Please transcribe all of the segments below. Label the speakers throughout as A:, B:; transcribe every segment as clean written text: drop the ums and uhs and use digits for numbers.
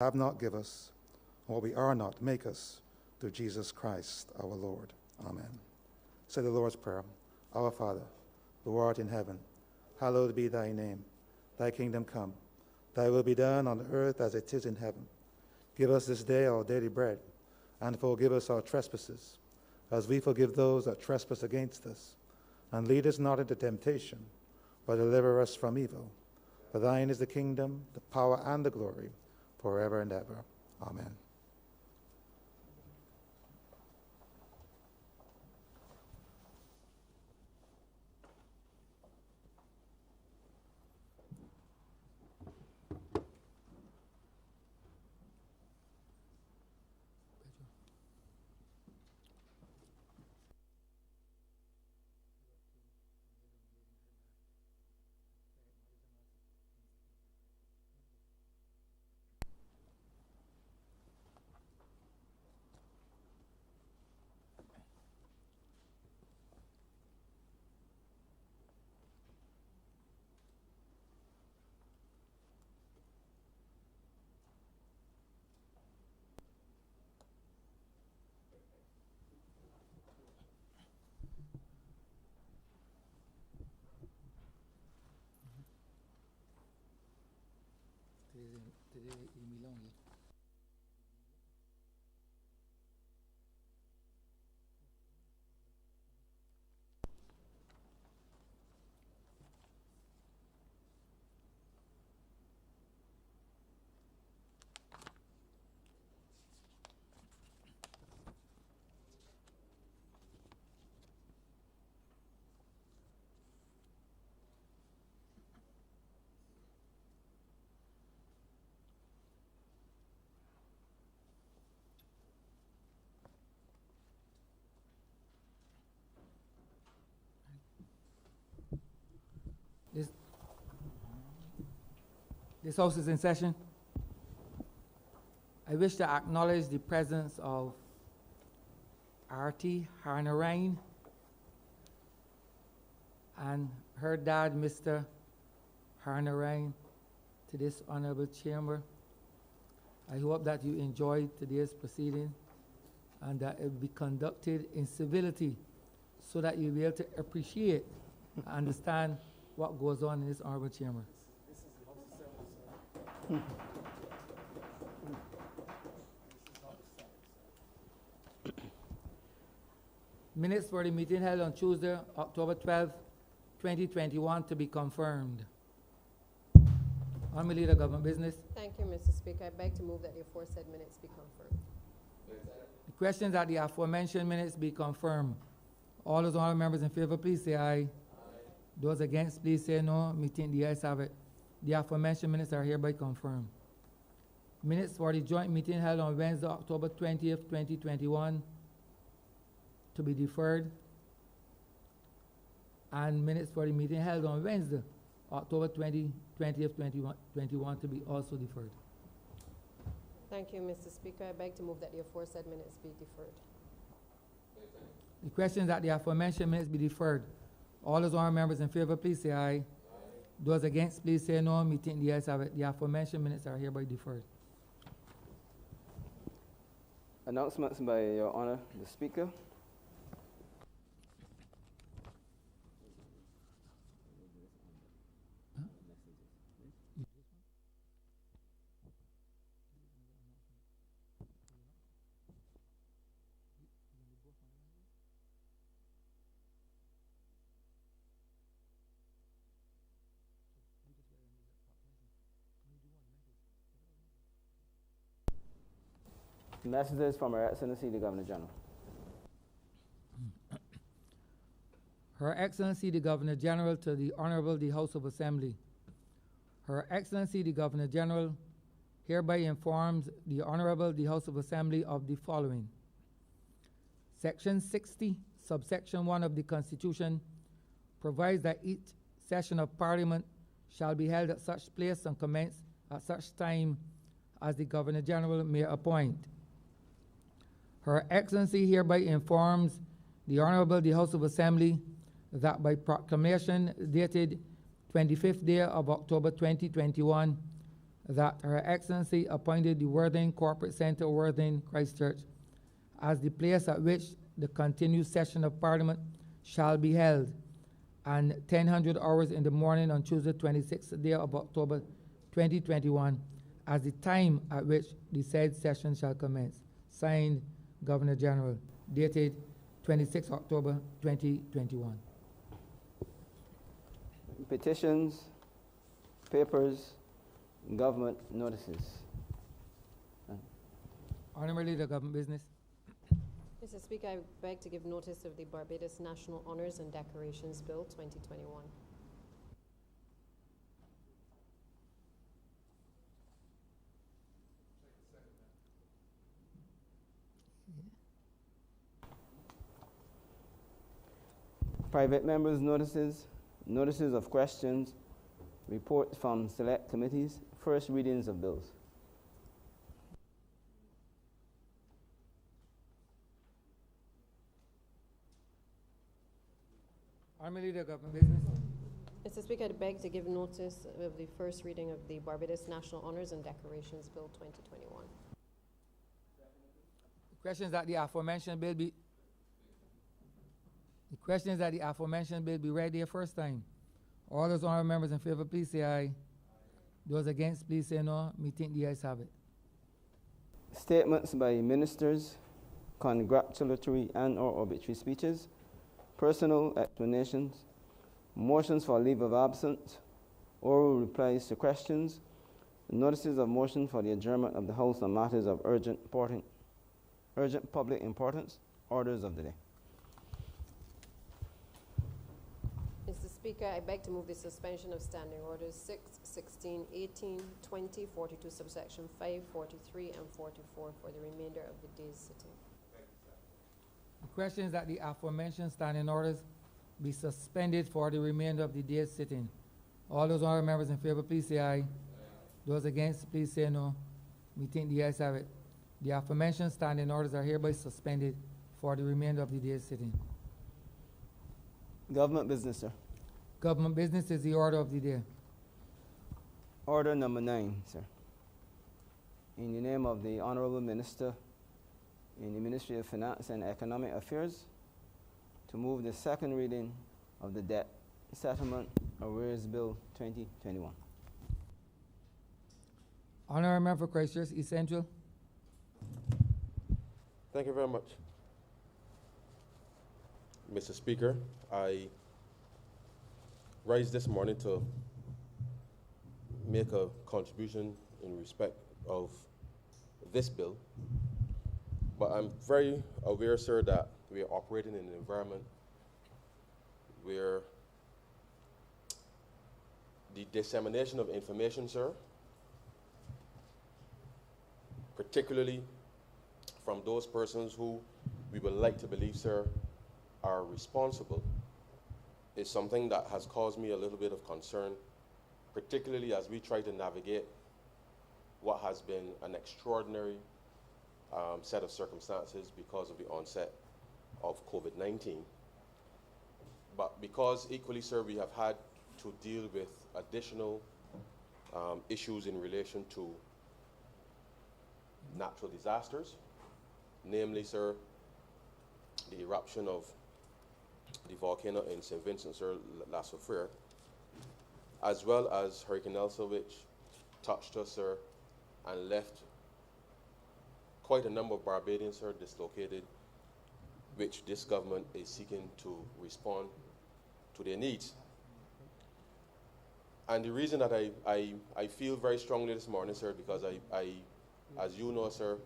A: have not give us, and what we are not make us, through Jesus Christ our Lord. Amen. Say the Lord's Prayer. Our Father, who art in heaven, hallowed be thy name. Thy kingdom come. Thy will be done on earth as it is in heaven. Give us this day our daily bread, and forgive us our trespasses, as we forgive those that trespass against us. And lead us not into temptation, but deliver us from evil. For thine is the kingdom, the power, and the glory, forever and ever. Amen.
B: This House is in session. I wish to acknowledge the presence of Artie Harnarain and her dad, Mr. Harnarain, to this honorable chamber. I hope that you enjoyed today's proceeding and that it will be conducted in civility so that you'll be able to appreciate and understand what goes on in this honorable chamber. Minutes for the meeting held on Tuesday, October 12, 2021 to be confirmed. Honorable Leader, Government Business.
C: Thank you, Mr. Speaker. I beg to move that the aforesaid minutes be confirmed.
B: The questions that the aforementioned minutes be confirmed. All those honorable members in favor, please say aye. Aye. Those against, please say no. Meeting the ayes have it. The aforementioned minutes are hereby confirmed. Minutes for the joint meeting held on Wednesday, October 20th, 2021 to be deferred. And minutes for the meeting held on Wednesday, October 20th, 2021 to be also deferred.
C: Thank you, Mr. Speaker. I beg to move that the aforesaid minutes be deferred.
B: The question that the aforementioned minutes be deferred. All those honorable members in favor, please say aye. Aye. Those against, please say no. Meeting the ayes have it. The aforementioned minutes are hereby deferred.
D: Announcements by Your Honor, the Speaker. Messages from Her Excellency the Governor General.
B: Her Excellency the Governor General to the Honorable the House of Assembly. Her Excellency the Governor General hereby informs the Honorable the House of Assembly of the following. Section 60, subsection 1 of the Constitution provides that each session of Parliament shall be held at such place and commence at such time as the Governor General may appoint. Her Excellency hereby informs the Honorable the House of Assembly that by proclamation dated 25th day of October 2021, that Her Excellency appointed the Worthing Corporate Center, Worthing, Christchurch, as the place at which the continued session of Parliament shall be held, and 10:00 hours in the morning on Tuesday, 26th day of October 2021, as the time at which the said session shall commence. Signed, Governor General, dated 26 October 2021.
D: Petitions, papers, government notices.
B: Honorable Leader, Government Business.
C: Mr. Speaker, I beg to give notice of the Barbados National Honours and Decorations Bill 2021.
D: Private members' notices, notices of questions, reports from select committees, first readings of bills.
B: Honorable Leader, Government Business.
C: Mr. Speaker, I beg to give notice of the first reading of the Barbados National Honours and Decorations Bill 2021.
B: The question is that the aforementioned bill be read the first time. All those honorable members in favor, please say aye. Those against, please say no. Me think the ayes have it.
D: Statements by ministers, congratulatory and/or obituary speeches, personal explanations, motions for leave of absence, oral replies to questions, notices of motion for the adjournment of the House on matters of urgent public importance, orders of the day.
C: Mr. Speaker, I beg to move the suspension of standing orders 6, 16, 18, 20, 42 subsection 5, 43, and 44 for the remainder of the day's sitting.
B: The question is that the aforementioned standing orders be suspended for the remainder of the day's sitting. All those honorable members in favor, please say aye. Those against, please say no. Me think the ayes have it. The aforementioned standing orders are hereby suspended for the remainder of the day's sitting.
D: Government business, sir.
B: Government business is the order of the day.
D: Order number 9, sir. In the name of the Honorable Minister in the Ministry of Finance and Economic Affairs, to move the second reading of the Debt Settlement Arrears Bill 2021.
B: Honorable Member for Christchurch, East Central.
E: Thank you very much. Mr. Speaker, I rise this morning to make a contribution in respect of this bill, but I'm very aware, sir, that we are operating in an environment where the dissemination of information, sir, particularly from those persons who we would like to believe, sir, are responsible, is something that has caused me a little bit of concern, particularly as we try to navigate what has been an extraordinary set of circumstances because of the onset of COVID-19. But because equally, sir, we have had to deal with additional issues in relation to natural disasters, namely, sir, the eruption of the volcano in St. Vincent, sir, last February, as well as Hurricane Elsa, which touched us, sir, and left quite a number of Barbadians, sir, dislocated, which this government is seeking to respond to their needs. And the reason that I feel very strongly this morning, sir, because I as you know, sir,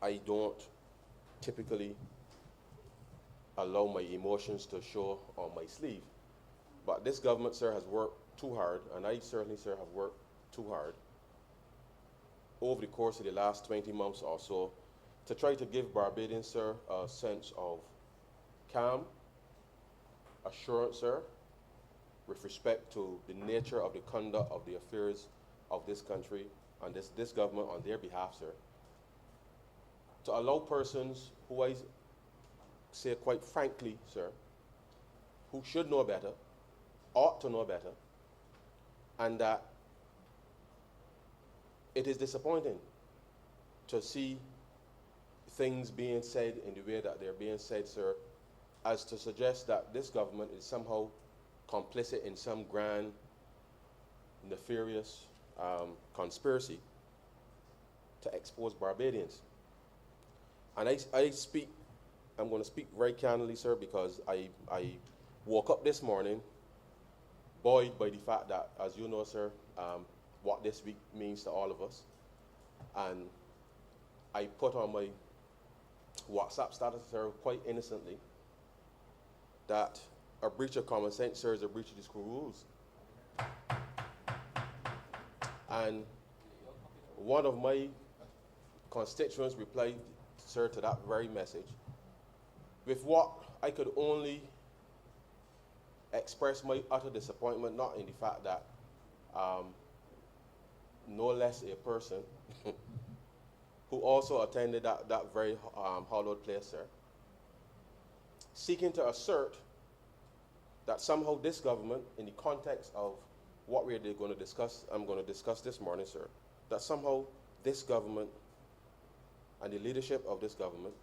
E: I don't typically allow my emotions to show on my sleeve. But this government, sir, has worked too hard, and I certainly, sir, have worked too hard over the course of the last 20 months or so to try to give Barbadians, sir, a sense of calm, assurance, sir, with respect to the nature of the conduct of the affairs of this country and this government on their behalf, sir, to allow persons who I say quite frankly, sir, who should know better, ought to know better, and that it is disappointing to see things being said in the way that they're being said, sir, as to suggest that this government is somehow complicit in some grand, nefarious conspiracy to expose Barbadians. And I'm going to speak very candidly, sir, because I woke up this morning buoyed by the fact that, as you know, sir, what this week means to all of us. And I put on my WhatsApp status, sir, quite innocently, that a breach of common sense, sir, is a breach of the school rules. And one of my constituents replied, sir, to that very message with what I could only express my utter disappointment, not in the fact that no less a person who also attended that very hallowed place, sir, seeking to assert that somehow this government, in the context of what we're going to discuss, I'm going to discuss this morning, sir, that somehow this government and the leadership of this government,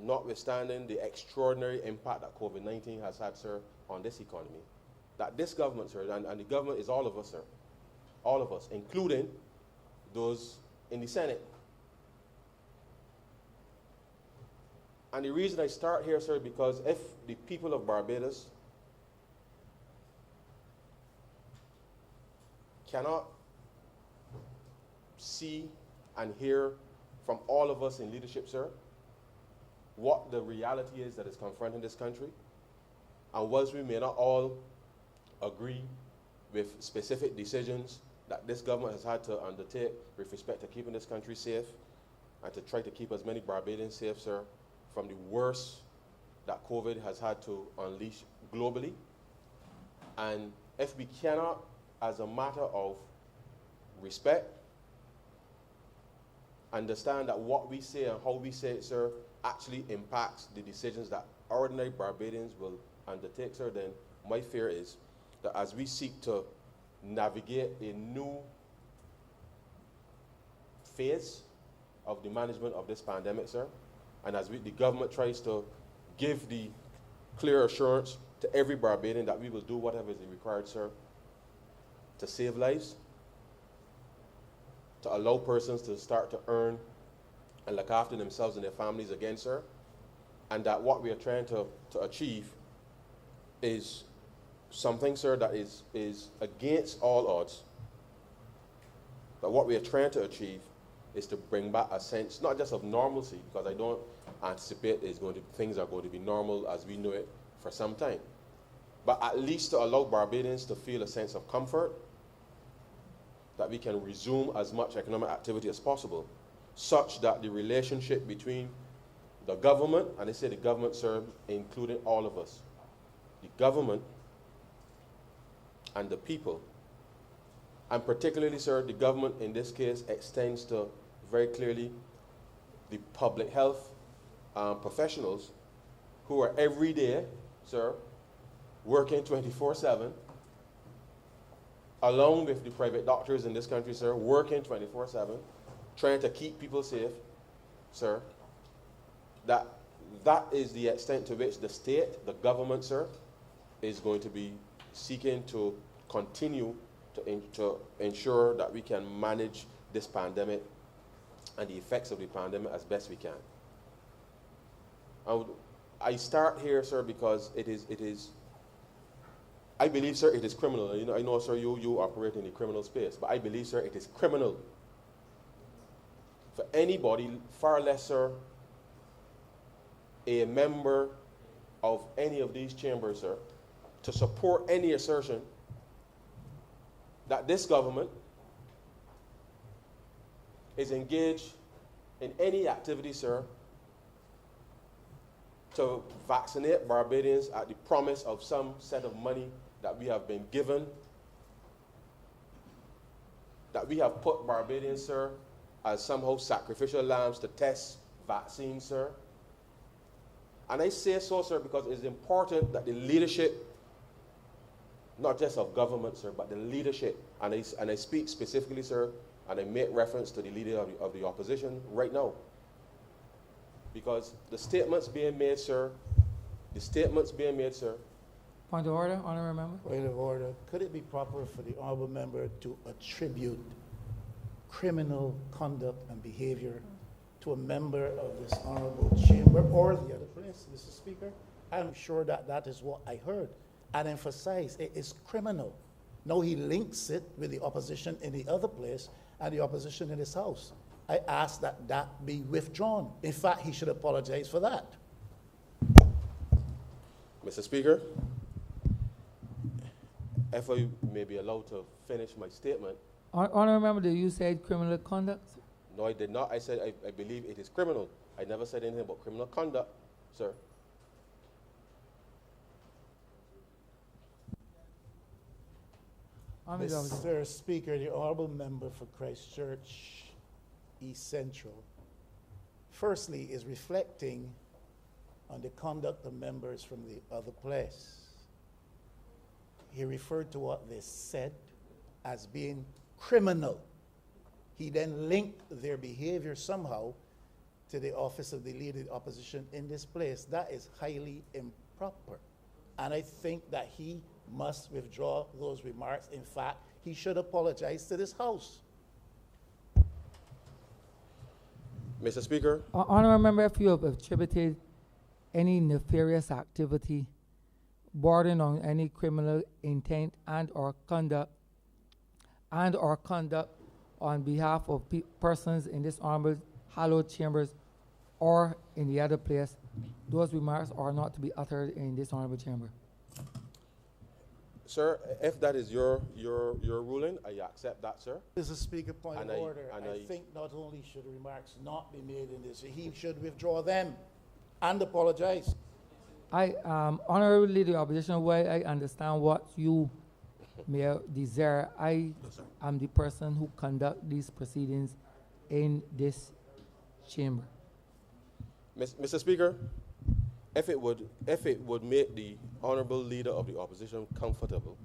E: notwithstanding the extraordinary impact that COVID-19 has had, sir, on this economy, that this government, sir, and the government is all of us, sir, all of us, including those in the Senate. And the reason I start here, sir, because if the people of Barbados cannot see and hear from all of us in leadership, sir, what the reality is that is confronting this country, and whilst we may not all agree with specific decisions that this government has had to undertake with respect to keeping this country safe and to try to keep as many Barbadians safe, sir, from the worst that COVID has had to unleash globally. And if we cannot, as a matter of respect, understand that what we say and how we say it, sir, actually impacts the decisions that ordinary Barbadians will undertake, sir, then my fear is that as we seek to navigate a new phase of the management of this pandemic, sir, and as the government tries to give the clear assurance to every Barbadian that we will do whatever is required, sir, to save lives, to allow persons to start to earn and look after themselves and their families again, sir, and that what we are trying to achieve is something, sir, that is against all odds. But what we are trying to achieve is to bring back a sense, not just of normalcy, because I don't anticipate things are going to be normal as we know it for some time, but at least to allow Barbadians to feel a sense of comfort, that we can resume as much economic activity as possible, such that the relationship between the government, and I say the government, sir, including all of us, the government and the people, and particularly, sir, the government in this case extends to very clearly the public health professionals who are every day, sir, working 24/7, along with the private doctors in this country, sir, working 24/7, trying to keep people safe, sir, that is the extent to which the state, the government, sir, is going to be seeking to continue to ensure that we can manage this pandemic and the effects of the pandemic as best we can. I start here, sir, because it is, I believe, sir, it is criminal. You know, I know, sir, you operate in the criminal space, but I believe, sir, it is criminal for anybody, far less, sir, a member of any of these chambers, sir, to support any assertion that this government is engaged in any activity, sir, to vaccinate Barbadians at the promise of some set of money that we have been given, that we have put Barbadians, sir, as somehow sacrificial lambs to test vaccines, sir. And I say so, sir, because it is important that the leadership not just of government, sir, but the leadership. And I speak specifically, sir, and I make reference to the leader of the opposition right now. Because the statements being made, sir,
B: Point of order, honorable member.
F: Point of order. Could it be proper for the honorable member to attribute criminal conduct and behavior to a member of this honorable chamber or the other place, Mr. Speaker? I'm sure that that is what I heard. And emphasize it is criminal. No, he links it with the opposition in the other place and the opposition in this house. I ask that that be withdrawn. In fact, he should apologize for that.
E: Mr. Speaker, if I may be allowed to finish my statement.
B: Honorable member, did you say criminal conduct?
E: No, I did not. I said I believe it is criminal. I never said anything about criminal conduct, sir.
F: Mr. Speaker, the honorable member for Christchurch East Central, firstly, is reflecting on the conduct of members from the other place. He referred to what they said as being criminal. He then linked their behavior somehow to the office of the leader of the opposition in this place. That is highly improper. And I think that he must withdraw those remarks. In fact, he should apologize to this house.
E: Mr. Speaker.
B: Honorable member, if you have attributed any nefarious activity bordering on any criminal intent and or conduct on behalf of persons in this honorable hallowed chambers or in the other place, those remarks are not to be uttered in this honorable chamber.
E: Sir, if that is your ruling, I accept that, sir.
F: Mr. Speaker, point of order. I
E: I
F: think not only should remarks not be made in this, he should withdraw them and apologize.
B: Honorable Leader of the Opposition, while I understand what you may desire, I am the person who conduct these proceedings in this chamber.
E: Mr. Speaker, if it would make the honorable leader of the opposition comfortable,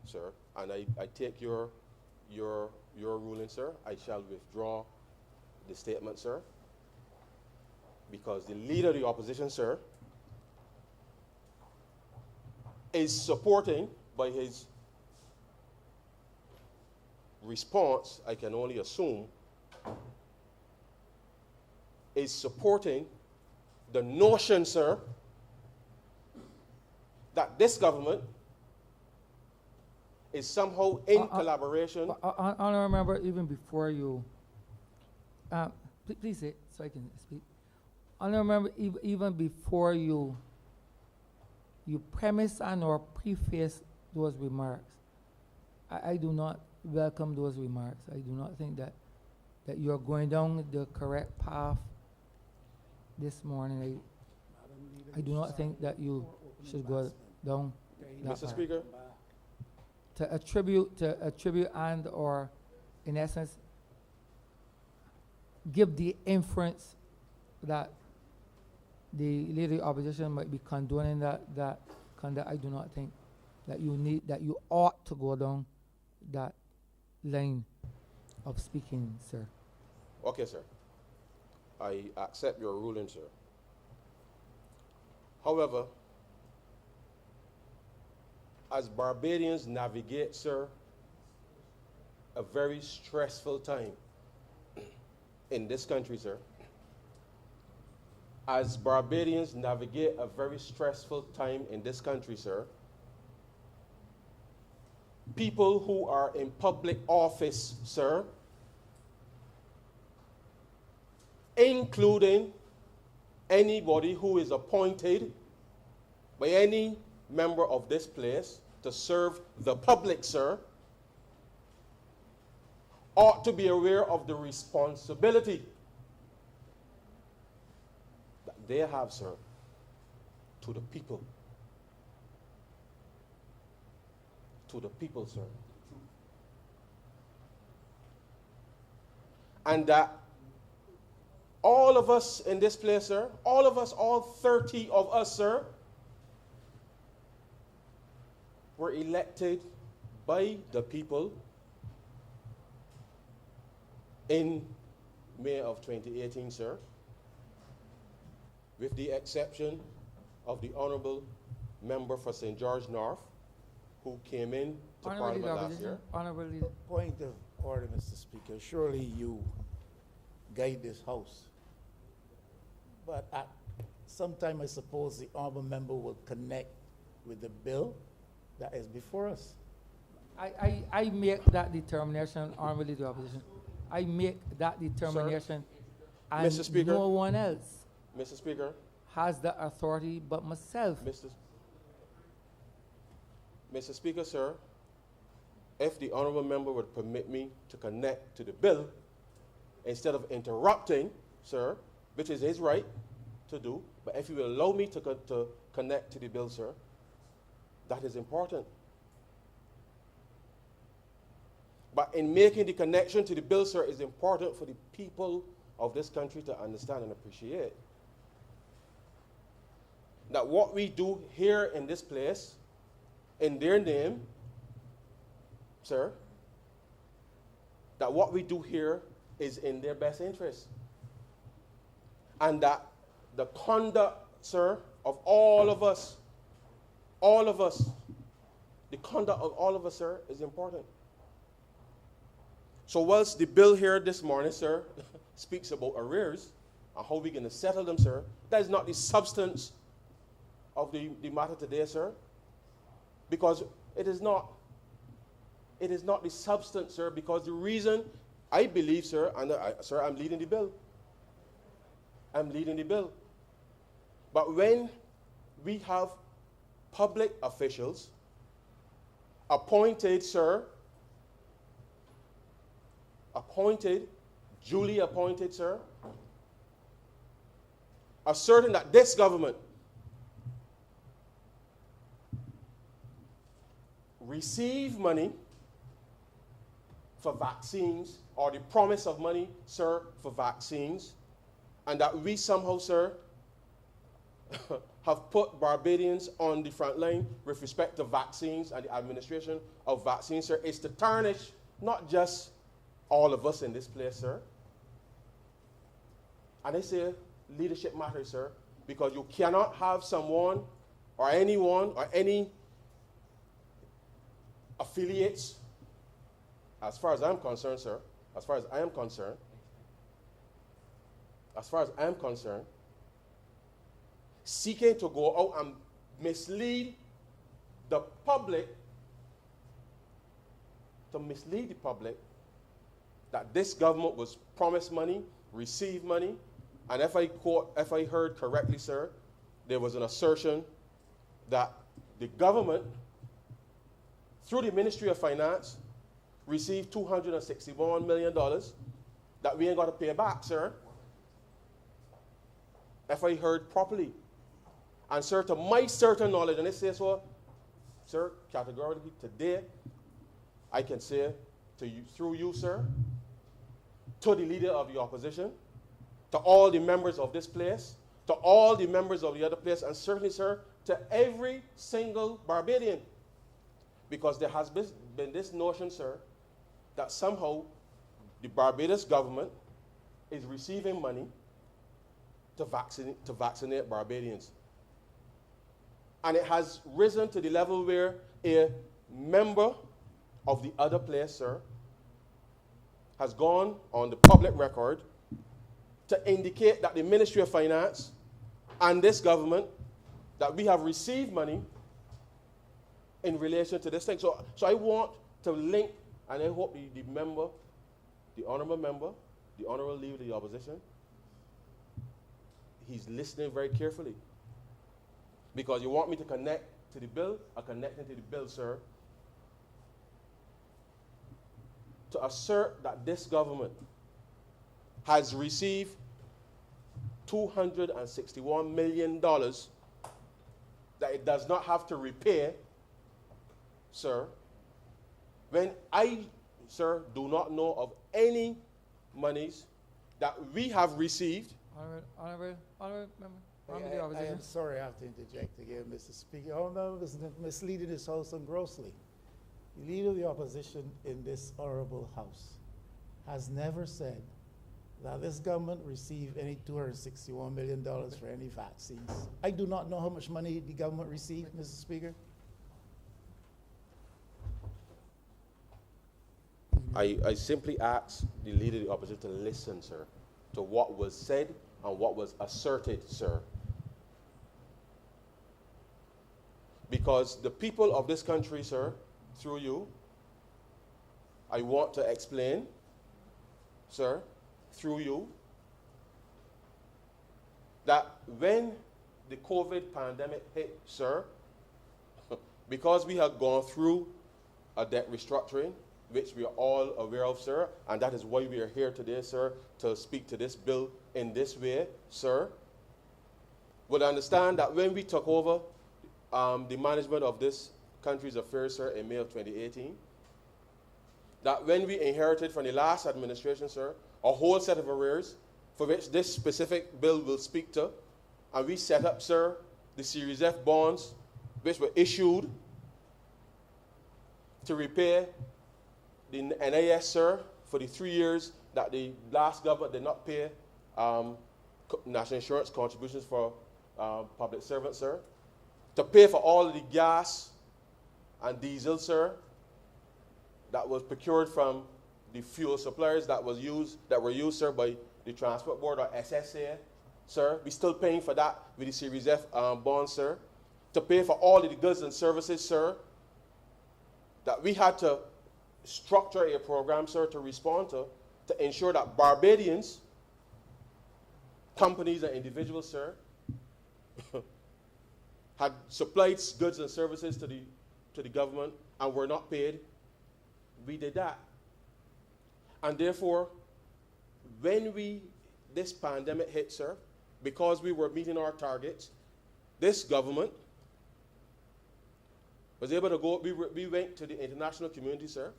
E: sir, and I take your ruling, sir, I shall withdraw the statement, sir, because the leader of the opposition, sir, is supporting by his response, I can only assume, is supporting the notion, sir, that this government is somehow in collaboration.
B: Honorable member, even before you, please say so I can speak. Honorable member, even before you premise and or preface those remarks, I do not welcome those remarks. I do not think that you are going down the correct path this morning. I do not think that you should go down that
E: Mr.
B: path.
E: Speaker,
B: To attribute and or, in essence, give the inference that the leader of the opposition might be condoning that conduct. I do not think that you ought to go down that line of speaking, sir.
E: okay, sir. I accept your ruling, sir. However, as Barbadians navigate, sir, a very stressful time in this country, sir. As Barbadians navigate a very stressful time in this country, sir, people who are in public office, sir, including anybody who is appointed by any member of this place to serve the public, sir, ought to be aware of the responsibility that they have, sir, to the people. To the people, sir. And that all of us in this place, sir, all of us, all 30 of us, sir, were elected by the people in May of 2018, sir, with the exception of the honorable member for St. George North, who came in to
B: Honorable Leader
E: Parliament
B: of
E: last
B: Opposition.
E: year.
B: Honorable Leader.
F: Point of order, Mr. Speaker. Surely you guide this House. But at some time, I suppose the honorable member will connect with the bill that is before us.
B: I make that determination, Honorable Leader of Opposition. I make that determination. And
E: Mr. Speaker.
B: no one else
E: Mr. Speaker,
B: has the authority but myself.
E: Mr. Speaker, sir, if the honorable member would permit me to connect to the bill instead of interrupting, sir, which is his right to do, but if you will allow me to connect to the bill, sir, that is important. But in making the connection to the bill, sir, is important for the people of this country to understand and appreciate that what we do here in this place, in their name, sir, that what we do here is in their best interest. And that the conduct, sir, of all of us, the conduct of all of us, sir, is important. So whilst the bill here this morning, sir, speaks about arrears and how we're going to settle them, sir, that is not the substance of the matter today, sir. Because it is not the substance, sir, because the reason I believe, sir, and sir, I'm leading the bill. I'm leading the bill. But when we have public officials appointed, sir, duly appointed, sir, asserting that this government receive money for vaccines, or the promise of money, sir, for vaccines, and that we somehow, sir, have put Barbadians on the front line with respect to vaccines and the administration of vaccines, sir, is to tarnish not just all of us in this place, sir. And I say leadership matters, sir, because you cannot have someone or anyone or any affiliates, as far as I'm concerned, sir, as far as I am concerned, seeking to go out and mislead the public, that this government was promised money, received money, and if I heard correctly, sir, there was an assertion that the government, through the Ministry of Finance, received $261 million that we ain't got to pay back, sir. If I heard properly. And, sir, to my certain knowledge, and I say so, sir, categorically, today, I can say to you, through you, sir, to the leader of the opposition, to all the members of this place, to all the members of the other place, and certainly, sir, to every single Barbadian. Because there has been this notion, sir, that somehow the Barbados government is receiving money to vaccinate Barbadians. And it has risen to the level where a member of the other place, sir, has gone on the public record to indicate that the Ministry of Finance and this government, that we have received money in relation to this thing. So I want to link, and I hope the member, the honorable member, the honorable leader of the opposition, he's listening very carefully. Because you want me to connect to the bill, I'm connecting to the bill, sir, to assert that this government has received $261 million that it does not have to repay, sir, when I, sir, do not know of any monies that we have received.
B: Honorable member. Member of the
F: I
B: opposition.
F: am sorry I have to interject again, Mr. Speaker. All members misleading this House and grossly. The Leader of the Opposition in this honorable House has never said that this government received any $261 million for any vaccines. I do not know how much money the government received, Mr. Speaker.
E: I simply ask the Leader of the Opposition to listen, sir, to what was said and what was asserted, sir. Because the people of this country, sir, through you, I want to explain, sir, through you, that when the COVID pandemic hit, sir, because we have gone through a debt restructuring, which we are all aware of, sir, and that is why we are here today, sir, to speak to this bill in this way, sir, would understand that when we took over the management of this country's affairs, sir, in May of 2018, that when we inherited from the last administration, sir, a whole set of arrears for which this specific bill will speak to, and we set up, sir, the Series F bonds, which were issued to repay the NIS, sir, for the 3 years that the last government did not pay national insurance contributions for public servants, sir, to pay for all of the gas and diesel, sir, that was procured from the fuel suppliers that were used, sir, by the Transport Board or SSA, sir. We're still paying for that with the Series F bonds, sir. To pay for all of the goods and services, sir, that we had to structure a program, sir, to respond to ensure that Barbadians, companies and individuals, sir, had supplied goods and services to the government and were not paid. We did that. And therefore, when this pandemic hit, sir, because we were meeting our targets, this government was able to go, we went to the international community, sir,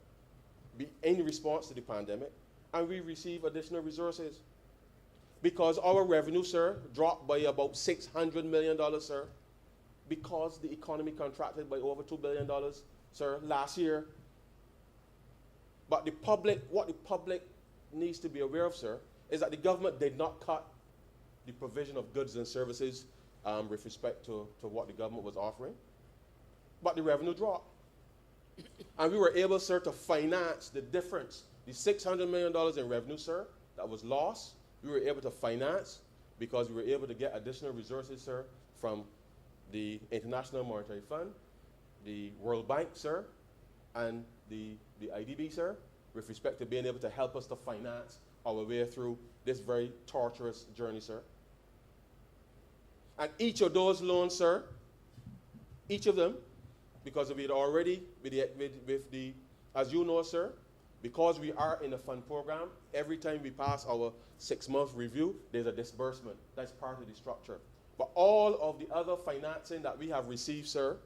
E: in response to the pandemic, and we received additional resources. Because our revenue, sir, dropped by about $600 million, sir, because the economy contracted by over $2 billion, sir, last year. But what the public needs to be aware of, sir, is that the government did not cut the provision of goods and services with respect to what the government was offering, but the revenue dropped. And we were able, sir, to finance the difference, the $600 million in revenue, sir, that was lost. We were able to finance because we were able to get additional resources, sir, from the International Monetary Fund, the World Bank, sir, and the IDB, sir, with respect to being able to help us to finance our way through this very torturous journey, sir. And each of those loans, sir, each of them, because we had already, as you know, sir, because we are in a fund program, every time we pass our 6-month review, there's a disbursement. That's part of the structure. But all of the other financing that we have received, sir,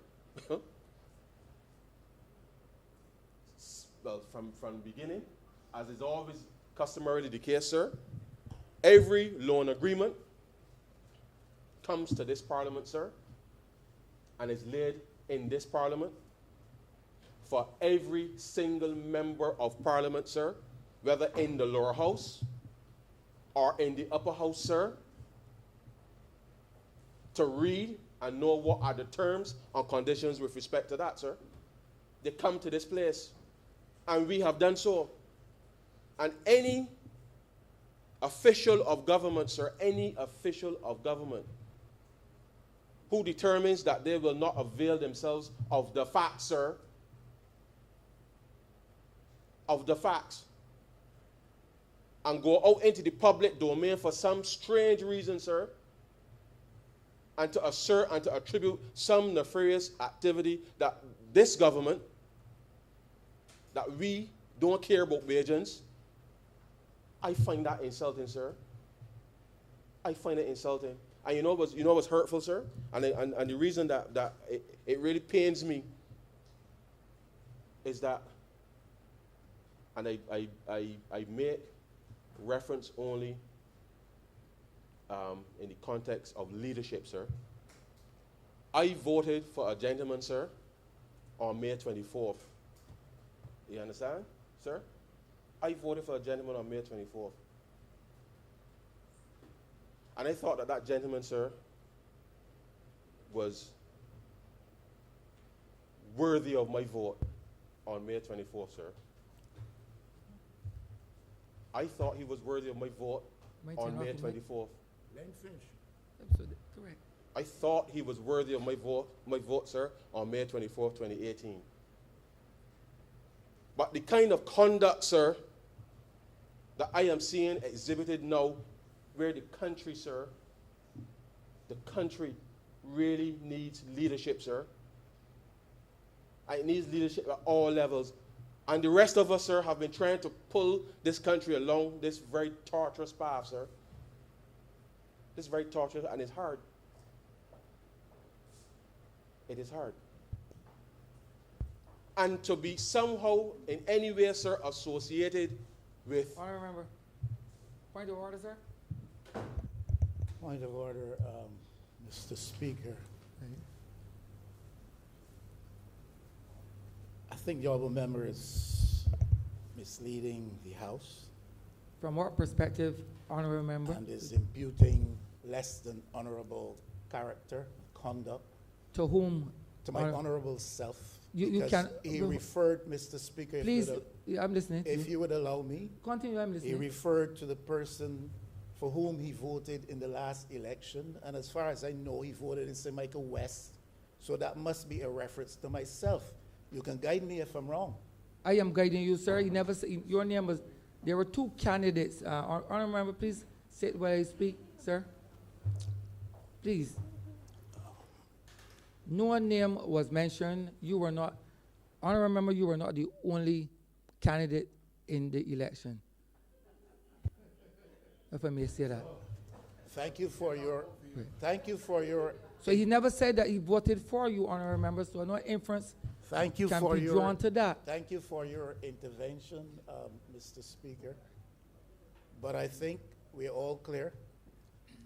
E: well, from the beginning, as is always customarily the case, sir, every loan agreement comes to this parliament, sir, and is laid in this parliament for every single member of parliament, sir, whether in the lower house or in the upper house, sir, to read and know what are the terms and conditions with respect to that, sir. They come to this place, and we have done so. And any official of government, sir, any official of government who determines that they will not avail themselves of the facts, sir, of the facts, and go out into the public domain for some strange reason, sir, and to assert and to attribute some nefarious activity that this government, that we don't care about Bajans, I find that insulting, sir. I find it insulting. And you know what's hurtful, sir? And the reason that it really pains me is that, and I make reference only in the context of leadership, sir. I voted for a gentleman, sir, on May 24th. You understand, sir? I voted for a gentleman on May 24th. And I thought that that gentleman, sir, was worthy of my vote on May 24th, sir. I thought he was worthy of my vote on May 24th.
F: Let him finish.
B: Absolutely correct.
E: I thought he was worthy of my vote, sir, on May 24th, 2018. But the kind of conduct, sir, that I am seeing exhibited now, where the country, sir, the country really needs leadership, sir. It needs leadership at all levels. And the rest of us, sir, have been trying to pull this country along this very torturous path, sir. This is very torturous, and it's hard. It is hard. And to be somehow, in any way, sir, associated with...
B: Honorable member. Point of order, sir.
F: Point of order, Mr. Speaker. I think the honorable member is misleading the House
B: From what perspective, honorable member?
F: and is imputing less than honorable character, conduct
B: To whom?
F: to my
B: Honor-
F: honorable self.
B: You
F: because
B: can-
F: he
B: no.
F: referred, Mr. Speaker,
B: Please, I'm listening. to
F: if
B: you.
F: you would allow me,
B: Continue, I'm
F: he
B: listening.
F: referred to the person for whom he voted in the last election, and as far as I know, he voted in St. Michael West, so that must be a reference to myself. You can guide me if I'm wrong.
B: I am guiding you, sir. You never say, your name was, there were two candidates. Honorable member, please sit while I speak, sir. Please. No name was mentioned. You were not, honorable member, you were not the only candidate in the election. If I may say that.
F: Thank you for your,
B: Right.
F: thank you for your,
B: So he never said that he voted for you, honorable member, so no inference
F: thank you
B: can
F: for
B: be
F: your,
B: drawn to that.
F: thank you for your intervention, Mr. Speaker. But I think we're all clear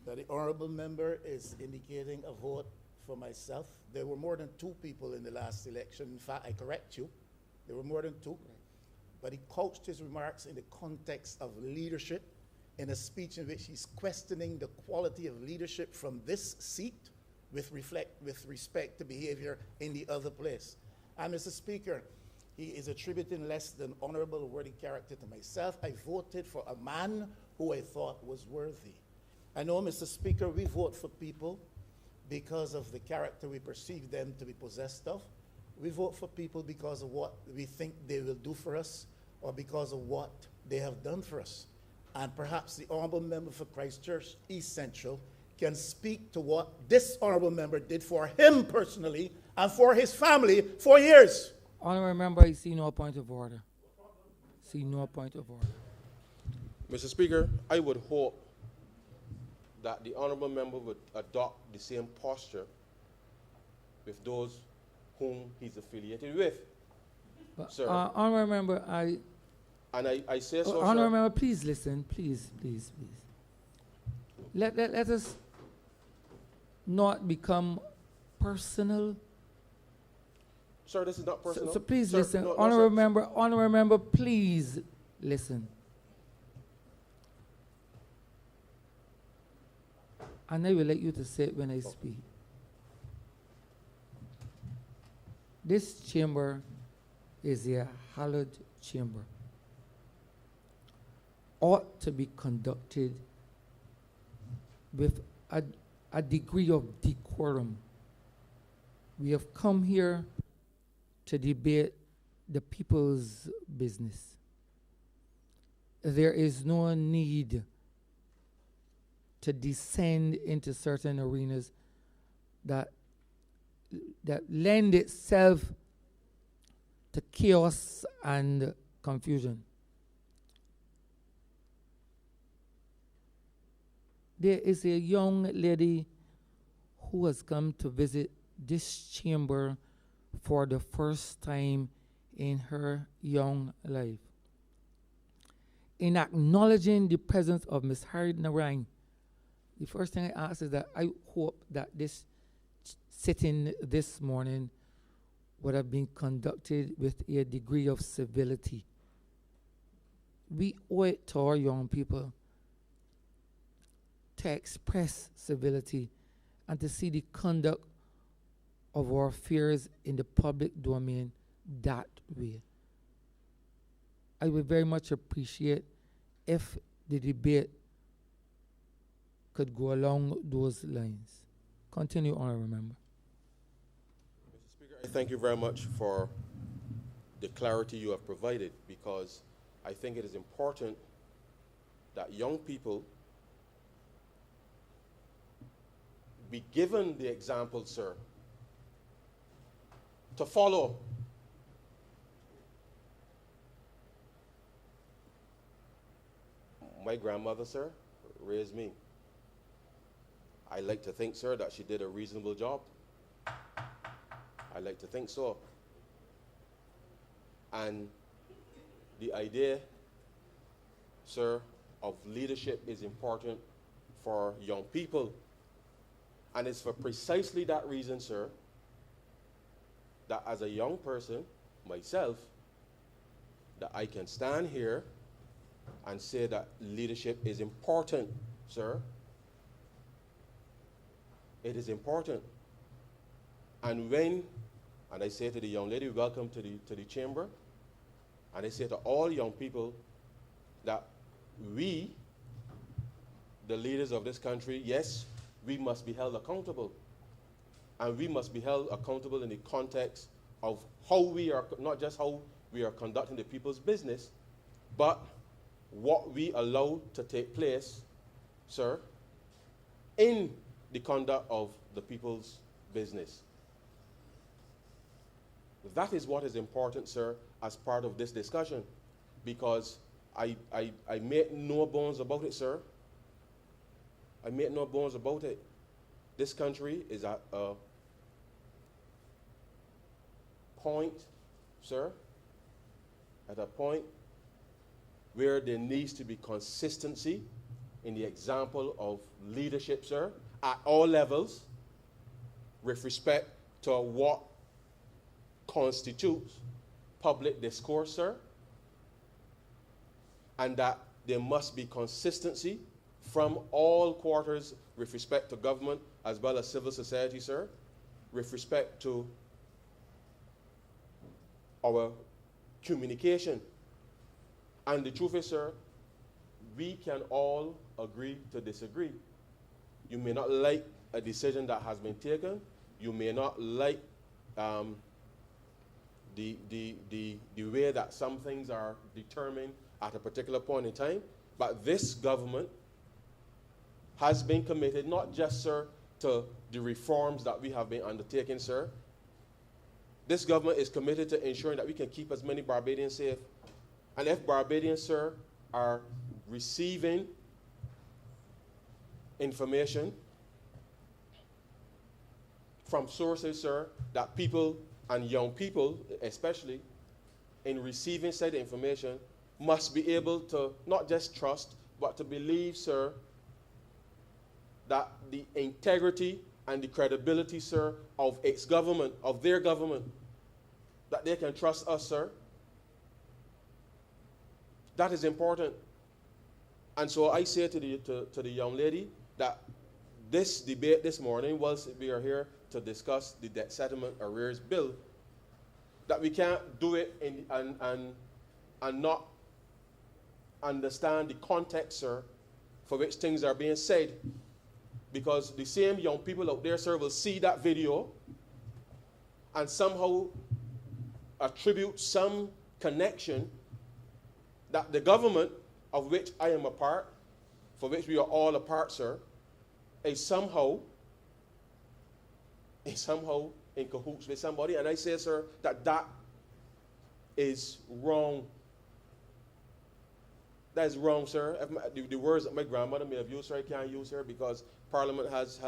F: that the honorable member is indicating a vote for myself. There were more than two people in the last election. In fact, I correct you. There were more than two. But he couched his remarks in the context of leadership, in a speech in which he's questioning the quality of leadership from this seat with respect to behavior in the other place. And Mr. Speaker, he is attributing less than honorable, worthy character to myself. I voted for a man who I thought was worthy. I know, Mr. Speaker, we vote for people because of the character we perceive them to be possessed of. We vote for people because of what we think they will do for us or because of what they have done for us. And perhaps the honorable member for Christchurch East Central can speak to what this honorable member did for him personally and for his family for years.
B: Honorable member, I see no point of order. See no point of order.
E: Mr. Speaker, I would hope that the honorable member would adopt the same posture with those whom he's affiliated with.
B: But,
E: Sir.
B: honorable member,
E: And I say so,
B: honorable
E: sir.
B: member, please listen, please. Let us not become personal.
E: Sir, this is not personal.
B: So please
E: Sir,
B: listen,
E: no,
B: honorable
E: sir.
B: member, please listen. And I will let you to say it when I speak. This chamber is a hallowed chamber. Ought to be conducted with a degree of decorum. We have come here to debate the people's business. There is no need to descend into certain arenas that lend itself to chaos and confusion. There is a young lady who has come to visit this chamber for the first time in her young life. In acknowledging the presence of Ms. Harriet Narine, The first thing I ask is that I hope that this sitting this morning would have been conducted with a degree of civility. We owe it to our young people to express civility and to see the conduct of our affairs in the public domain that way. I would very much appreciate if the debate could go along those lines. Continue, honorable member.
E: Mr. Speaker, I thank you very much for the clarity you have provided, because I think it is important that young people be given the example, sir, to follow. My grandmother, sir, raised me. I like to think, sir, that she did a reasonable job. I like to think so. And the idea, sir, of leadership is important for young people. And it's for precisely that reason, sir, that as a young person, myself, that I can stand here and say that leadership is important, sir. It is important. And I say to the young lady, welcome to the chamber, and I say to all young people that we, the leaders of this country, yes, we must be held accountable. And we must be held accountable in the context of how we are, not just how we are conducting the people's business, but what we allow to take place, sir, in the conduct of the people's business. That is what is important, sir, as part of this discussion, because I make no bones about it, sir. I make no bones about it. This country is at a point, sir, at a point where there needs to be consistency in the example of leadership, sir, at all levels, with respect to what constitutes public discourse, sir, and that there must be consistency from all quarters with respect to government as well as civil society, sir, with respect to our communication. And the truth is, sir, we can all agree to disagree. You may not like a decision that has been taken. You may not like the way that some things are determined at a particular point in time. But this government has been committed not just, sir, to the reforms that we have been undertaking, sir. This government is committed to ensuring that we can keep as many Barbadians safe. And if Barbadians, sir, are receiving information from sources, sir, that people and young people, especially, in receiving said information, must be able to not just trust, but to believe, sir, that the integrity and the credibility, sir, of its government, of their government, that they can trust us, sir. That is important. And so I say to the young lady that this debate this morning, whilst we are here to discuss the debt settlement arrears bill, that we can't do it and not understand the context, sir, for which things are being said. Because the same young people out there, sir, will see that video and somehow attribute some connection that the government of which I am a part, for which we are all a part, sir, is somehow in cahoots with somebody. And I say, sir, that is wrong. That is wrong, sir. The words that my grandmother may have used, sir, I can't use here because Parliament has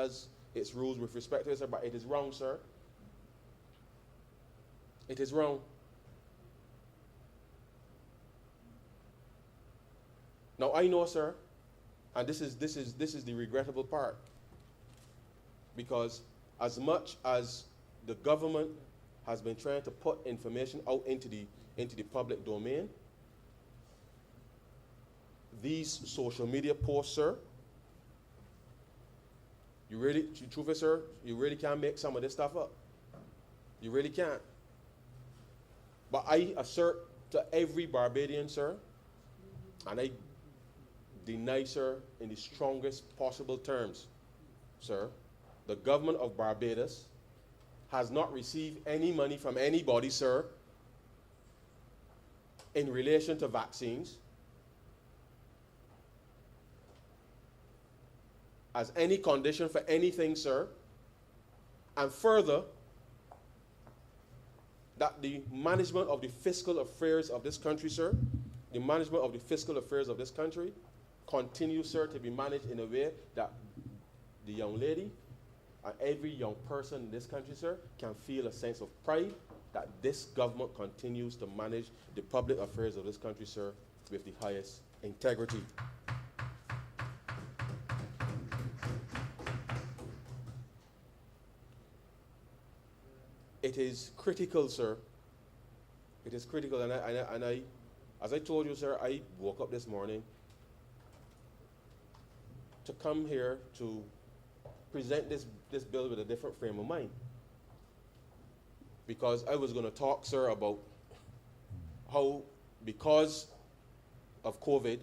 E: its rules with respect to it, sir, but it is wrong, sir. It is wrong. Now, I know, sir, And this is the regrettable part. Because as much as the government has been trying to put information out into the public domain, these social media posts, sir, truth is, sir, you really can't make some of this stuff up. You really can't. But I assert to every Barbadian, sir, and I deny, sir, in the strongest possible terms, sir, the government of Barbados has not received any money from anybody, sir, in relation to vaccines, as any condition for anything, sir. And further, that the management of the fiscal affairs of this country, sir, the management of the fiscal affairs of this country continues, sir, to be managed in a way that the young lady and every young person in this country, sir, can feel a sense of pride that this government continues to manage the public affairs of this country, sir, with the highest integrity. It is critical, sir. It is critical, and I, as I told you, sir, I woke up this morning to come here to present this bill with a different frame of mind. Because I was going to talk, sir, about how, because of COVID,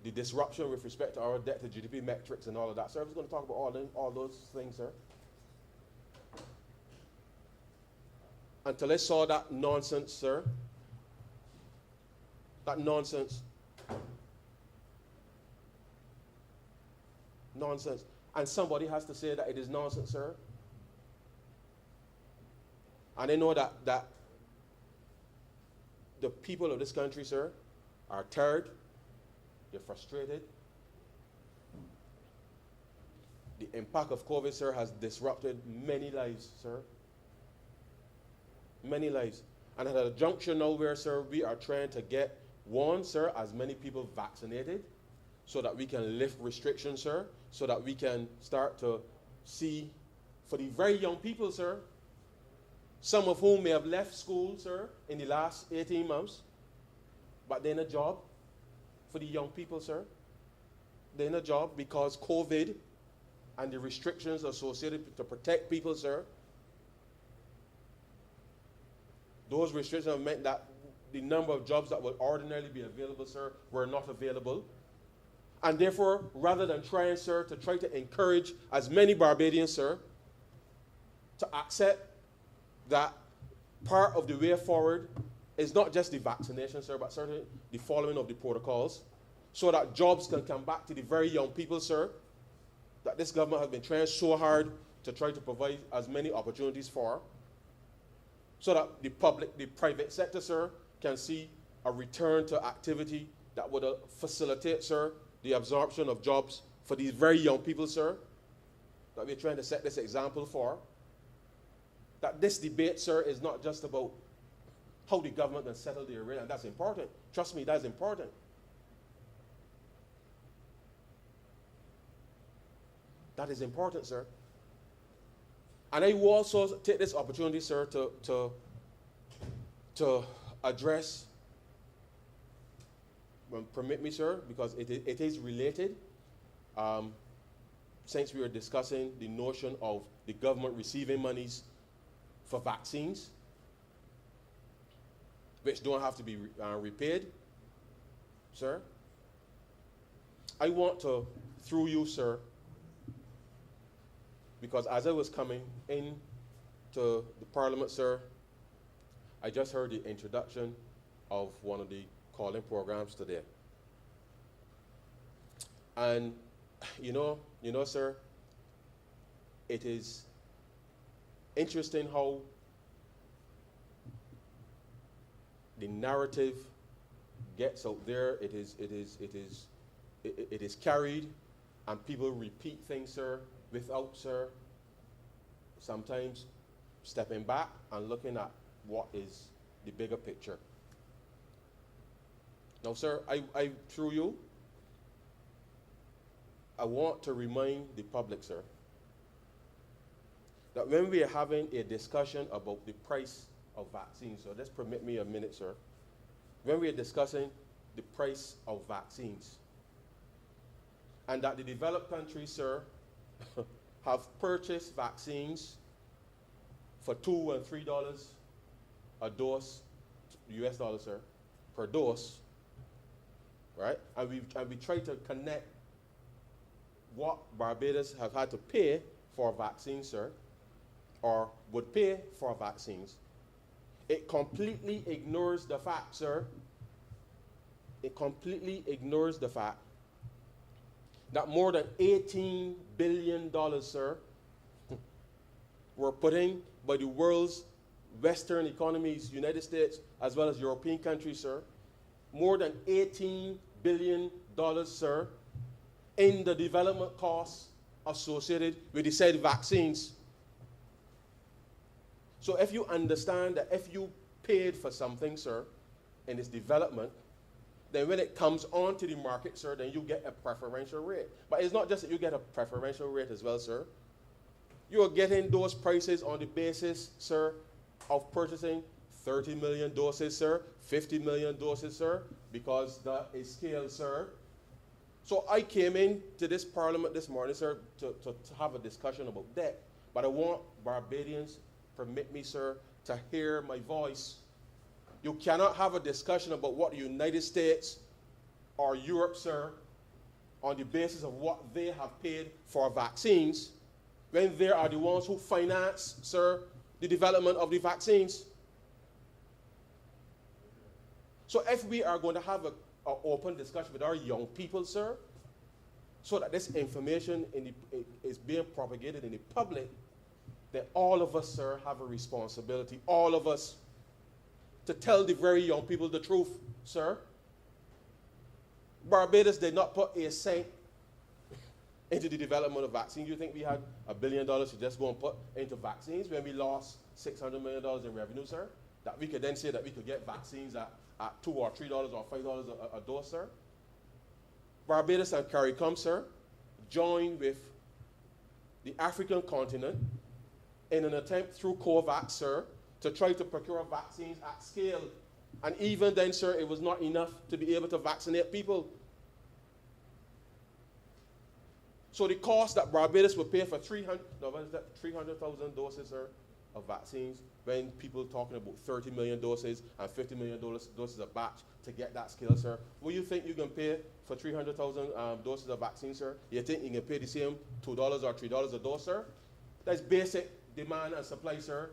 E: the disruption with respect to our debt to GDP metrics and all of that, sir, I was going to talk about all those things, sir. Until I saw that nonsense, sir. That nonsense. Nonsense. And somebody has to say that it is nonsense, sir. And I know that the people of this country, sir, are tired. They're frustrated. The impact of COVID, sir, has disrupted many lives, sir. Many lives. And at a juncture now where, sir, we are trying to get, one, sir, as many people vaccinated so that we can lift restrictions, sir, so that we can start to see, for the very young people, sir, some of whom may have left school, sir, in the last 18 months, but they're in a job. For the young people, sir, they're in a job because COVID and the restrictions associated to protect people, sir, those restrictions have meant that the number of jobs that would ordinarily be available, sir, were not available. And therefore, rather than trying, sir, to try to encourage as many Barbadians, sir, to accept that part of the way forward is not just the vaccination, sir, but certainly the following of the protocols, so that jobs can come back to the very young people, sir, that this government has been trying so hard to try to provide as many opportunities for, so that the private sector, sir, can see a return to activity that would facilitate, sir, the absorption of jobs for these very young people, sir, that we're trying to set this example for. That this debate, sir, is not just about how the government can settle the array, and that's important. Trust me, that's important. That is important, sir. And I will also take this opportunity, sir, to address, permit me, sir, because it is related, since we are discussing the notion of the government receiving monies for vaccines, which don't have to be repaid, sir. I want to, through you, sir, because as I was coming in to the Parliament, sir, I just heard the introduction of one of the calling programs today. And you know, sir, it is interesting how the narrative gets out there. It is carried, and people repeat things, sir, without, sir, sometimes stepping back and looking at what is the bigger picture. Now, sir, I through you, I want to remind the public, sir, that when we are having a discussion about the price of vaccines, so just permit me a minute, sir. When we are discussing the price of vaccines, and that the developed countries, sir, have purchased vaccines for $2 and $3 a dose, US dollars, sir, per dose, right? And we try to connect what Barbados have had to pay for vaccines, sir, or would pay for vaccines. It completely ignores the fact, sir, it completely ignores the fact that more than $18 billion, sir, were put in by the world's Western economies, United States, as well as European countries, sir. More than $18 billion, sir, in the development costs associated with the said vaccines. So if you understand that if you paid for something, sir, in its development, then when it comes onto the market, sir, then you get a preferential rate. But it's not just that you get a preferential rate as well, sir. You are getting those prices on the basis, sir, of purchasing 30 million doses, sir, 50 million doses, sir, because that is scale, sir. So I came into this parliament this morning, sir, to have a discussion about that. But I want Barbadians, permit me, sir, to hear my voice. You cannot have a discussion about what the United States or Europe, sir, on the basis of what they have paid for vaccines, when they are the ones who finance, sir, the development of the vaccines. So if we are going to have an open discussion with our young people, sir, so that this information is being propagated in the public, then all of us, sir, have a responsibility, all of us, to tell the very young people the truth, sir. Barbados did not put a cent into the development of vaccines. You think we had $1 billion to just go and put into vaccines when we lost $600 million in revenue, sir? That we could then say that we could get vaccines at $2 or $3 or $5 a dose, sir? Barbados and CARICOM, sir, joined with the African continent in an attempt through COVAX, sir, to try to procure vaccines at scale. And even then, sir, it was not enough to be able to vaccinate people. So the cost that Barbados would pay for 300,000 doses, sir, of vaccines, when people talking about 30 million doses and 50 million doses a batch to get that scale, sir, what do you think you can pay for 300,000 doses of vaccine, sir? You think you can pay the same $2 or $3 a dose, sir? That's basic demand and supply, sir.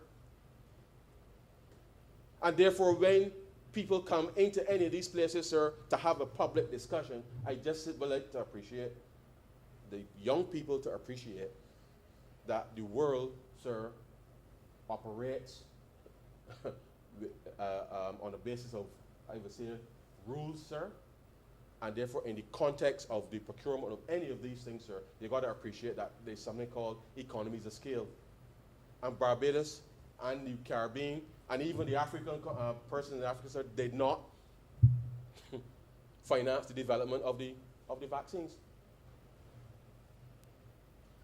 E: And therefore, when people come into any of these places, sir, to have a public discussion, I just would like to appreciate the young people to appreciate that the world, sir, operates on the basis of, I would say, rules, sir. And therefore, in the context of the procurement of any of these things, sir, you got to appreciate that there's something called economies of scale. And Barbados and the Caribbean and even the African person in Africa, sir, did not finance the development of the vaccines.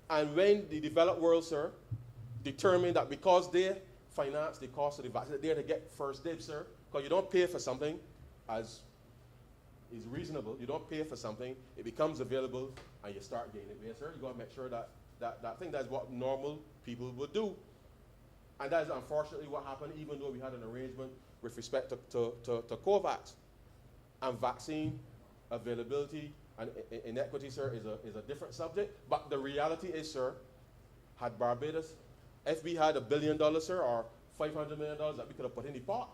E: And when the developed world, sir, determined that because they finance the cost of the vaccine, they're to get first dibs, sir, because you don't pay for something as is reasonable. You don't pay for something, it becomes available, and you start gaining it, sir. You got to make sure that thing, that's what normal people would do. And that is unfortunately what happened, even though we had an arrangement with respect to COVAX. And vaccine availability and inequity, sir, is a different subject. But the reality is, sir, had Barbados, if we had $1 billion, sir, or $500 million that we could have put in the pot,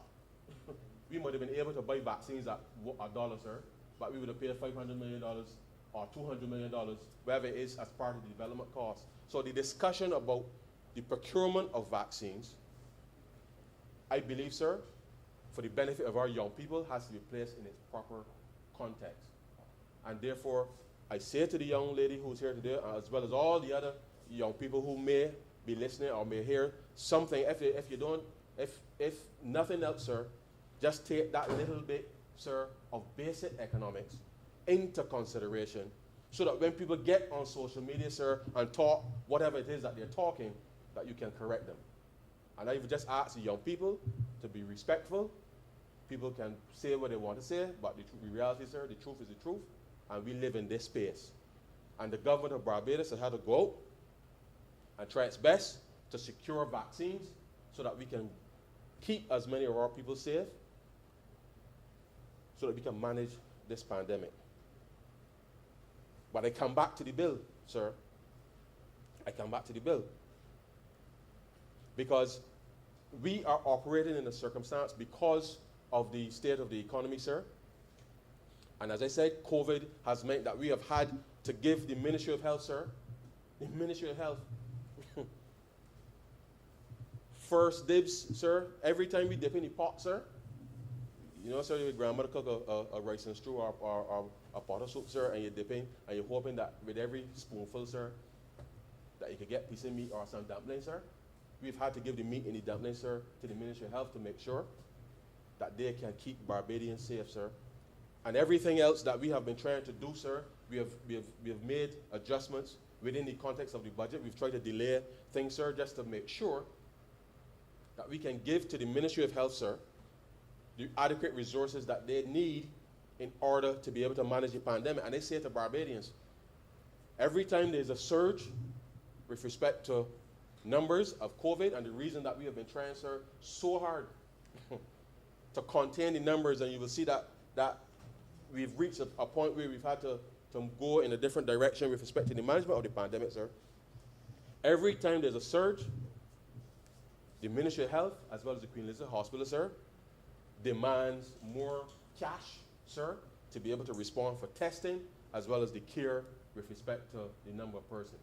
E: we might have been able to buy vaccines at $1, sir, but we would have paid $500 million or $200 million, wherever it is, as part of the development cost. So the discussion about the procurement of vaccines, I believe, sir, for the benefit of our young people, has to be placed in its proper context. And therefore, I say to the young lady who's here today, as well as all the other young people who may be listening or may hear something, if nothing else, sir, just take that little bit, sir, of basic economics into consideration so that when people get on social media, sir, and talk whatever it is that they're talking, that you can correct them. And I would just ask the young people to be respectful. People can say what they want to say, but the reality, sir, the truth is the truth, and we live in this space. And the government of Barbados has had to go out and try its best to secure vaccines so that we can keep as many of our people safe, so that we can manage this pandemic. But I come back to the bill, sir. I come back to the bill. Because we are operating in a circumstance because of the state of the economy, sir. And as I said, COVID has meant that we have had to give the Ministry of Health, sir, the Ministry of Health, first dibs, sir, every time we dip in the pot, sir. You know, sir, your grandmother cook a rice and stew or a pot of soup, sir, and you're dipping, and you're hoping that with every spoonful, sir, that you could get a piece of meat or some dumplings, sir. We've had to give the meat and the dumplings, sir, to the Ministry of Health to make sure that they can keep Barbadians safe, sir. And everything else that we have been trying to do, sir, we have made adjustments within the context of the budget. We've tried to delay things, sir, just to make sure that we can give to the Ministry of Health, sir, the adequate resources that they need in order to be able to manage the pandemic. And they say to Barbadians, every time there's a surge with respect to numbers of COVID, and the reason that we have been trying, sir, so hard to contain the numbers, and you will see that we've reached a point where we've had to go in a different direction with respect to the management of the pandemic, sir. Every time there's a surge, the Ministry of Health, as well as the Queen Elizabeth Hospital, sir, demands more cash, sir, to be able to respond for testing, as well as the care with respect to the number of persons.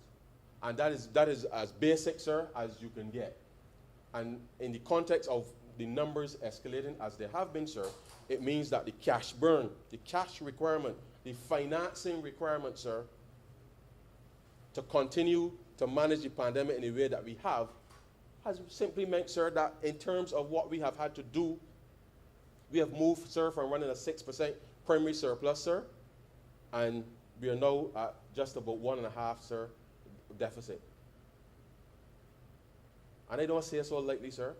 E: And that is as basic, sir, as you can get. And in the context of the numbers escalating as they have been, sir, it means that the cash burn, the cash requirement, the financing requirement, sir, to continue to manage the pandemic in the way that we have, has simply meant, sir, that in terms of what we have had to do, we have moved, sir, from running a 6% primary surplus, sir, and we are now at just about 1.5%, sir, deficit. And I don't say so lightly, sir.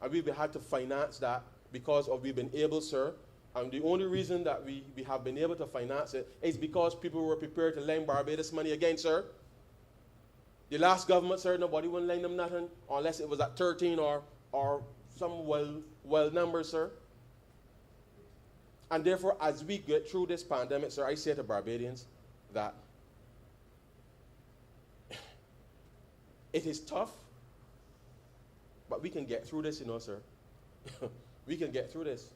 E: And we've had to finance that because we've been able, sir, and the only reason that we have been able to finance it is because people were prepared to lend Barbados money again, sir. The last government, sir, nobody wouldn't lend them nothing unless it was at 13 or some well numbers, sir. And therefore, as we get through this pandemic, sir, I say to Barbadians that it is tough, but we can get through this, you know, sir. We can get through this.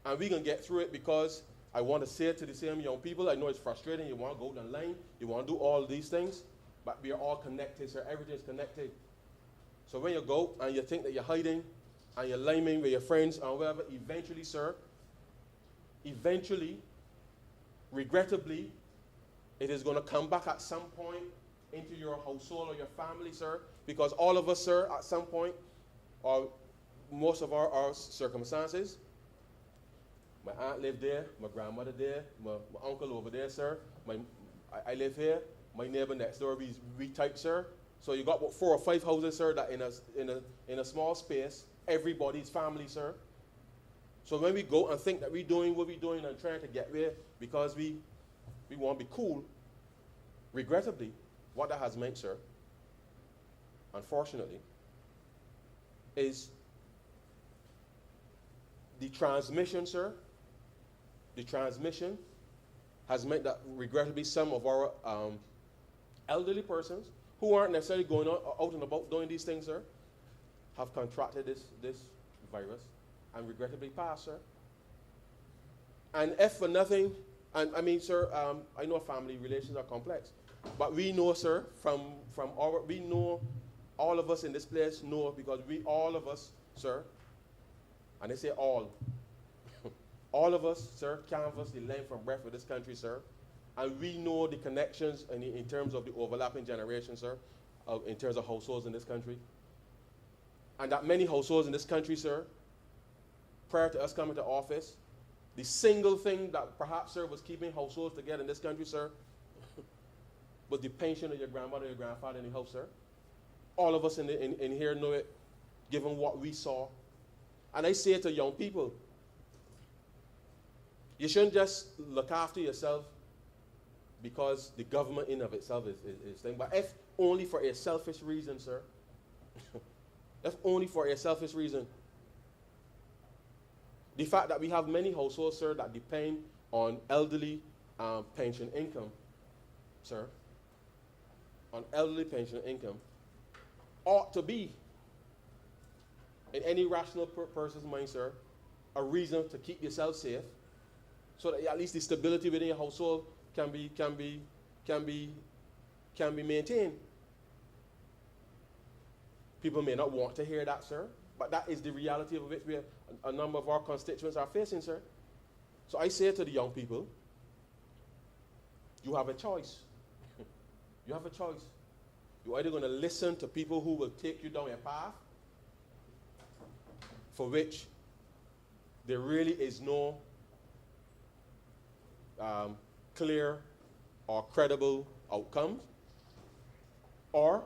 E: And we can get through it because I want to say it to the same young people. I know it's frustrating. You want to go down the line. You want to do all these things. But we are all connected, sir. Everything is connected. So when you go and you think that you're hiding and you're liming with your friends and whatever, eventually, sir, regrettably, it is going to come back at some point into your household or your family, sir, because all of us, sir, at some point, or most of our circumstances, my aunt lived there, my grandmother there, my uncle over there, sir, I live here, my neighbor next door, we type, sir. So you got about 4 or 5 houses, sir, that in a small space, everybody's family, sir. So when we go and think that we're doing what we're doing and trying to get there because we want to be cool, regrettably, what that has meant, sir, unfortunately, is the transmission, sir, the transmission has meant that regrettably some of our elderly persons who aren't necessarily going out and about doing these things, sir, have contracted this virus and regrettably passed, sir. And if for nothing, and I mean, sir, I know family relations are complex, but we know, sir, we know, all of us in this place know, because all of us, sir, and they say all of us, sir, canvass the length and breadth of this country, sir, and we know the connections in terms of the overlapping generations, sir, in terms of households in this country. And that many households in this country, sir, prior to us coming to office, the single thing that perhaps, sir, was keeping households together in this country, sir, was the pension of your grandmother or your grandfather in the house, sir. All of us in here know it, given what we saw. And I say to young people, you shouldn't just look after yourself because the government in of itself is thing. But if only for a selfish reason, sir, if only for a selfish reason. The fact that we have many households, sir, that depend on elderly pension income, sir, on elderly pension income, ought to be, in any rational person's mind, sir, a reason to keep yourself safe, so that at least the stability within your household can be maintained. People may not want to hear that, sir, but that is the reality of which a number of our constituents are facing, sir. So I say to the young people, you have a choice. You have a choice. You're either going to listen to people who will take you down a path for which there really is no clear or credible outcomes, or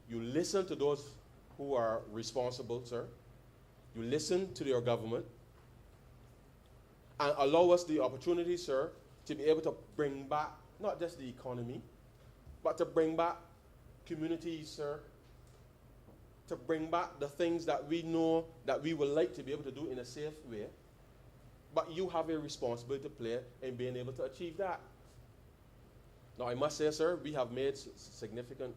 E: you listen to those who are responsible, sir. You listen to your government and allow us the opportunity, sir, to be able to bring back not just the economy, but to bring back communities, sir, to bring back the things that we know that we would like to be able to do in a safe way. But you have a responsibility to play in being able to achieve that. Now, I must say, sir, we have made significant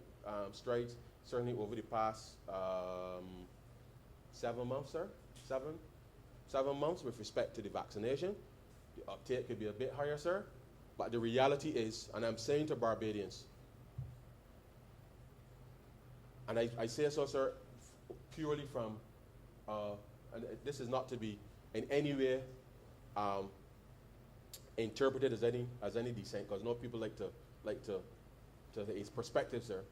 E: strides, certainly over the past 7 months, sir. 7 months with respect to the vaccination. The uptake could be a bit higher, sir. But the reality is, and I'm saying to Barbadians, and I say so, sir, purely from, and this is not to be in any way interpreted as any dissent, because no people like to it's perspective, sir.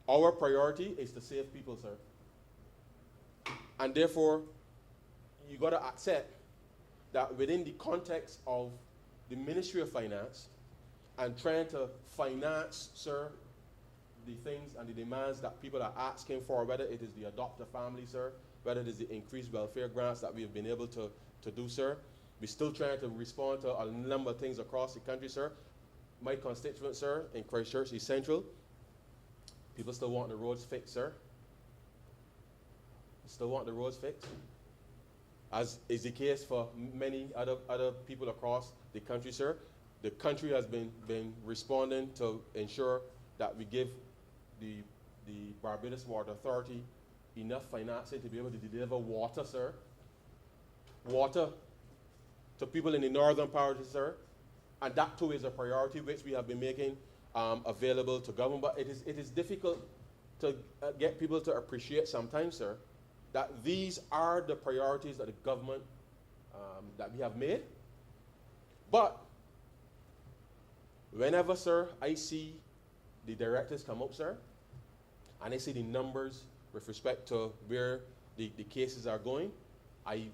E: Our priority is to save people, sir. And therefore, you got to accept that within the context of the Ministry of Finance and trying to finance, sir, the things and the demands that people are asking for, whether it is the adopt a family, sir, whether it is the increased welfare grants that we have been able to do, sir. We're still trying to respond to a number of things across the country, sir. My constituent, sir, in Christchurch East Central, people still want the roads fixed, sir. Still want the roads fixed, as is the case for many other people across the country, sir. The country has been responding to ensure that we give the Barbados Water Authority enough financing to be able to deliver water, sir. Water to people in the northern parishes, sir. And that too is a priority which we have been making available to government. But it is difficult to get people to appreciate sometimes, sir, that these are the priorities that the government that we have made. But whenever, sir, I see the directives come up, sir, and I see the numbers with respect to where the cases are going, I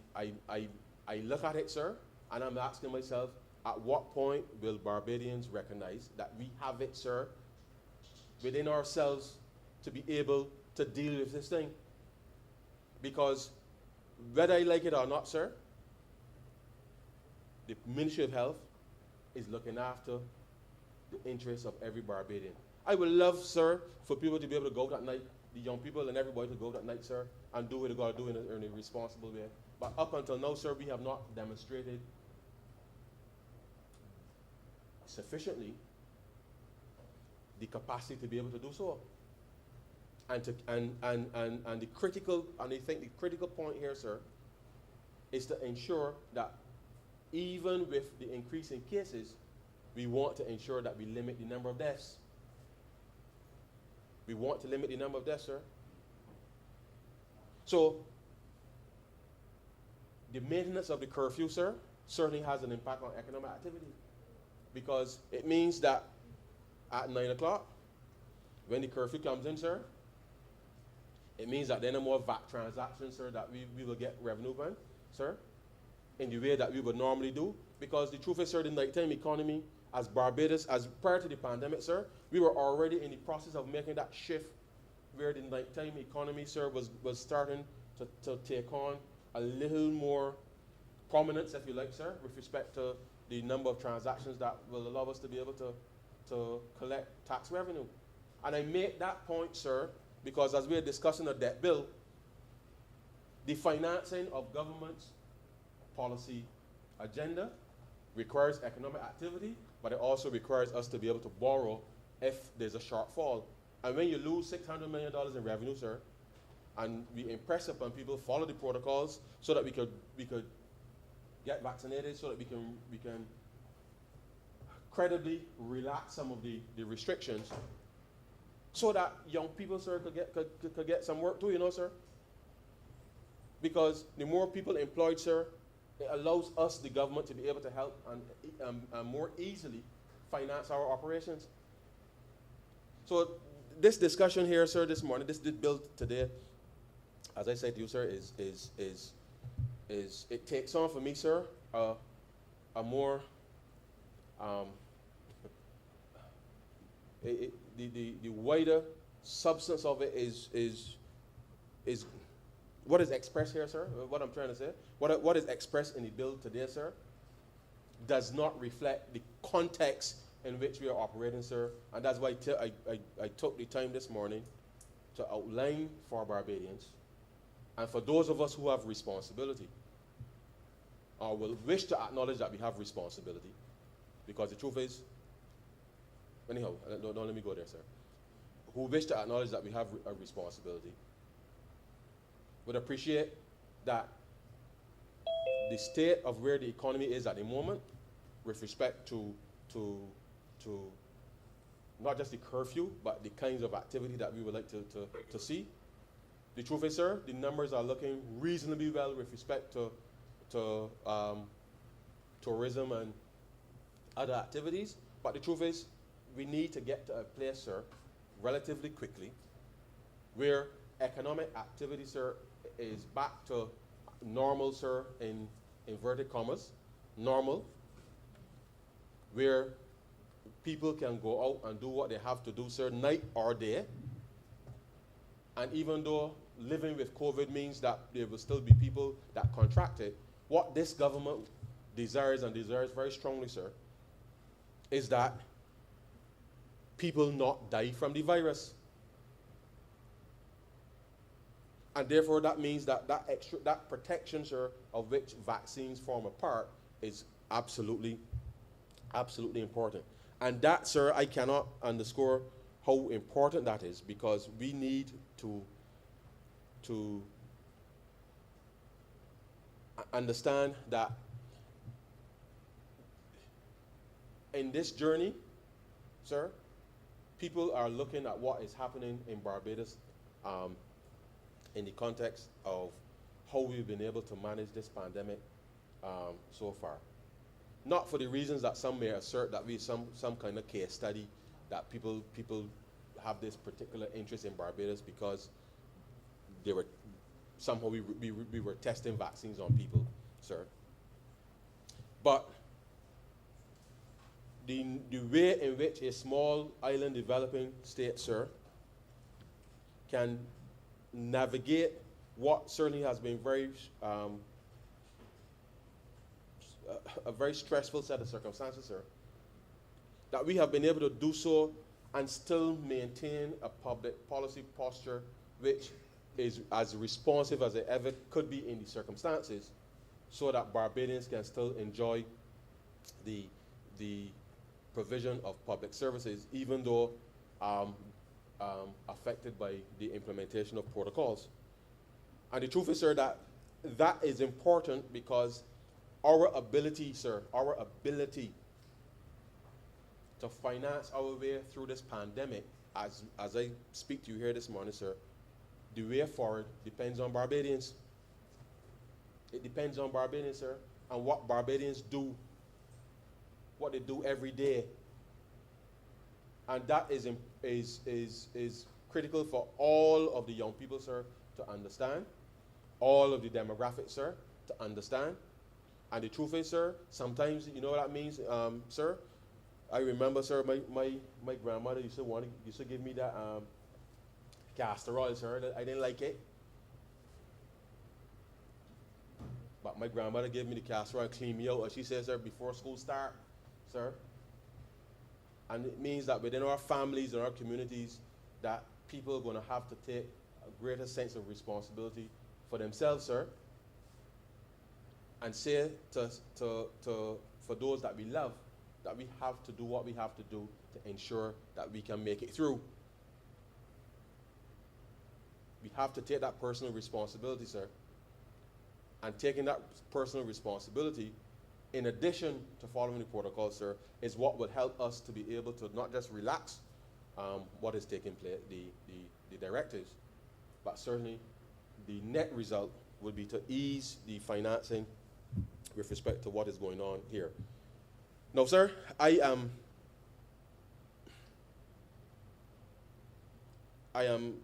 E: look at it, sir, and I'm asking myself, at what point will Barbadians recognize that we have it, sir, within ourselves to be able to deal with this thing? Because whether I like it or not, sir, the Ministry of Health is looking after the interests of every Barbadian. I would love, sir, for people to be able to go out at night, the young people and everybody to go out at night, sir, and do what they got to do in a responsible way. But up until now, sir, we have not demonstrated sufficiently the capacity to be able to do so. And the critical, and I think the critical point here, sir, is to ensure that even with the increase in cases, we want to ensure that we limit the number of deaths. We want to limit the number of deaths, sir. So, the maintenance of the curfew, sir, certainly has an impact on economic activity, because it means that at 9 o'clock, when the curfew comes in, sir, it means that there are no more VAT transactions, sir, that we will get revenue from, sir, in the way that we would normally do. Because the truth is, sir, the nighttime economy as Barbados, as prior to the pandemic, sir, we were already in the process of making that shift where the nighttime economy, sir, was starting to take on a little more prominence, if you like, sir, with respect to the number of transactions that will allow us to be able to collect tax revenue. And I make that point, sir, because as we're discussing a debt bill, the financing of government's policy agenda requires economic activity, but it also requires us to be able to borrow if there's a shortfall. And when you lose $600 million in revenue, sir, and we impress upon people, follow the protocols so that we could get vaccinated, so that we can credibly relax some of the restrictions, so that young people, sir, could get some work too, you know, sir. Because the more people employed, sir, it allows us, the government, to be able to help and more easily finance our operations. So this discussion here, sir, this morning, this bill today, as I said to you, sir, is it takes on for me, sir, a more the wider substance of it is what is expressed here, sir. What I'm trying to say, what is expressed in the bill today, sir, does not reflect the context in which we are operating, sir. And that's why I took the time this morning to outline for Barbadians, and for those of us who have responsibility, or will wish to acknowledge that we have responsibility, because the truth is, anyhow, don't let me go there, sir, who wish to acknowledge that we have a responsibility, would appreciate that the state of where the economy is at the moment with respect to not just the curfew, but the kinds of activity that we would like to see. The truth is, sir, the numbers are looking reasonably well with respect to tourism and other activities. But the truth is, we need to get to a place, sir, relatively quickly, where economic activity, sir, is back to normal, sir, in inverted commas, normal, where people can go out and do what they have to do, sir, night or day. And even though living with COVID means that there will still be people that contract it, what this government desires, and desires very strongly, sir, is that people not die from the virus. And therefore that means that that protection, sir, of which vaccines form a part, is absolutely important. And that, sir, I cannot underscore how important that is, because we need to understand that in this journey, sir, people are looking at what is happening in Barbados in the context of how we've been able to manage this pandemic so far. Not for the reasons that some may assert that we some kind of case study, that people have this particular interest in Barbados because they were somehow we were testing vaccines on people, sir. But the way in which a small island developing state, sir, can navigate what certainly has been a very stressful set of circumstances, sir, that we have been able to do so and still maintain a public policy posture which is as responsive as it ever could be in the circumstances, so that Barbadians can still enjoy the provision of public services, even though affected by the implementation of protocols. And the truth is, sir, that is important because our ability, sir, to finance our way through this pandemic, as I speak to you here this morning, sir, the way forward depends on Barbadians. It depends on Barbadians, sir, and what Barbadians do, what they do every day. And that is critical for all of the young people, sir, to understand, all of the demographics, sir, to understand. And the truth is, sir, sometimes, you know what that means, sir? I remember, sir, my grandmother used to give me that castor oil, sir. I didn't like it. But my grandmother gave me the castor oil, clean me out, as she says, sir, before school start, sir. And it means that within our families and our communities, that people are going to have to take a greater sense of responsibility for themselves, sir. And say for those that we love, that we have to do what we have to do to ensure that we can make it through. We have to take that personal responsibility, sir. And taking that personal responsibility, in addition to following the protocol, sir, is what will help us to be able to not just relax what is taking place, the directives, but certainly the net result would be to ease the financing with respect to what is going on here. Now, sir, I am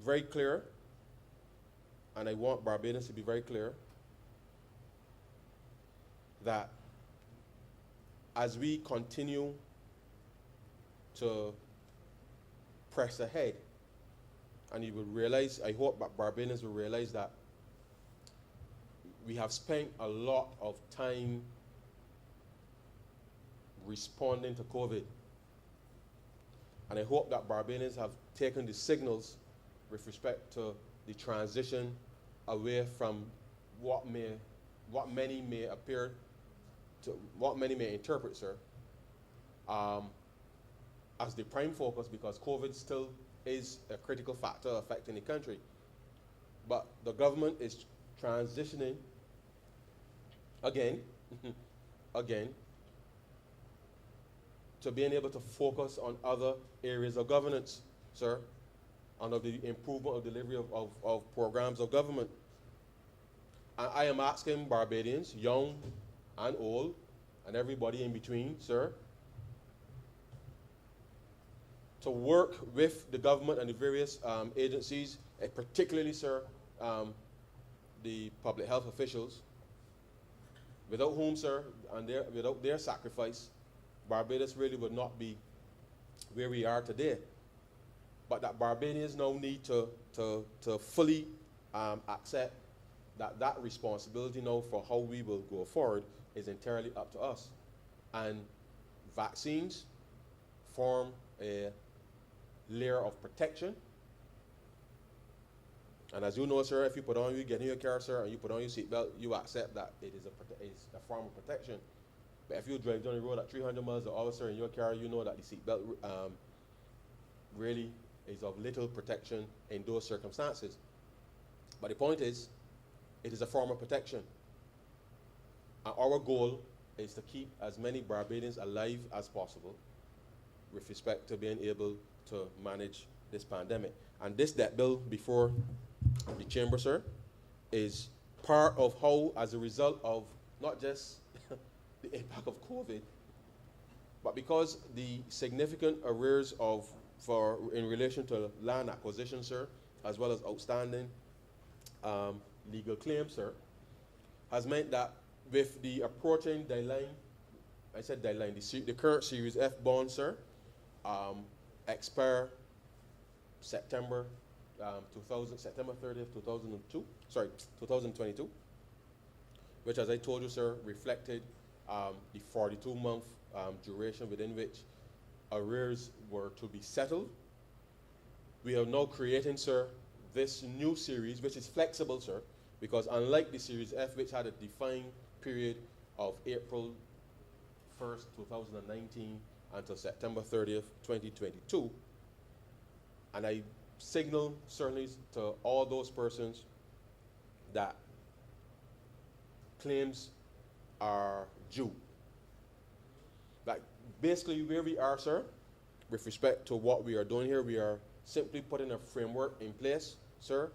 E: very clear, and I want Barbadians to be very clear, that as we continue to press ahead, and you will realize, I hope that Barbadians will realize that we have spent a lot of time responding to COVID. And I hope that Barbadians have taken the signals with respect to the transition away from what many may interpret, sir, as the prime focus, because COVID still is a critical factor affecting the country. But the government is transitioning again, to being able to focus on other areas of governance, sir, under the improvement of delivery of programs of government. And I am asking Barbadians, young and old, and everybody in between, sir, to work with the government and the various agencies, particularly, sir, the public health officials, without whom, sir, and without their sacrifice, Barbados really would not be where we are today. But that Barbadians now need to fully accept that responsibility now for how we will go forward is entirely up to us. And vaccines form a layer of protection. And as you know, sir, if you get in your car, sir, and you put on your seatbelt, you accept that it is a form of protection. But if you drive down the road at 300 miles an hour, sir, in your car, you know that the seatbelt really is of little protection in those circumstances. But the point is, it is a form of protection. And our goal is to keep as many Barbadians alive as possible with respect to being able to manage this pandemic. And this debt bill before the chamber, sir, is part of how, as a result of not just the impact of COVID, but because the significant arrears in relation to land acquisition, sir, as well as outstanding legal claims, sir, has meant that with the approaching deadline, the current Series F bond, sir, expire September 30th, 2022, which, as I told you, sir, reflected the 42-month duration within which arrears were to be settled. We are now creating, sir, this new series, which is flexible, sir, because unlike the Series F, which had a defined period of April 1st, 2019 until September 30th, 2022, and I signal certainly to all those persons that claims are due. Like basically where we are, sir, with respect to what we are doing here, we are simply putting a framework in place, sir,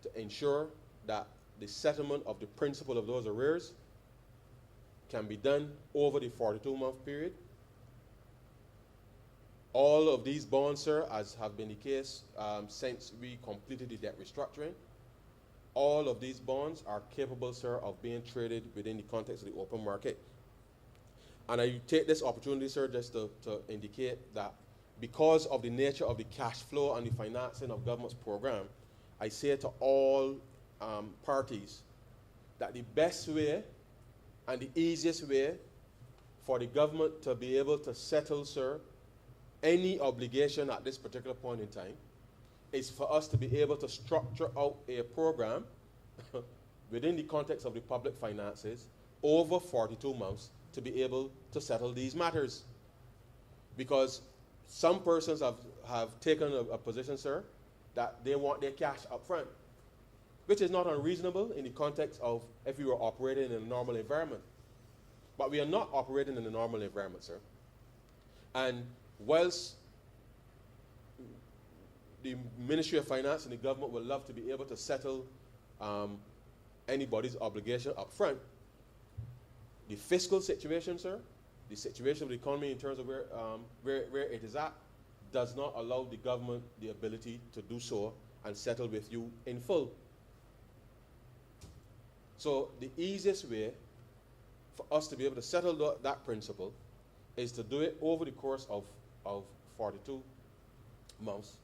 E: to ensure that the settlement of the principal of those arrears can be done over the 42-month period. All of these bonds, sir, as have been the case since we completed the debt restructuring, all of these bonds are capable, sir, of being traded within the context of the open market. And I take this opportunity, sir, just to indicate that because of the nature of the cash flow and the financing of government's program, I say to all parties that the best way and the easiest way for the government to be able to settle, sir, any obligation at this particular point in time is for us to be able to structure out a program within the context of the public finances over 42 months to be able to settle these matters. Because some persons have taken a position, sir, that they want their cash up front, which is not unreasonable in the context of if we were operating in a normal environment. But we are not operating in a normal environment, sir. And whilst the Ministry of Finance and the government would love to be able to settle anybody's obligation up front, the fiscal situation, sir, the situation of the economy in terms of where it is at, does not allow the government the ability to do so and settle with you in full. So the easiest way for us to be able to settle that principle is to do it over the course of 42 months,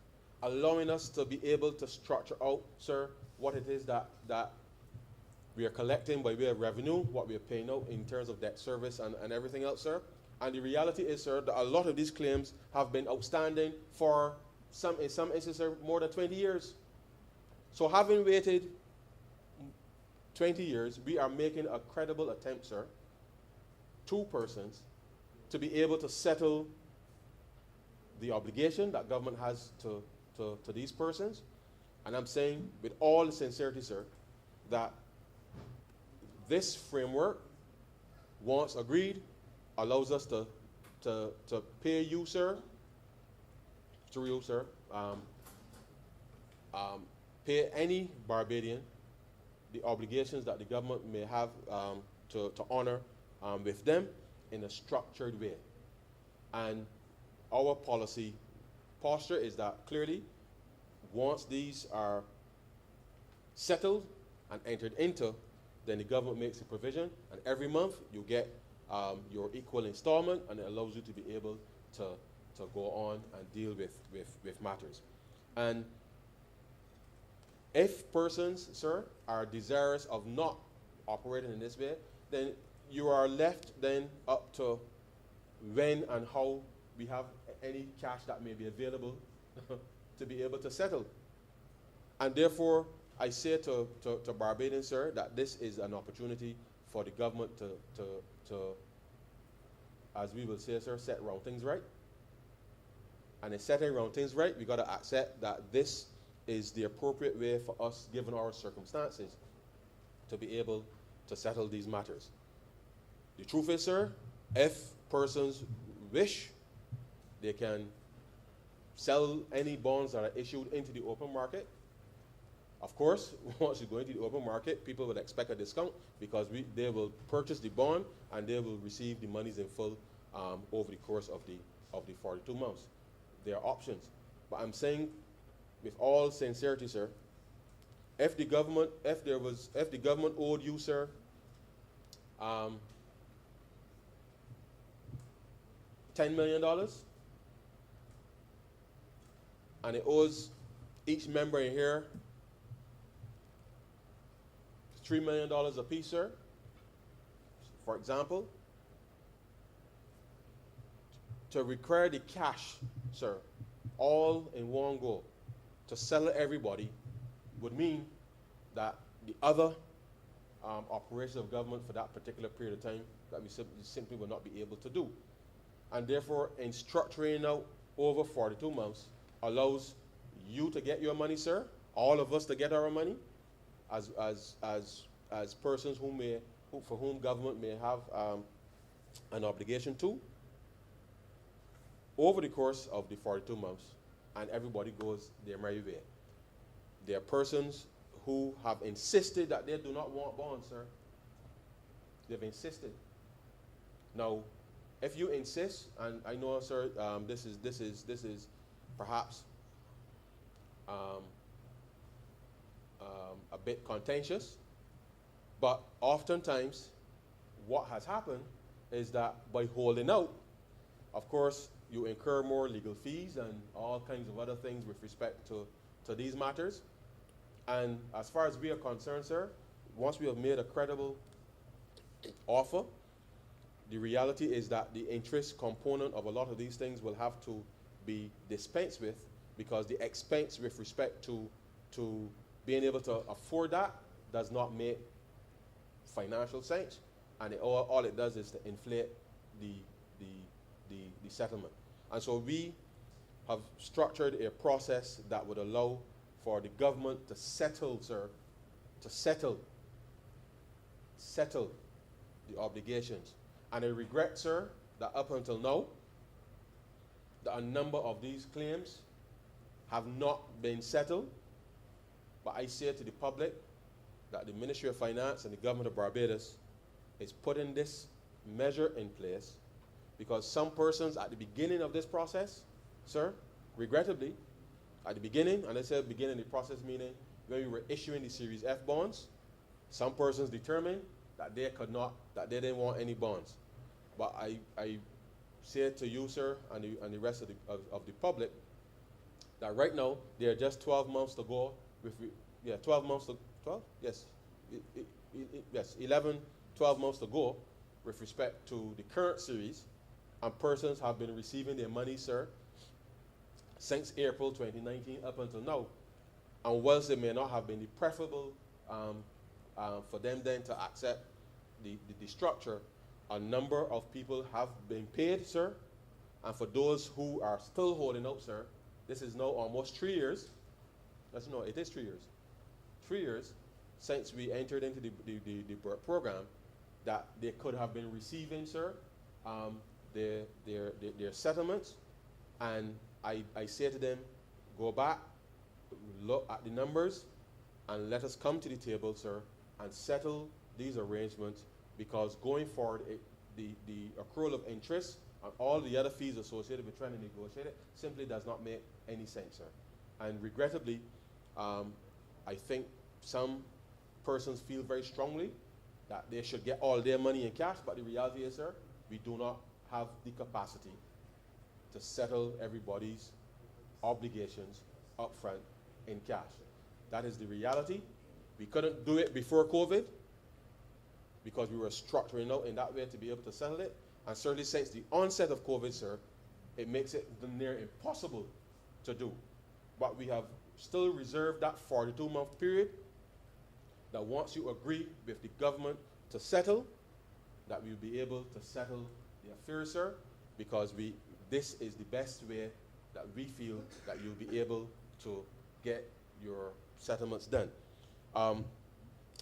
E: allowing us to be able to structure out, sir, what it is that we are collecting by way of revenue, what we are paying out in terms of debt service and everything else, sir. And the reality is, sir, that a lot of these claims have been outstanding for in some instances, sir, more than 20 years. So having waited 20 years, we are making a credible attempt, sir, two persons, to be able to settle the obligation that government has to these persons. And I'm saying with all sincerity, sir, that this framework, once agreed, allows us to pay you, sir, through you, sir, pay any Barbadian the obligations that the government may have to honor with them in a structured way. And our policy posture is that clearly, once these are settled and entered into, then the government makes a provision, and every month you get your equal installment, and it allows you to be able to go on and deal with matters. And if persons, sir, are desirous of not operating in this way, then you are left then up to when and how we have any cash that may be available to be able to settle. And therefore, I say to Barbadians, sir, that this is an opportunity for the government to, as we will say, sir, set round things right. And in setting round things right, we got to accept that this is the appropriate way for us, given our circumstances, to be able to settle these matters. The truth is, sir, if persons wish, they can sell any bonds that are issued into the open market. Of course, once you go into the open market, people would expect a discount because they will purchase the bond and they will receive the monies in full over the course of the 42 months. There are options. But I'm saying with all sincerity, sir, if the government owed you, sir, $10 million, and it owes each member in here $3 million a piece, sir, for example, to require the cash, sir, all in one go, to settle everybody, would mean that the other operations of government for that particular period of time that we simply will not be able to do. And therefore, in structuring out over 42 months allows you to get your money, sir, all of us to get our money, as persons for whom government may have an obligation to, over the course of the 42 months, and everybody goes their merry way. There are persons who have insisted that they do not want bonds, sir. They've insisted. Now, if you insist, and I know, sir, this is perhaps a bit contentious, but oftentimes what has happened is that by holding out, of course, you incur more legal fees and all kinds of other things with respect to these matters. And as far as we are concerned, sir, once we have made a credible offer, the reality is that the interest component of a lot of these things will have to be dispensed with, because the expense with respect to being able to afford that does not make financial sense, and all it does is to inflate the settlement. And so we have structured a process that would allow for the government to settle, sir, to settle the obligations. And I regret, sir, that up until now, that a number of these claims have not been settled. But I say to the public that the Ministry of Finance and the government of Barbados is putting this measure in place because some persons at the beginning of this process, sir, regrettably, at the beginning, and I said beginning of the process meaning when we were issuing the Series F bonds, some persons determined that they could not, that they didn't want any bonds. But I say to you, sir, and the rest of the public, that right now there are just 12 months to go. 12 months to 12? Yes, yes, 11, 12 months to go with respect to the current series, and persons have been receiving their money, sir, since April 2019 up until now. And whilst it may not have been the preferable for them then to accept the structure, a number of people have been paid, sir. And for those who are still holding out, sir, this is now almost 3 years. No, it is 3 years. 3 years since we entered into the program that they could have been receiving, sir, their settlements. And I say to them, go back, look at the numbers, and let us come to the table, sir, and settle these arrangements, because going forward, the accrual of interest and all the other fees associated with trying to negotiate it simply does not make any sense, sir. And regrettably, I think some persons feel very strongly that they should get all their money in cash, but the reality is, sir, we do not have the capacity to settle everybody's obligations up front in cash. That is the reality. We couldn't do it before COVID because we were structuring out in that way to be able to settle it. And certainly since the onset of COVID, sir, it makes it near impossible to do. But we have still reserved that 42-month period that once you agree with the government to settle, that we'll be able to settle the affairs, sir, because this is the best way that we feel that you'll be able to get your settlements done.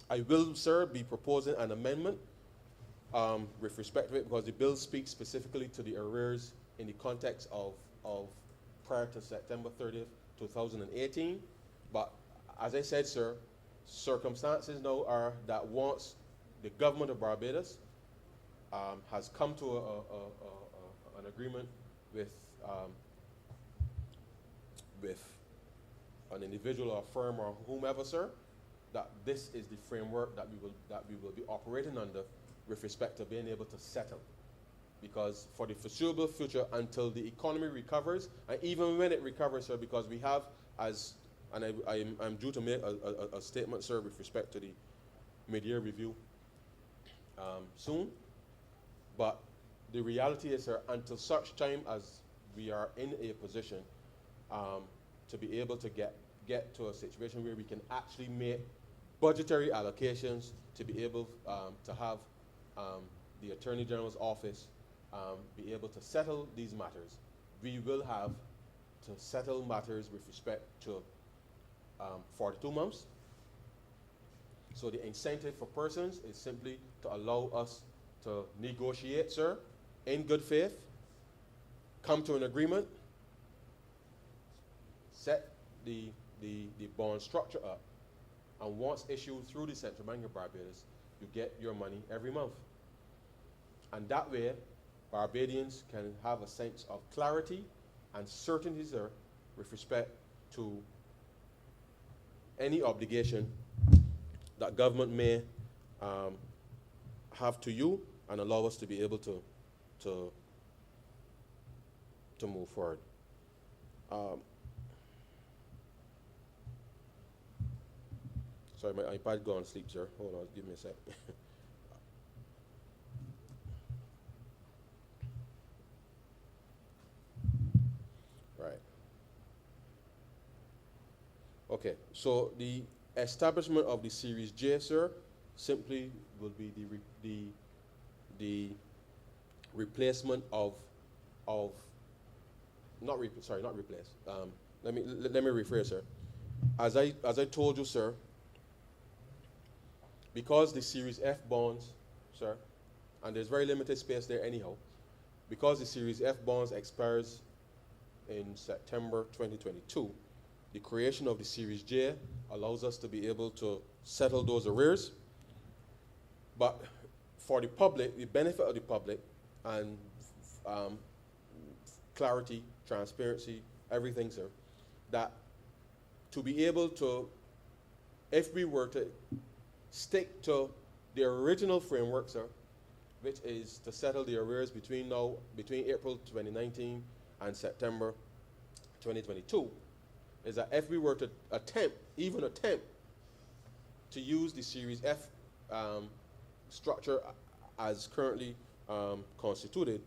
E: I will, sir, be proposing an amendment with respect to it, because the bill speaks specifically to the arrears in the context of prior to September 30th, 2018. But as I said, sir, circumstances now are that once the government of Barbados has come to an agreement with an individual or firm or whomever, sir, that this is the framework that we will be operating under with respect to being able to settle. Because for the foreseeable future, until the economy recovers, and even when it recovers, sir, because we have, I'm due to make a statement, sir, with respect to the mid-year review soon, but the reality is, sir, until such time as we are in a position to be able to get to a situation where we can actually make budgetary allocations to be able to have the Attorney General's office be able to settle these matters, we will have to settle matters with respect to 42 months. So the incentive for persons is simply to allow us to negotiate, sir, in good faith, come to an agreement, set the bond structure up, and once issued through the Central Bank of Barbados, you get your money every month. And that way, Barbadians can have a sense of clarity and certainty, sir, with respect to any obligation that government may have to you and allow us to be able to move forward. Sorry, my iPad gone to sleep, sir. Hold on, give me a sec. Right. Okay, so the establishment of the Series J, sir, simply will be the replacement of not replace. Let me rephrase, sir. As I told you, sir, because the Series F bonds, sir, and there's very limited space there anyhow, because the Series F bonds expires in September 2022, the creation of the Series J allows us to be able to settle those arrears. But for the public, the benefit of the public, and clarity, transparency, everything, sir, that to be able to, if we were to stick to the original framework, sir, which is to settle the arrears between April 2019 and September 2022, is that if we were to attempt to use the Series F structure as currently constituted,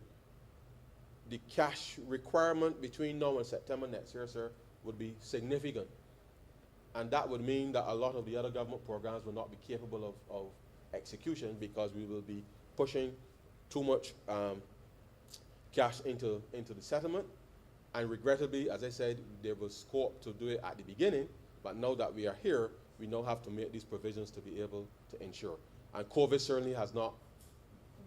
E: the cash requirement between now and September next year, sir, would be significant. And that would mean that a lot of the other government programs will not be capable of execution, because we will be pushing too much cash into the settlement. And regrettably, as I said, there was scope to do it at the beginning, but now that we are here, we now have to make these provisions to be able to ensure. And COVID certainly has not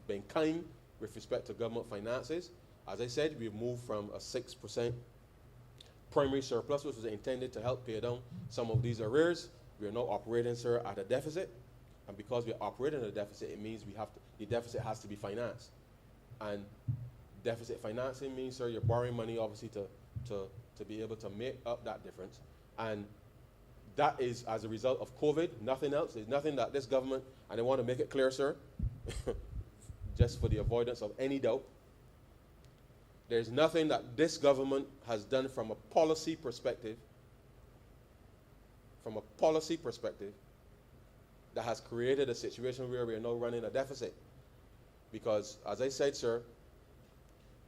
E: been kind with respect to government finances. As I said, we've moved from a 6% primary surplus, which was intended to help pay down some of these arrears. We are now operating, sir, at a deficit. And because we are operating at a deficit, it means the deficit has to be financed. And deficit financing means, sir, you're borrowing money, obviously, to be able to make up that difference. And that is as a result of COVID, nothing else. There's nothing that this government, and I want to make it clear, sir, just for the avoidance of any doubt, there's nothing that this government has done from a policy perspective, that has created a situation where we are now running a deficit. Because, as I said, sir,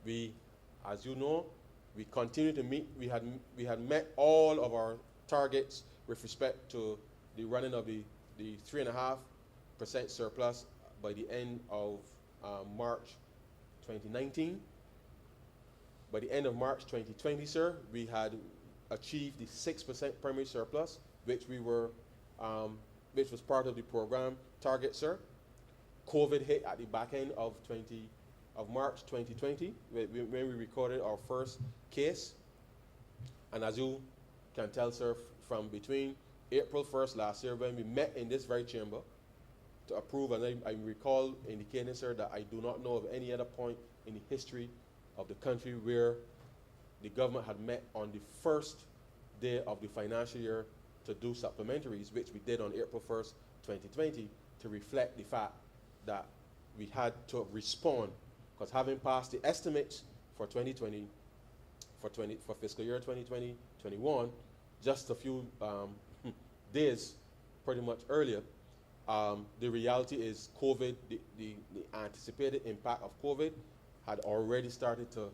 E: we, as you know, we continue to meet. We had met all of our targets with respect to the running of the 3.5% surplus by the end of March 2019. By the end of March 2020, sir, we had achieved the 6% primary surplus, which was part of the program target, sir. COVID hit at the back end of March 2020, when we recorded our first case. And as you can tell, sir, from between April 1st last year, when we met in this very chamber to approve, and I recall indicating, sir, that I do not know of any other point in the history of the country where the government had met on the first day of the financial year to do supplementaries, which we did on April 1st, 2020, to reflect the fact that we had to respond, because having passed the estimates for 2020, for fiscal year 2020-21, just a few days pretty much earlier, the reality is COVID, the anticipated impact of COVID had already started to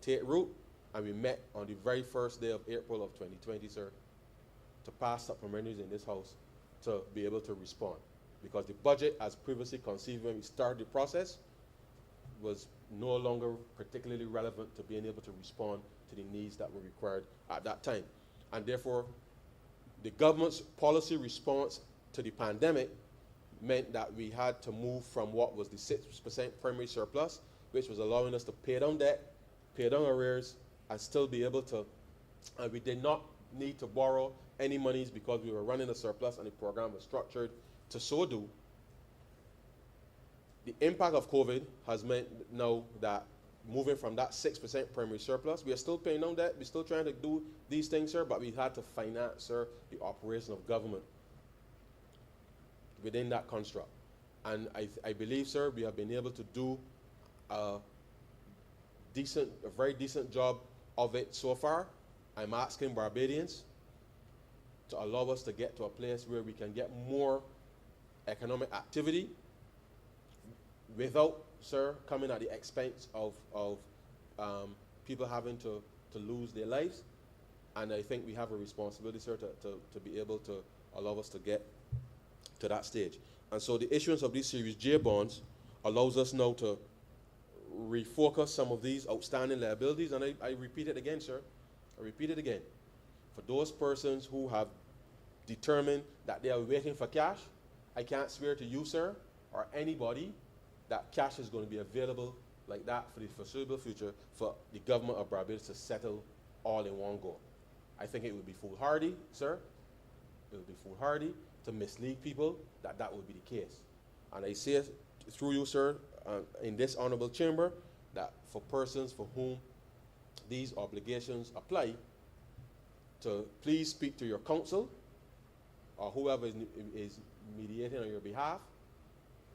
E: take root, and we met on the very first day of April of 2020, sir, to pass supplementaries in this house to be able to respond. Because the budget, as previously conceived when we started the process, was no longer particularly relevant to being able to respond to the needs that were required at that time. And therefore, the government's policy response to the pandemic meant that we had to move from what was the 6% primary surplus, which was allowing us to pay down debt, pay down arrears, and still be able to, and we did not need to borrow any monies because we were running a surplus and the program was structured to so do. The impact of COVID has meant now that moving from that 6% primary surplus, we are still paying down debt, we're still trying to do these things, sir, but we had to finance, sir, the operation of government within that construct. And I believe, sir, we have been able to do a very decent job of it so far. I'm asking Barbadians to allow us to get to a place where we can get more economic activity without, sir, coming at the expense of people having to lose their lives. And I think we have a responsibility, sir, to be able to allow us to get to that stage. And so the issuance of these Series J bonds allows us now to refocus some of these outstanding liabilities. And I repeat it again, sir. I repeat it again. For those persons who have determined that they are waiting for cash, I can't swear to you, sir, or anybody, that cash is going to be available like that for the foreseeable future for the government of Barbados to settle all in one go. I think it would be foolhardy, sir. It would be foolhardy to mislead people that that would be the case. And I say it through you, sir, in this honorable chamber, that for persons for whom these obligations apply, to please speak to your counsel or whoever is mediating on your behalf,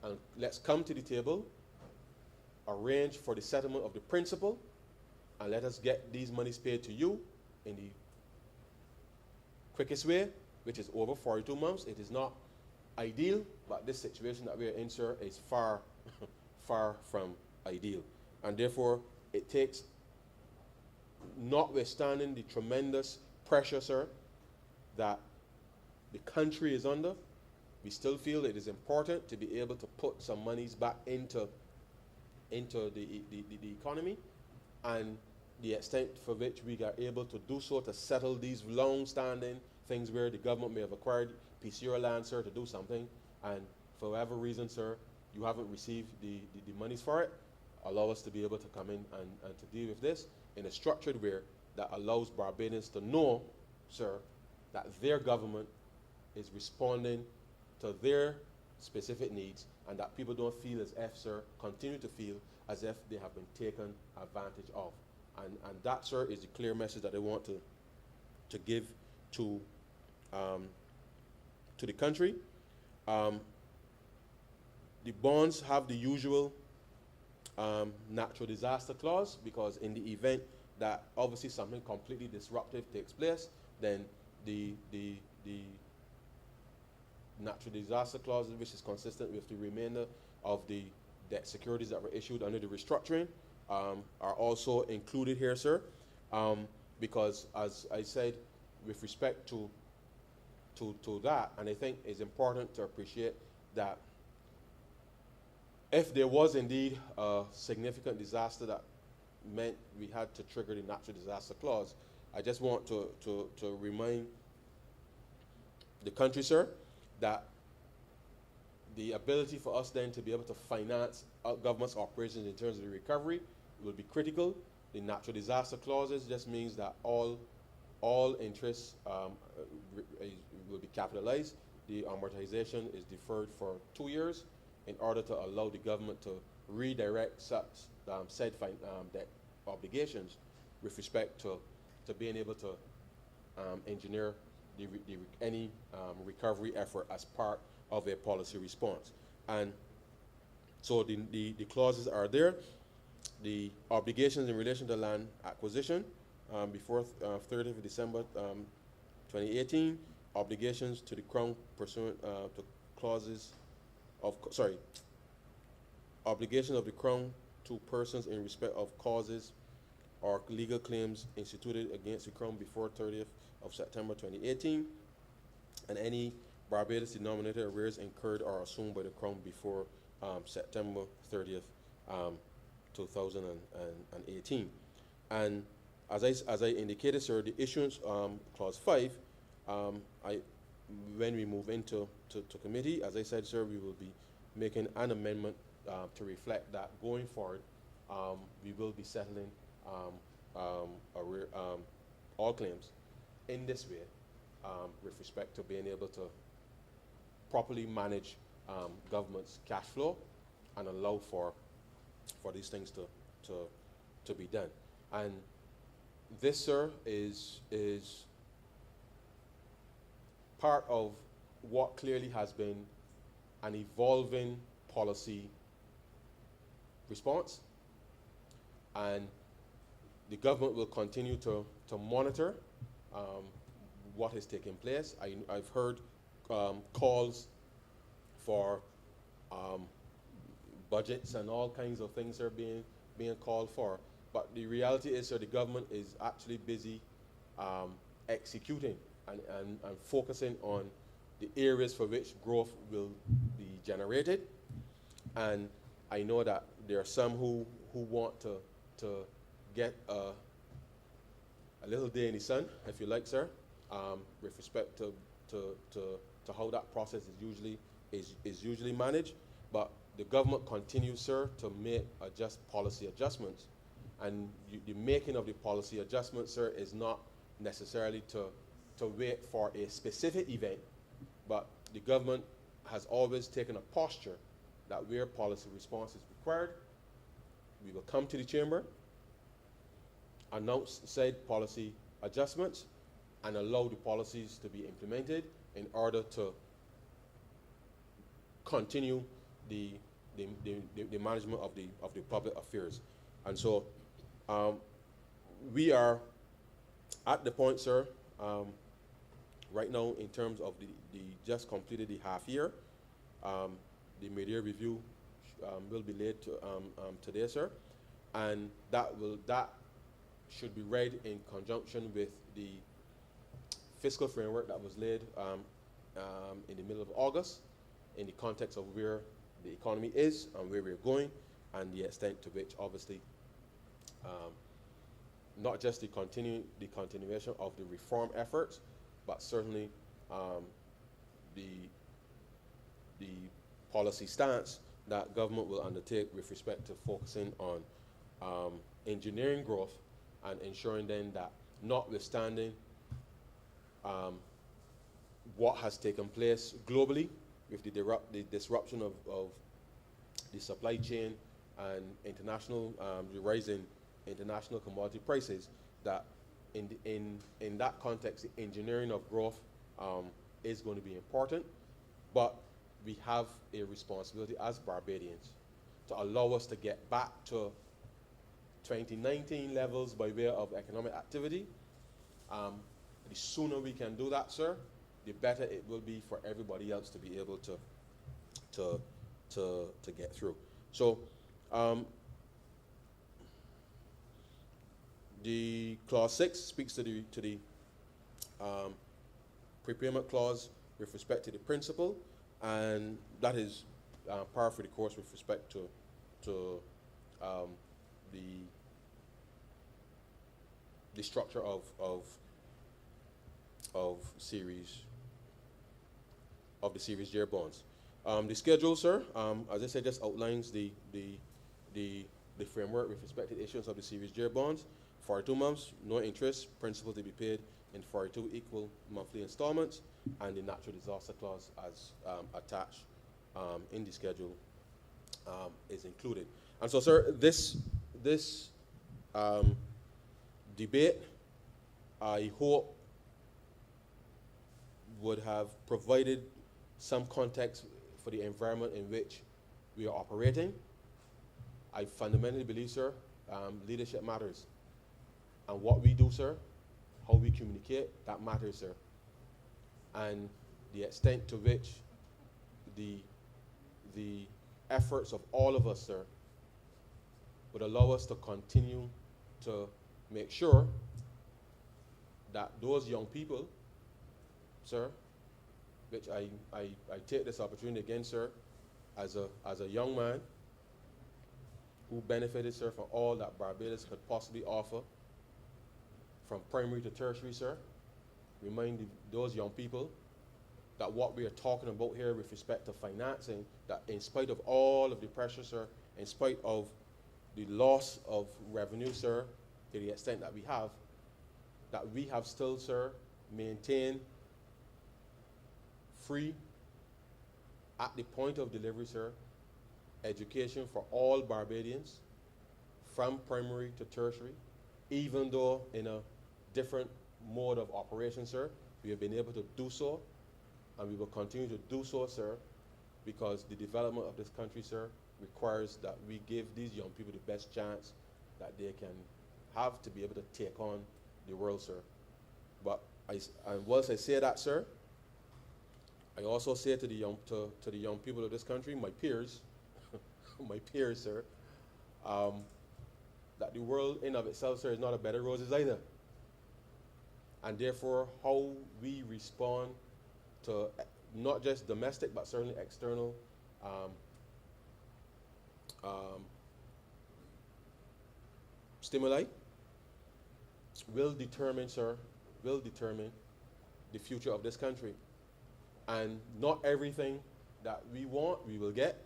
E: and let's come to the table, arrange for the settlement of the principal, and let us get these monies paid to you in the quickest way, which is over 42 months. It is not ideal, but this situation that we are in, sir, is far, far from ideal. And therefore, it takes, notwithstanding the tremendous pressure, sir, that the country is under, we still feel it is important to be able to put some monies back into the economy, and the extent for which we are able to do so to settle these long-standing things where the government may have acquired PCO land, sir, to do something, and for whatever reason, sir, you haven't received the monies for it, allow us to be able to come in and to deal with this in a structured way that allows Barbadians to know, sir, that their government is responding to their specific needs, and that people don't feel as if, sir, continue to feel as if they have been taken advantage of. And that, sir, is the clear message that I want to give to the country. The bonds have the usual natural disaster clause, because in the event that obviously something completely disruptive takes place, then the natural disaster clause, which is consistent with the remainder of the debt securities that were issued under the restructuring, are also included here, sir, because as I said, with respect to that, and I think it's important to appreciate that if there was indeed a significant disaster that meant we had to trigger the natural disaster clause, I just want to remind the country, sir, that the ability for us then to be able to finance government's operations in terms of the recovery will be critical. The natural disaster clauses just means that all interests will be capitalized. The amortization is deferred for 2 years in order to allow the government to redirect such said debt obligations with respect to being able to engineer any recovery effort as part of a policy response. And so the clauses are there. The obligations in relation to land acquisition before 30th of December 2018, obligations to the Crown pursuant to clauses of, obligations of the Crown to persons in respect of causes or legal claims instituted against the Crown before 30th of September 2018, and any Barbados denominated arrears incurred or assumed by the Crown before September 30th, 2018. And as I indicated, sir, the issuance clause 5, when we move into committee, as I said, sir, we will be making an amendment to reflect that going forward, we will be settling all claims in this way with respect to being able to properly manage government's cash flow and allow for these things to be done. And this, sir, is part of what clearly has been an evolving policy response, and the government will continue to monitor what is taking place. I've heard calls for budgets and all kinds of things are being called for. But the reality is, sir, the government is actually busy executing and focusing on the areas for which growth will be generated. And I know that there are some who want to get a little day in the sun, if you like, sir, with respect to how that process is usually managed. But the government continues, sir, to make policy adjustments. And the making of the policy adjustments, sir, is not necessarily to wait for a specific event, but the government has always taken a posture that where policy response is required, we will come to the chamber, announce said policy adjustments, and allow the policies to be implemented in order to continue the management of the public affairs. And so we are at the point, sir, right now in terms of the just completed the half year. The mid-year review will be laid today, sir, and that should be read in conjunction with the fiscal framework that was laid in the middle of August, in the context of where the economy is and where we're going, and the extent to which, obviously, not just the continuation of the reform efforts, but certainly the policy stance that government will undertake with respect to focusing on engineering growth and ensuring then that, notwithstanding what has taken place globally with the disruption of the supply chain and the rise in international commodity prices, that in that context, the engineering of growth is going to be important. But we have a responsibility as Barbadians to allow us to get back to 2019 levels by way of economic activity. The sooner we can do that, sir, the better it will be for everybody else to be able to get through. So the clause 6 speaks to the prepayment clause with respect to the principal, and that is par for the course with respect to the structure of the series year bonds. The schedule, sir, as I said, just outlines the framework with respect to the issuance of the series year bonds. 42 months, no interest, principal to be paid in 42 equal monthly installments, and the natural disaster clause as attached in the schedule is included. And so, sir, this debate, I hope, would have provided some context for the environment in which we are operating. I fundamentally believe, sir, leadership matters. And what we do, sir, how we communicate, that matters, sir. And the extent to which the efforts of all of us, sir, would allow us to continue to make sure that those young people, sir, which I take this opportunity again, sir, as a young man who benefited, sir, from all that Barbados could possibly offer, from primary to tertiary, sir, remind those young people that what we are talking about here with respect to financing, that in spite of all of the pressure, sir, in spite of the loss of revenue, sir, to the extent that we have still, sir, maintained free, at the point of delivery, sir, education for all Barbadians, from primary to tertiary, even though in a different mode of operation, sir, we have been able to do so, and we will continue to do so, sir, because the development of this country, sir, requires that we give these young people the best chance that they can have to be able to take on the world, sir. But and once I say that, sir, I also say to the young people of this country, my peers, my peers, sir, that the world in of itself, sir, is not a bed of roses either. And therefore, how we respond to not just domestic, but certainly external stimuli will determine, sir, will determine the future of this country. And not everything that we want, we will get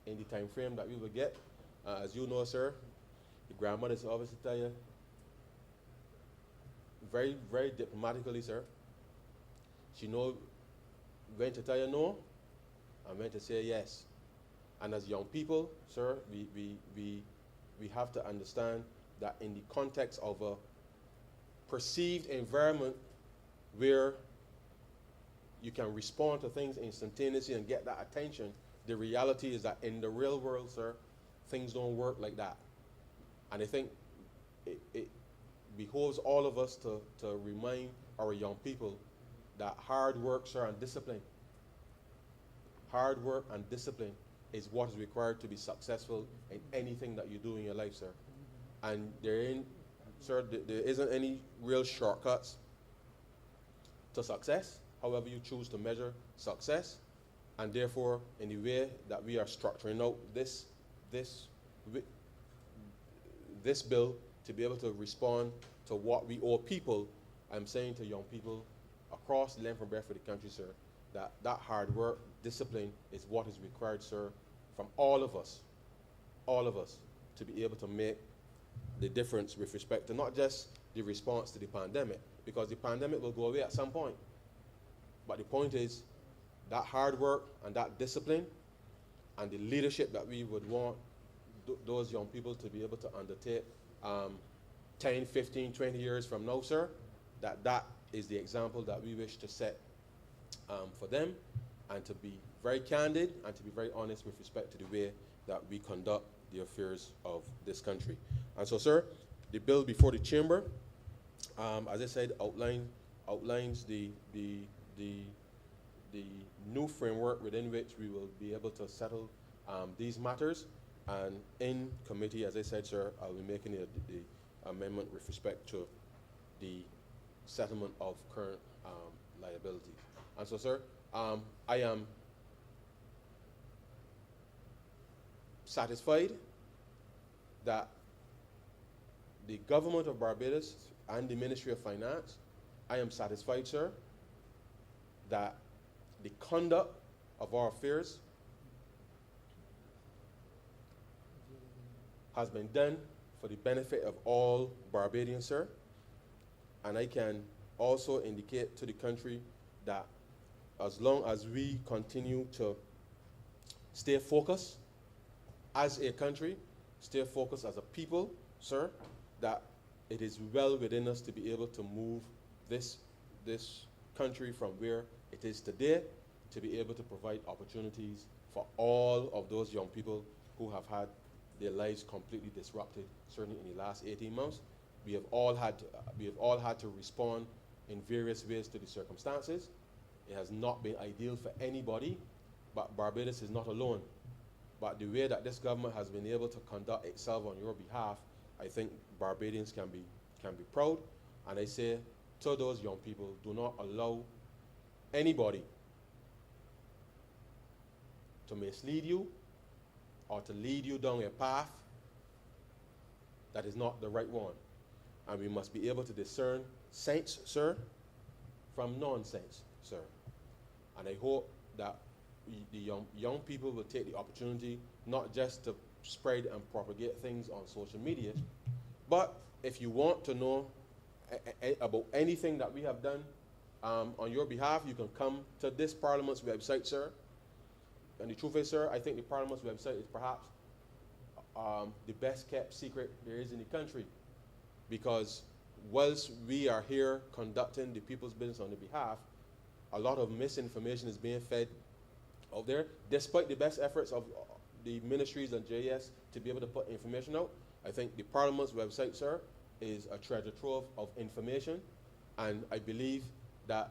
E: in the time frame that we will get. As you know, sir, the grandmothers always tell you, very, very diplomatically, sir, she knows when to tell you no and when to say yes. And as young people, sir, we have to understand that in the context of a perceived environment where you can respond to things instantaneously and get that attention, the reality is that in the real world, sir, things don't work like that. And I think it behoves all of us to remind our young people that hard work, sir, and discipline, hard work and discipline is what is required to be successful in anything that you do in your life, sir. And there isn't any real shortcuts to success, however you choose to measure success. And therefore, in the way that we are structuring out this bill to be able to respond to what we owe people, I'm saying to young people across the length and breadth of the country, sir, that hard work, discipline is what is required, sir, from all of us, to be able to make the difference with respect to not just the response to the pandemic, because the pandemic will go away at some point. But the point is that hard work and that discipline and the leadership that we would want those young people to be able to undertake 10, 15, 20 years from now, sir, that is the example that we wish to set for them, and to be very candid and to be very honest with respect to the way that we conduct the affairs of this country. And so, sir, the bill before the chamber, as I said, outlines the new framework within which we will be able to settle these matters. And in committee, as I said, sir, I'll be making the amendment with respect to the settlement of current liabilities. And so, sir, I am satisfied that the government of Barbados and the Ministry of Finance, I am satisfied, sir, that the conduct of our affairs has been done for the benefit of all Barbadians, sir. And I can also indicate to the country that as long as we continue to stay focused as a country, stay focused as a people, sir, that it is well within us to be able to move this country from where it is today to be able to provide opportunities for all of those young people who have had their lives completely disrupted, certainly in the last 18 months. We have all had to respond in various ways to the circumstances. It has not been ideal for anybody, but Barbados is not alone. But the way that this government has been able to conduct itself on your behalf, I think Barbadians can be proud. And I say to those young people, do not allow anybody to mislead you or to lead you down a path that is not the right one. And we must be able to discern sense, sir, from nonsense, sir. And I hope that the young people will take the opportunity not just to spread and propagate things on social media, but if you want to know about anything that we have done on your behalf, you can come to this Parliament's website, sir. And the truth is, sir, I think the Parliament's website is perhaps the best kept secret there is in the country, because whilst we are here conducting the people's business on their behalf, a lot of misinformation is being fed out there, despite the best efforts of the ministries and JS to be able to put information out. I think the Parliament's website, sir, is a treasure trove of information, and I believe that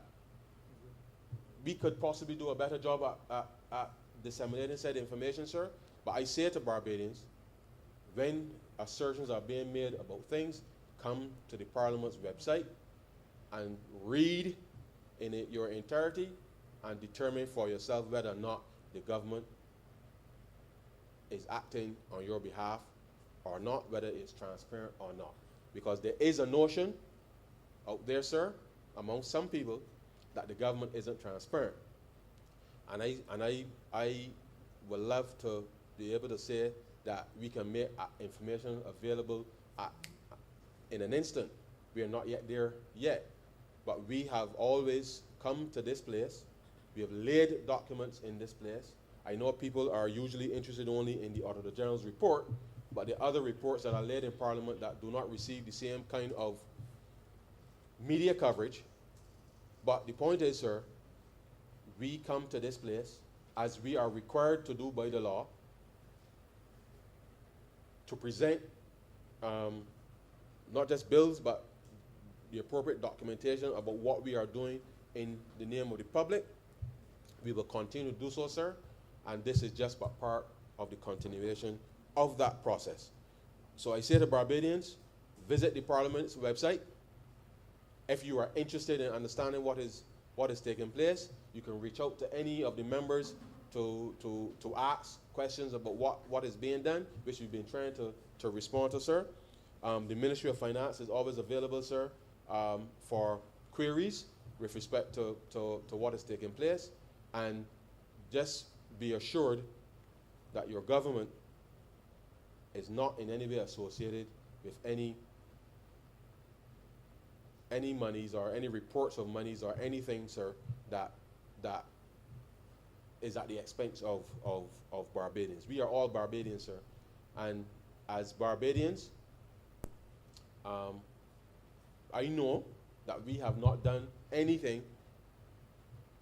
E: we could possibly do a better job at disseminating said information, sir. But I say to Barbadians, when assertions are being made about things, come to the Parliament's website and read in your entirety and determine for yourself whether or not the government is acting on your behalf or not, whether it's transparent or not. Because there is a notion out there, sir, among some people, that the government isn't transparent. And I would love to be able to say that we can make information available in an instant. We are not yet there yet, but we have always come to this place. We have laid documents in this place. I know people are usually interested only in the Auditor General's report, but the other reports that are laid in Parliament that do not receive the same kind of media coverage. But the point is, sir, we come to this place as we are required to do by the law to present not just bills, but the appropriate documentation about what we are doing in the name of the public. We will continue to do so, sir, and this is just but part of the continuation of that process. So I say to Barbadians, visit the Parliament's website. If you are interested in understanding what is taking place, you can reach out to any of the members to ask questions about what is being done, which we've been trying to respond to, sir. The Ministry of Finance is always available, sir, for queries with respect to what is taking place. And just be assured that your government is not in any way associated with any monies or any reports of monies or anything, sir, that is at the expense of Barbadians. We are all Barbadians, sir. And as Barbadians, I know that we have not done anything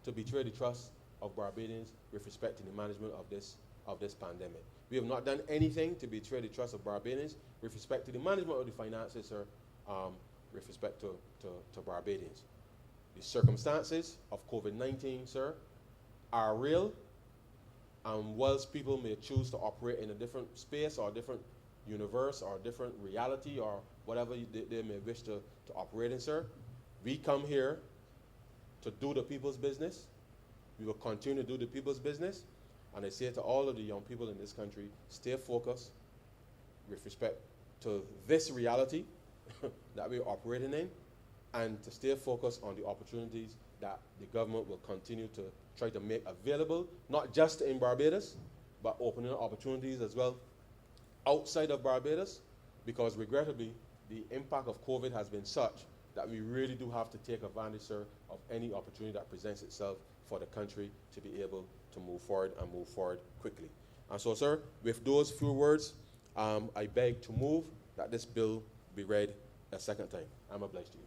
E: to betray the trust of Barbadians with respect to the management of this pandemic. We have not done anything to betray the trust of Barbadians with respect to the management of the finances, sir, with respect to Barbadians. The circumstances of COVID-19, sir, are real, and whilst people may choose to operate in a different space or a different universe or a different reality or whatever they may wish to operate in, sir, we come here to do the people's business. We will continue to do the people's business. And I say to all of the young people in this country, stay focused with respect to this reality that we're operating in, and to stay focused on the opportunities that the government will continue to try to make available, not just in Barbados, but opening up opportunities as well outside of Barbados, because regrettably, the impact of COVID has been such that we really do have to take advantage, sir, of any opportunity that presents itself for the country to be able to move forward and move forward quickly. And so, sir, with those few words, I beg to move that this bill be read a second time. I'm obliged to you.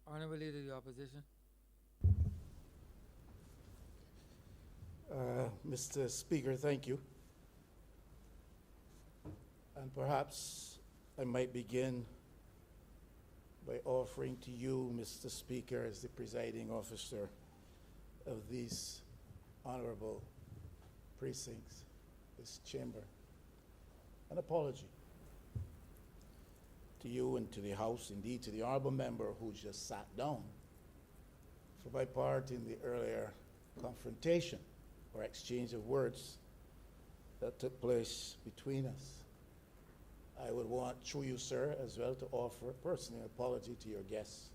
B: Honorable Leader of the Opposition.
F: Mr. Speaker, thank you. And perhaps I might begin by offering to you, Mr. Speaker, as the presiding officer of these honorable precincts, this chamber, an apology to you and to the House, indeed to the honorable member who just sat down, for my part in the earlier confrontation or exchange of words that took place between us. I would want, through you, sir, as well, to offer personally an apology to your guests,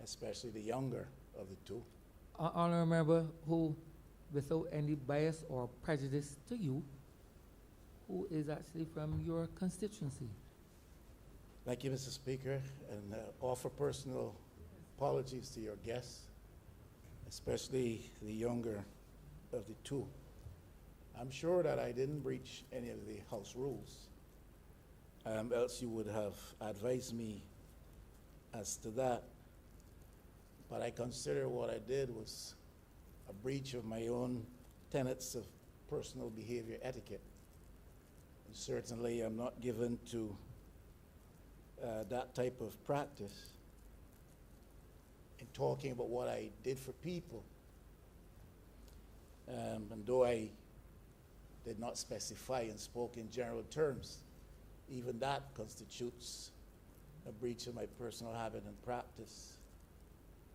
F: especially the younger of the two.
B: Honorable member who, without any bias or prejudice to you, who is actually from your constituency.
F: Thank you, Mr. Speaker, and offer personal apologies to your guests, especially the younger of the two. I'm sure that I didn't breach any of the House rules, else you would have advised me as to that. But I consider what I did was a breach of my own tenets of personal behavior etiquette. And certainly I'm not given to that type of practice in talking about what I did for people. And though I did not specify and spoke in general terms, even that constitutes a breach of my personal habit and practice.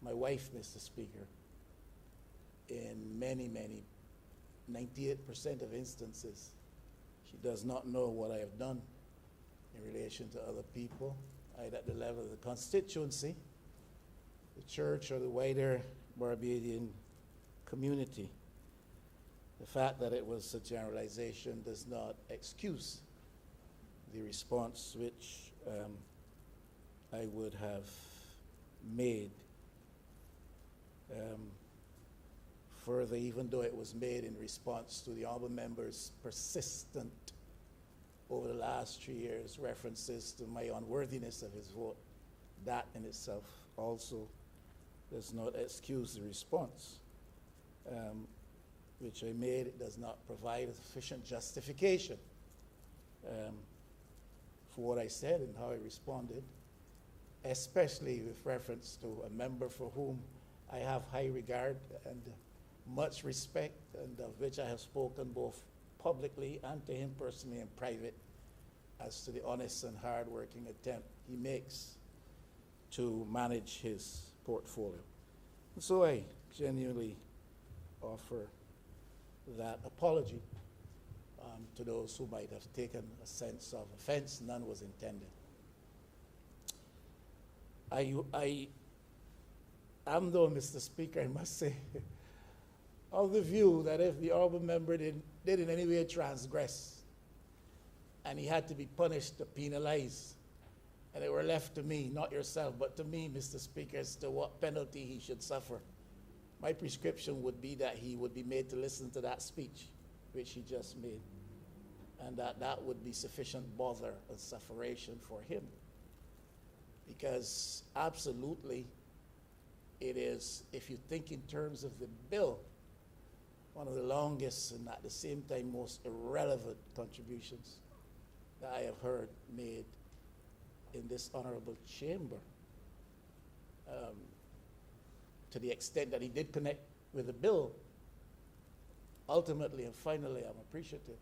F: My wife, Mr. Speaker, in many, 98% of instances, she does not know what I have done in relation to other people, either at the level of the constituency, the church, or the wider Barbadian community. The fact that it was a generalization does not excuse the response which I would have made. Further, even though it was made in response to the honorable member's persistent, over the last 3 years, references to my unworthiness of his vote, that in itself also does not excuse the response which I made. It does not provide a sufficient justification for what I said and how I responded, especially with reference to a member for whom I have high regard and much respect, and of which I have spoken both publicly and to him personally in private, as to the honest and hard-working attempt he makes to manage his portfolio. And so I genuinely offer that apology to those who might have taken a sense of offense. None was intended. I am, though, Mr. Speaker, I must say, of the view that if the honorable member did in any way transgress and he had to be punished or penalized, and it were left to me, not yourself, but to me, Mr. Speaker, as to what penalty he should suffer, my prescription would be that he would be made to listen to that speech which he just made, and that would be sufficient bother and sufferation for him. Because absolutely it is, if you think in terms of the bill, one of the longest and at the same time most irrelevant contributions that I have heard made in this honorable chamber. To the extent that he did connect with the bill, ultimately and finally I'm appreciative.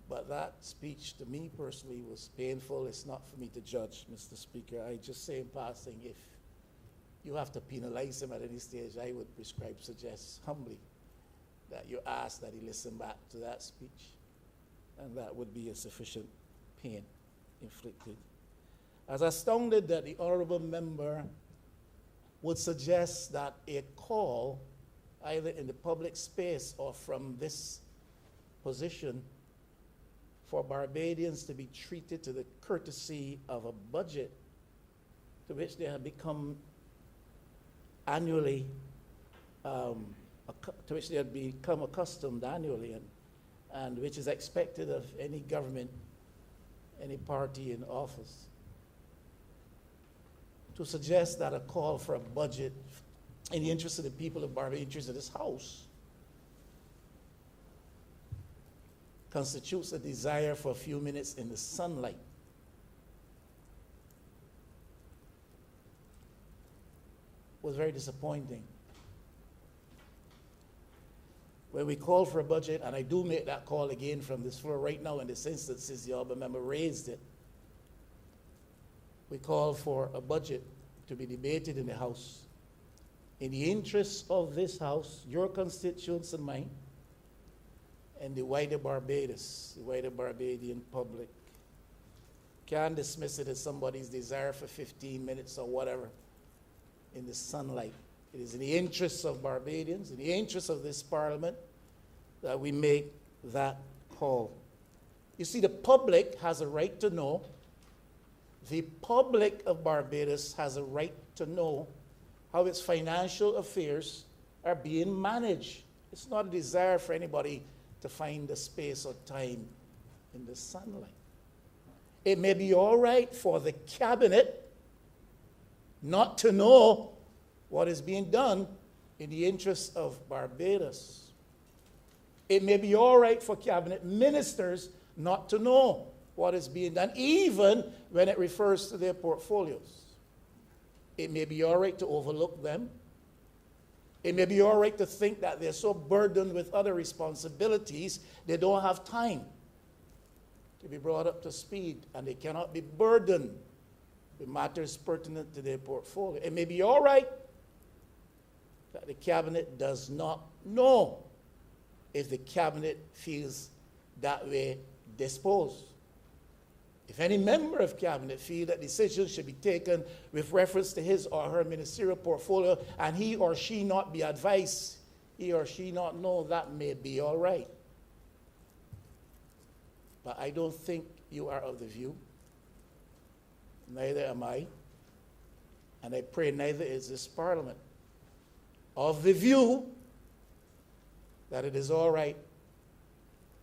F: But that speech to me personally was painful. It's not for me to judge, Mr. Speaker. I just say in passing, if you have to penalize him at any stage, I would suggest humbly that you ask that he listen back to that speech, and that would be a sufficient pain inflicted. As astounded that the honorable member would suggest that a call, either in the public space or from this position, for Barbadians to be treated to the courtesy of a budget to which they have become annually, to which they have become accustomed annually, and which is expected of any government, any party in office. To suggest that a call for a budget in the interest of the people of Barbados, in the interest of this House, constitutes a desire for a few minutes in the sunlight. Was very disappointing. When we call for a budget, and I do make that call again from this floor right now in this instance, since the honorable member raised it, we call for a budget to be debated in the House in the interests of this House, your constituents and mine, and the wider Barbados, the wider Barbadian public. Can't dismiss it as somebody's desire for 15 minutes or whatever in the sunlight. It is in the interests of Barbadians, in the interests of this Parliament, that we make that call. You see, the public has a right to know. The public of Barbados has a right to know how its financial affairs are being managed. It's not a desire for anybody to find a space or time in the sunlight. It may be all right for the cabinet not to know what is being done in the interests of Barbados. It may be all right for cabinet ministers not to know what is being done, even when it refers to their portfolios. It may be all right to overlook them. It may be all right to think that they're so burdened with other responsibilities, they don't have time to be brought up to speed, and they cannot be burdened with matters pertinent to their portfolio. It may be all right that the cabinet does not know if the cabinet feels that way disposed. If any member of cabinet feels that decisions should be taken with reference to his or her ministerial portfolio and he or she not be advised, he or she not know, that may be all right. But I don't think you are of the view, neither am I, and I pray neither is this Parliament, of the view that it is all right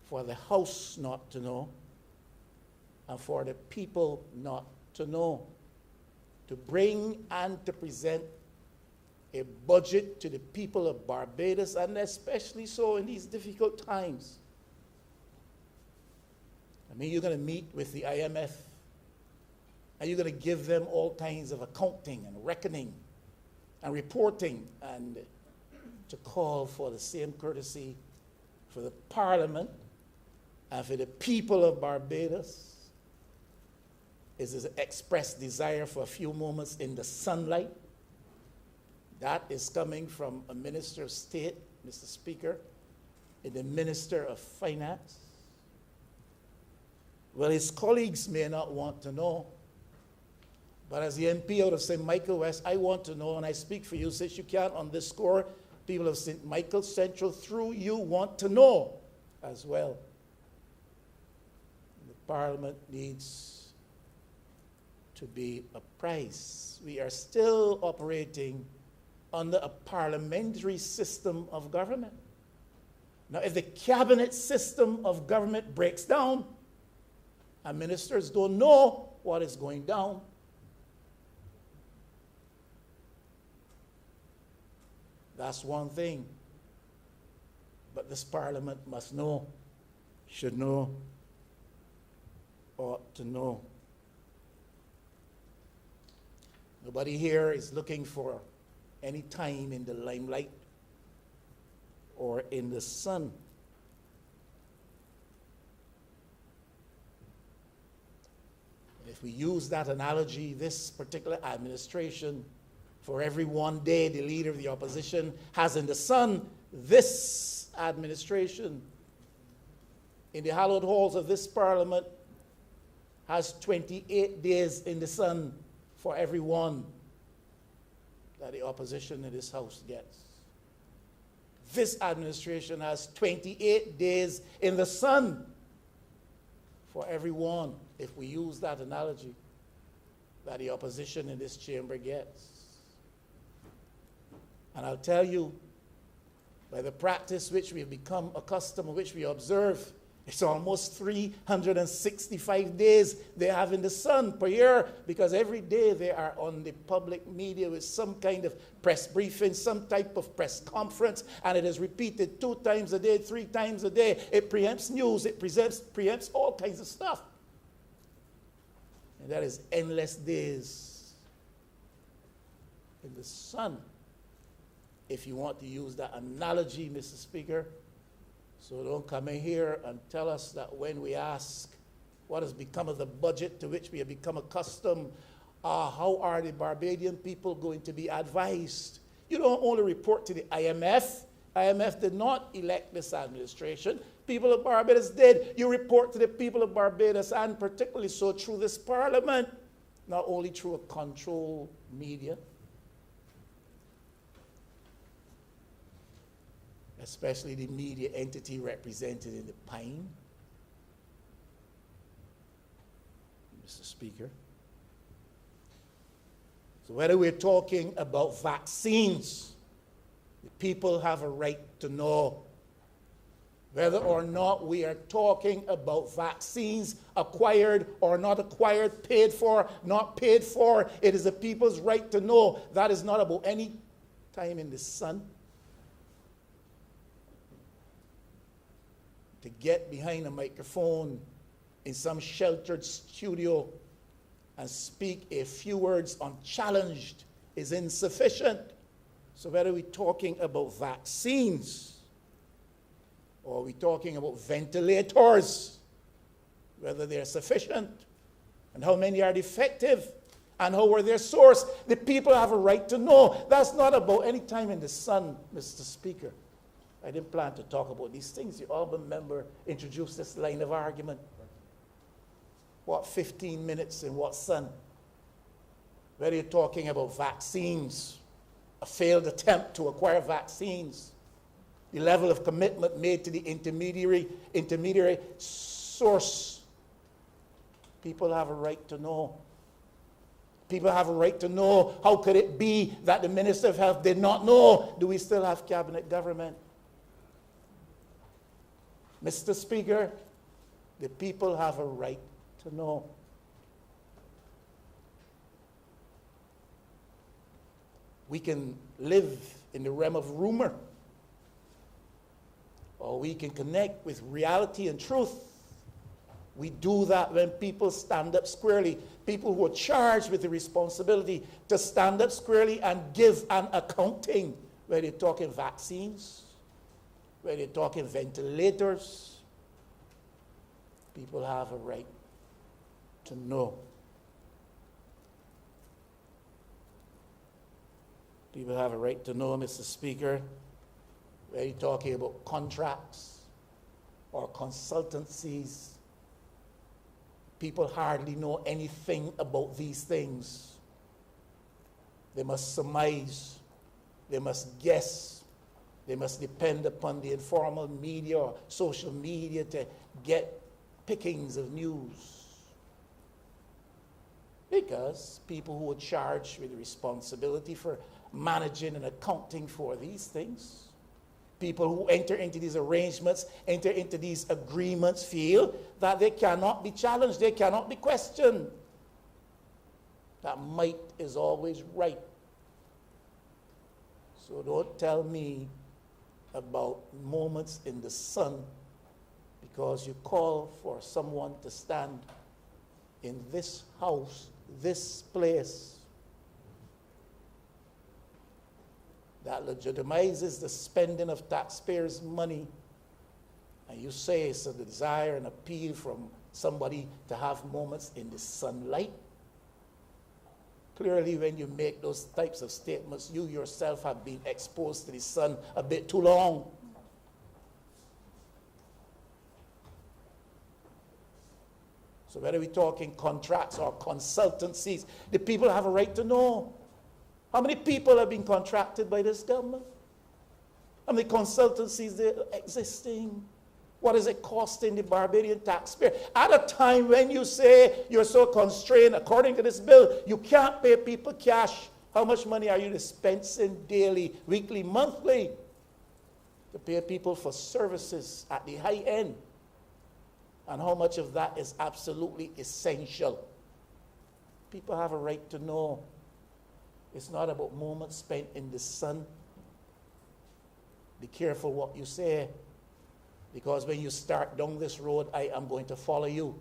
F: for the House not to know and for the people not to know, to bring and to present a budget to the people of Barbados, and especially so in these difficult times. I mean, you're going to meet with the IMF, and you're going to give them all kinds of accounting and reckoning and reporting, and to call for the same courtesy for the Parliament and for the people of Barbados is his expressed desire for a few moments in the sunlight. That is coming from a Minister of State, Mr. Speaker, and the Minister of Finance. Well, his colleagues may not want to know, but as the MP out of St. Michael West, I want to know, and I speak for you, since you can't on this score, people of St. Michael Central, through you, want to know as well. The Parliament needs to be apprised. We are still operating under a parliamentary system of government. Now, if the cabinet system of government breaks down and ministers don't know what is going down, that's one thing. But this Parliament must know, should know, ought to know. Nobody here is looking for any time in the limelight or in the sun. If we use that analogy, this particular administration, for every one day the leader of the opposition has in the sun, this administration in the hallowed halls of this Parliament has 28 days in the sun for every one that the opposition in this House gets. This administration has 28 days in the sun for every one, if we use that analogy, that the opposition in this chamber gets. And I'll tell you, by the practice which we have become accustomed, which we observe, it's almost 365 days they have in the sun per year, because every day they are on the public media with some kind of press briefing, some type of press conference, and it is repeated 2 times a day, 3 times a day. It preempts news, it preempts all kinds of stuff. And that is endless days in the sun, if you want to use that analogy, Mr. Speaker. So don't come in here and tell us that when we ask what has become of the budget to which we have become accustomed, how are the Barbadian people going to be advised? You don't only report to the IMF. IMF did not elect this administration. People of Barbados did. You report to the people of Barbados, and particularly so through this Parliament, not only through a controlled media, especially the media entity represented in the Pine, Mr. Speaker. So whether we're talking about vaccines, the people have a right to know. whether or not we are talking about vaccines acquired or not acquired, paid for, not paid for. It is the people's right to know. That is not about any time in the sun. To get behind a microphone in some sheltered studio and speak a few words unchallenged is insufficient. So whether we're talking about vaccines or we're talking about ventilators, whether they're sufficient and how many are defective and how were their source, the people have a right to know. That's not about any time in the sun, Mr. Speaker. I didn't plan to talk about these things. The Alban member introduced this line of argument. What, 15 minutes in what sun? Whether you're talking about vaccines, a failed attempt to acquire vaccines, the level of commitment made to the intermediary source. People have a right to know. People have a right to know. How could it be that the Minister of Health did not know? Do we still have cabinet government? Mr. Speaker, the people have a right to know. We can live in the realm of rumor, or we can connect with reality and truth. We do that when people stand up squarely, people who are charged with the responsibility to stand up squarely and give an accounting, whether you're talking vaccines, whether you're talking ventilators. People have a right to know. People have a right to know, Mr. Speaker, whether you're talking about contracts or consultancies. People hardly know anything about these things. They must surmise. They must guess. They must depend upon the informal media or social media to get pickings of news. Because people who are charged with the responsibility for managing and accounting for these things, people who enter into these arrangements, enter into these agreements, feel that they cannot be challenged, they cannot be questioned. That might is always right. So don't tell me about moments in the sun because you call for someone to stand in this house, this place, that legitimizes the spending of taxpayers' money, and you say it's a desire and appeal from somebody to have moments in the sunlight. Clearly, when you make those types of statements, you yourself have been exposed to the sun a bit too long. So whether we're talking contracts or consultancies, the people have a right to know. How many people have been contracted by this government? How many consultancies are existing? What is it costing the Barbadian taxpayer? At a time when you say you're so constrained, according to this bill, you can't pay people cash. How much money are you dispensing daily, weekly, monthly to pay people for services at the high end? And how much of that is absolutely essential? People have a right to know. It's not about moments spent in the sun. Be careful what you say, because when you start down this road, I am going to follow you.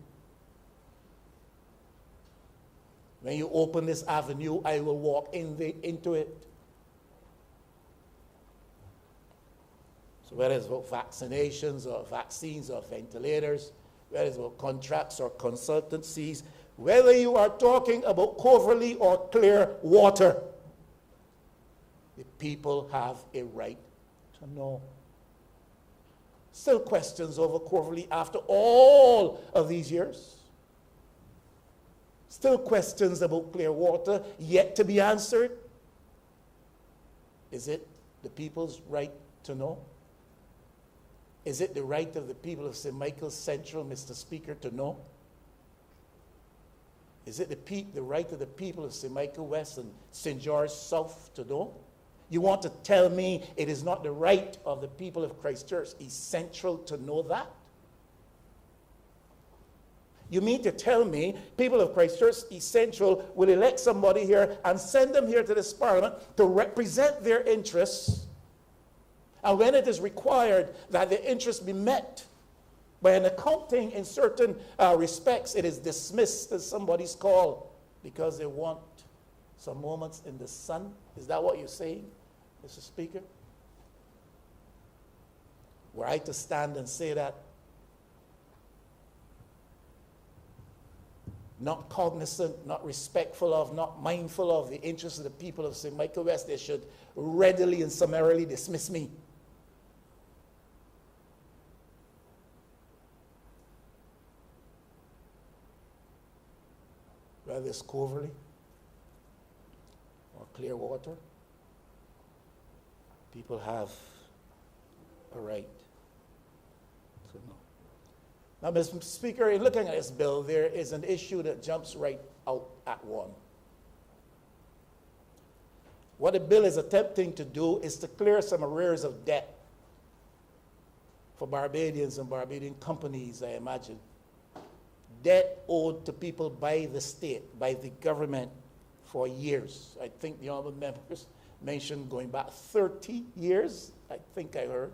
F: When you open this avenue, I will walk into it. So whether it's about vaccinations or vaccines or ventilators, whether it's about contracts or consultancies, whether you are talking about covertly or clear water, the people have a right to know. Still questions over covertly after all of these years. Still questions about clear water yet to be answered. Is it the people's right to know? Is it the right of the people of St. Michael's Central, Mr. Speaker, to know? Is it the right of the people of St. Michael West and St. George South to know? You want to tell me it is not the right of the people of Christ Church Essential to know that? You mean to tell me people of Christ Church Essential will elect somebody here and send them here to this parliament to represent their interests, and when it is required that the interests be met by an accounting in certain respects, it is dismissed as somebody's call because they want some moments in the sun? Is that what you're saying, Mr. Speaker? Were I to stand and say that, not cognizant, not respectful of, not mindful of the interests of the people of St. Michael West, they should readily and summarily dismiss me? Whether it's Coverley or Clearwater, people have a right to know. Now, Mr. Speaker, in looking at this bill, there is an issue that jumps right out at one. What the bill is attempting to do is to clear some arrears of debt for Barbadians and Barbadian companies, I imagine. Debt owed to people by the state, by the government, for years. I think the honorable members mentioned going back 30 years, I think I heard.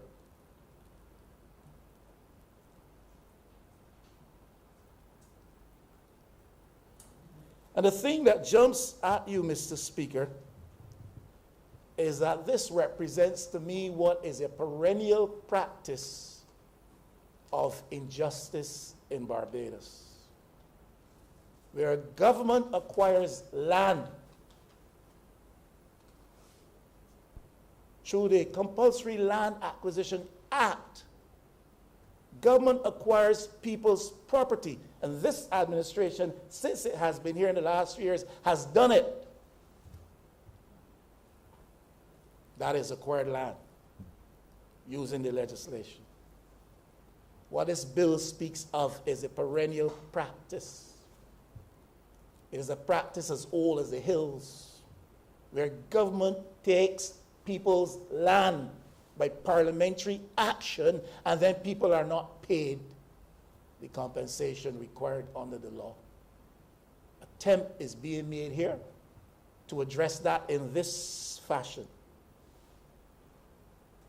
F: And the thing that jumps at you, Mr. Speaker, is that this represents to me what is a perennial practice of injustice in Barbados, where government acquires land through the Compulsory Land Acquisition Act. Government acquires people's property. And this administration, since it has been here in the last few years, has done it. That is acquired land using the legislation. What this bill speaks of is a perennial practice. It is a practice as old as the hills, where government takes people's land by parliamentary action, and then people are not paid the compensation required under the law. Attempt is being made here to address that in this fashion.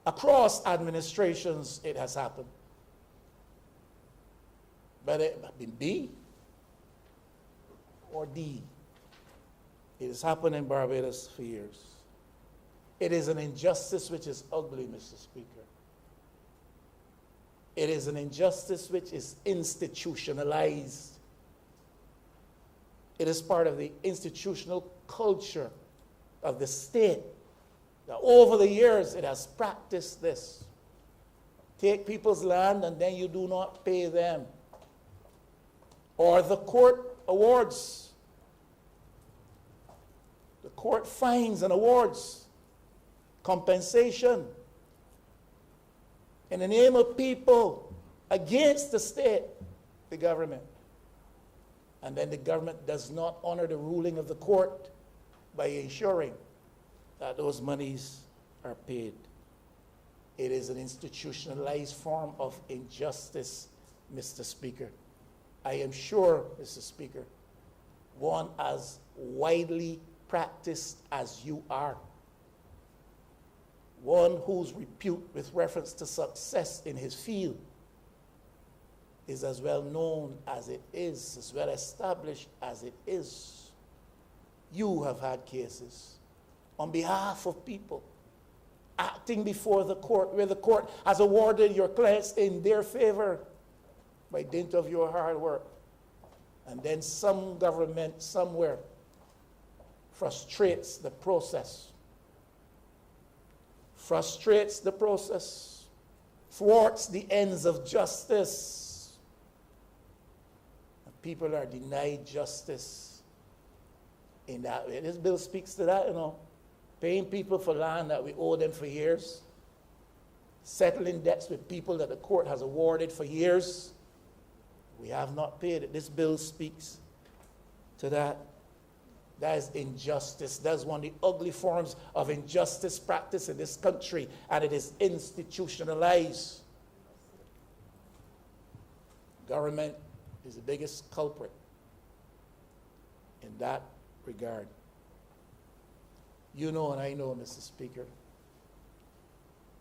F: Across administrations, it has happened. But it has been B or D. It has happened in Barbados for years. It is an injustice which is ugly, Mr. Speaker. It is an injustice which is institutionalized. It is part of the institutional culture of the state. Now, over the years, it has practiced this. Take people's land and then you do not pay them. Or the court awards. The court fines and awards compensation in the name of people against the state, the government. And then the government does not honor the ruling of the court by ensuring that those monies are paid. It is an institutionalized form of injustice, Mr. Speaker. I am sure, Mr. Speaker, one as widely practiced as you are. One whose repute with reference to success in his field is as well known as it is, as well established as it is. You have had cases on behalf of people acting before the court, where the court has awarded your clients in their favor by dint of your hard work. And then some government somewhere frustrates the process. Frustrates the process, thwarts the ends of justice. And people are denied justice in that way. This bill speaks to that, paying people for land that we owe them for years, settling debts with people that the court has awarded for years. We have not paid it. This bill speaks to that. That is injustice. That's one of the ugly forms of injustice practiced in this country, and it is institutionalized. Government is the biggest culprit in that regard. You know and I know, Mr. Speaker,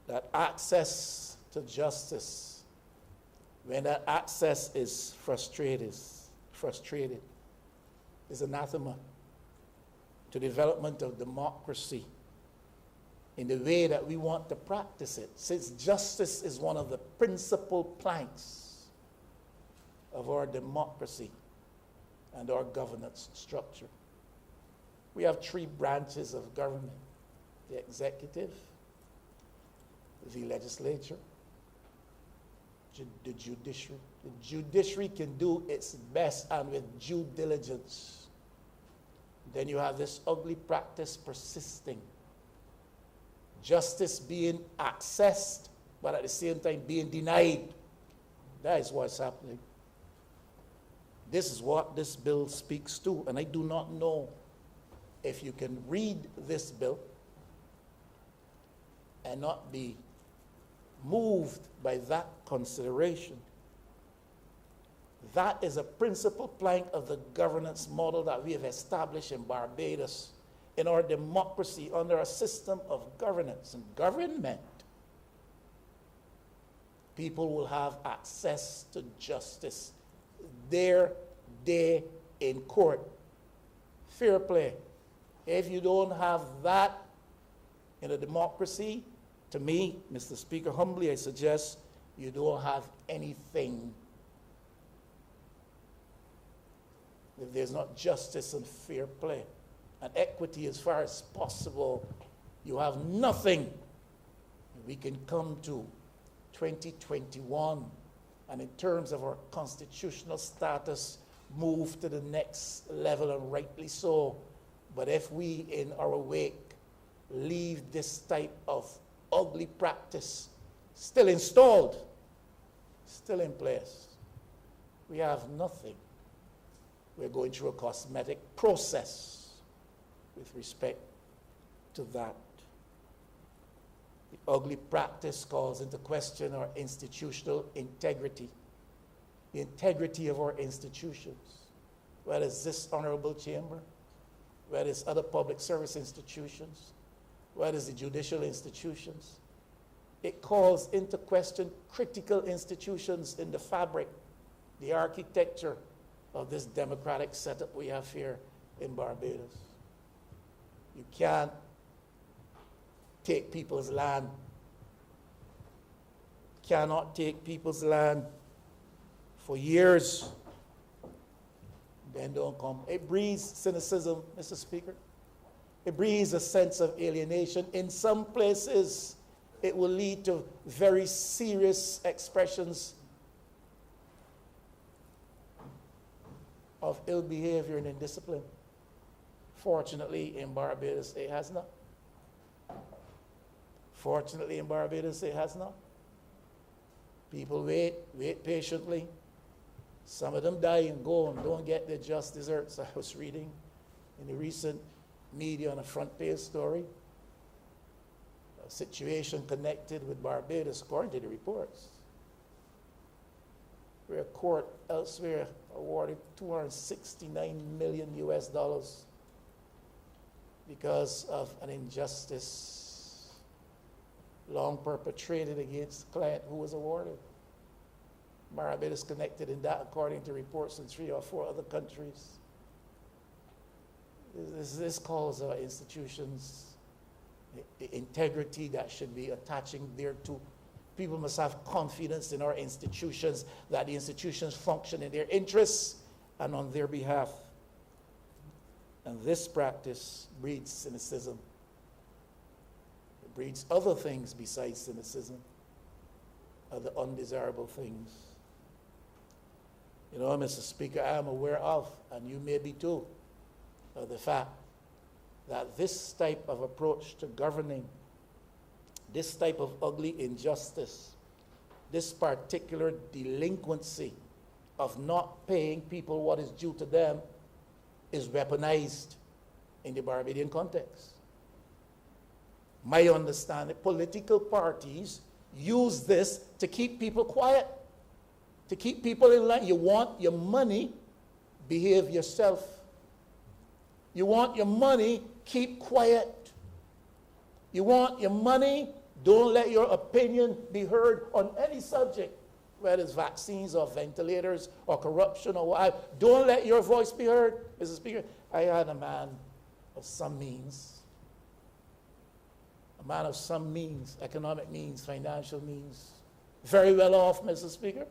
F: that access to justice, when that access is frustrated, is anathema to development of democracy in the way that we want to practice it, since justice is one of the principal planks of our democracy and our governance structure. We have 3 branches of government: the executive, the legislature, the judiciary. The judiciary can do its best and with due diligence. Then you have this ugly practice persisting. Justice being accessed, but at the same time being denied. That is what's happening. This is what this bill speaks to, and I do not know if you can read this bill and not be moved by that consideration. That is a principal plank of the governance model that we have established in Barbados, in our democracy, under a system of governance and government. People will have access to justice their day in court. Fair play. If you don't have that in a democracy, to me, Mr. Speaker, humbly I suggest you don't have anything. If there's not justice and fair play and equity as far as possible, you have nothing. We can come to 2021 and in terms of our constitutional status, move to the next level, and rightly so. But if we, in our wake, leave this type of ugly practice still installed, still in place, we have nothing. We're going through a cosmetic process with respect to that. The ugly practice calls into question our institutional integrity, the integrity of our institutions, whether it's this honorable chamber, whether it's other public service institutions, whether it's the judicial institutions. It calls into question critical institutions in the fabric, the architecture of this democratic setup we have here in Barbados. You can't take people's land. Cannot take people's land for years, then don't come. It breeds cynicism, Mr. Speaker. It breeds a sense of alienation. In some places, it will lead to very serious expressions of ill behavior and indiscipline. Fortunately, in Barbados, it has not. Fortunately, in Barbados, it has not. People wait patiently. Some of them die and go and don't get their just desserts. I was reading in the recent media on a front page story, a situation connected with Barbados, according to the reports, where a court elsewhere awarded $269 million because of an injustice long perpetrated against the client who was awarded. Barbados connected in that, according to reports in 3 or 4 other countries. This calls our institutions the integrity that should be attaching thereto. People must have confidence in our institutions, that the institutions function in their interests and on their behalf. And this practice breeds cynicism. It breeds other things besides cynicism, other undesirable things. You know, Mr. Speaker, I am aware of, and you may be too, of the fact that this type of approach to governing, this type of ugly injustice, this particular delinquency of not paying people what is due to them is weaponized in the Barbadian context. My understanding, political parties use this to keep people quiet, to keep people in line. You want your money, behave yourself. You want your money, keep quiet. You want your money, don't let your opinion be heard on any subject, whether it's vaccines or ventilators or corruption or what. Don't let your voice be heard. Mr. Speaker, I had a man of some means, economic means, financial means, very well off, Mr. Speaker,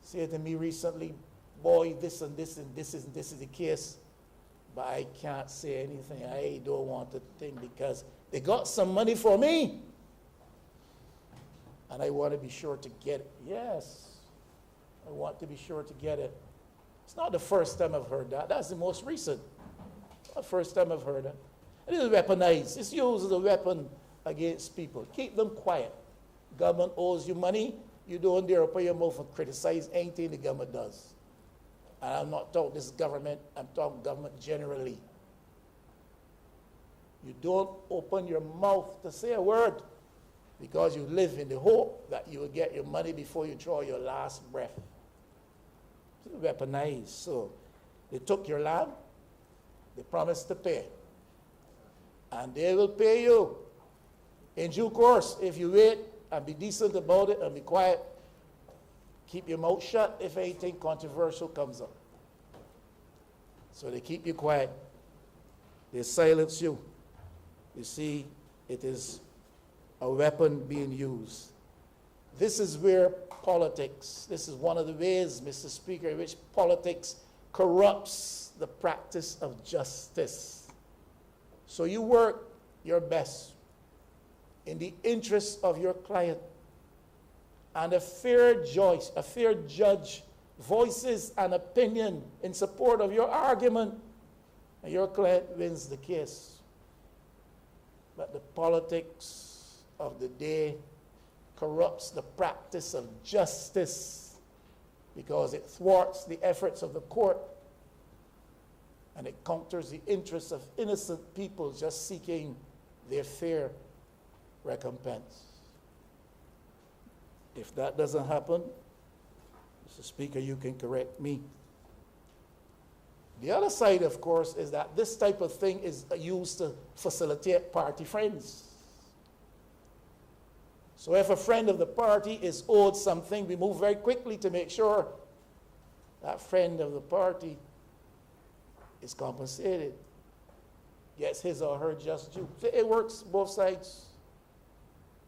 F: said to me recently, boy, this and this and this is the case, but I can't say anything. I don't want to think because they got some money for me, and I want to be sure to get it. Yes, I want to be sure to get it. It's not the first time I've heard that. That's the most recent. Not the first time I've heard that. It is weaponized. It's used as a weapon against people. Keep them quiet. Government owes you money. You don't dare open your mouth and criticize anything the government does. And I'm not talking this government, I'm talking government generally. You don't open your mouth to say a word because you live in the hope that you will get your money before you draw your last breath. It's weaponized. So they took your land, they promised to pay. And they will pay you in due course if you wait and be decent about it and be quiet. Keep your mouth shut if anything controversial comes up. So they keep you quiet. They silence you. You see, it is a weapon being used. This is where politics, this is one of the ways, Mr. Speaker, in which politics corrupts the practice of justice. So you work your best in the interest of your client, and a fair judge voices an opinion in support of your argument, and your client wins the case. But the politics of the day corrupts the practice of justice because it thwarts the efforts of the court and it counters the interests of innocent people just seeking their fair recompense. If that doesn't happen, Mr. Speaker, you can correct me. The other side, of course, is that this type of thing is used to facilitate party friends. So if a friend of the party is owed something, we move very quickly to make sure that friend of the party is compensated, gets his or her just due. It works both sides.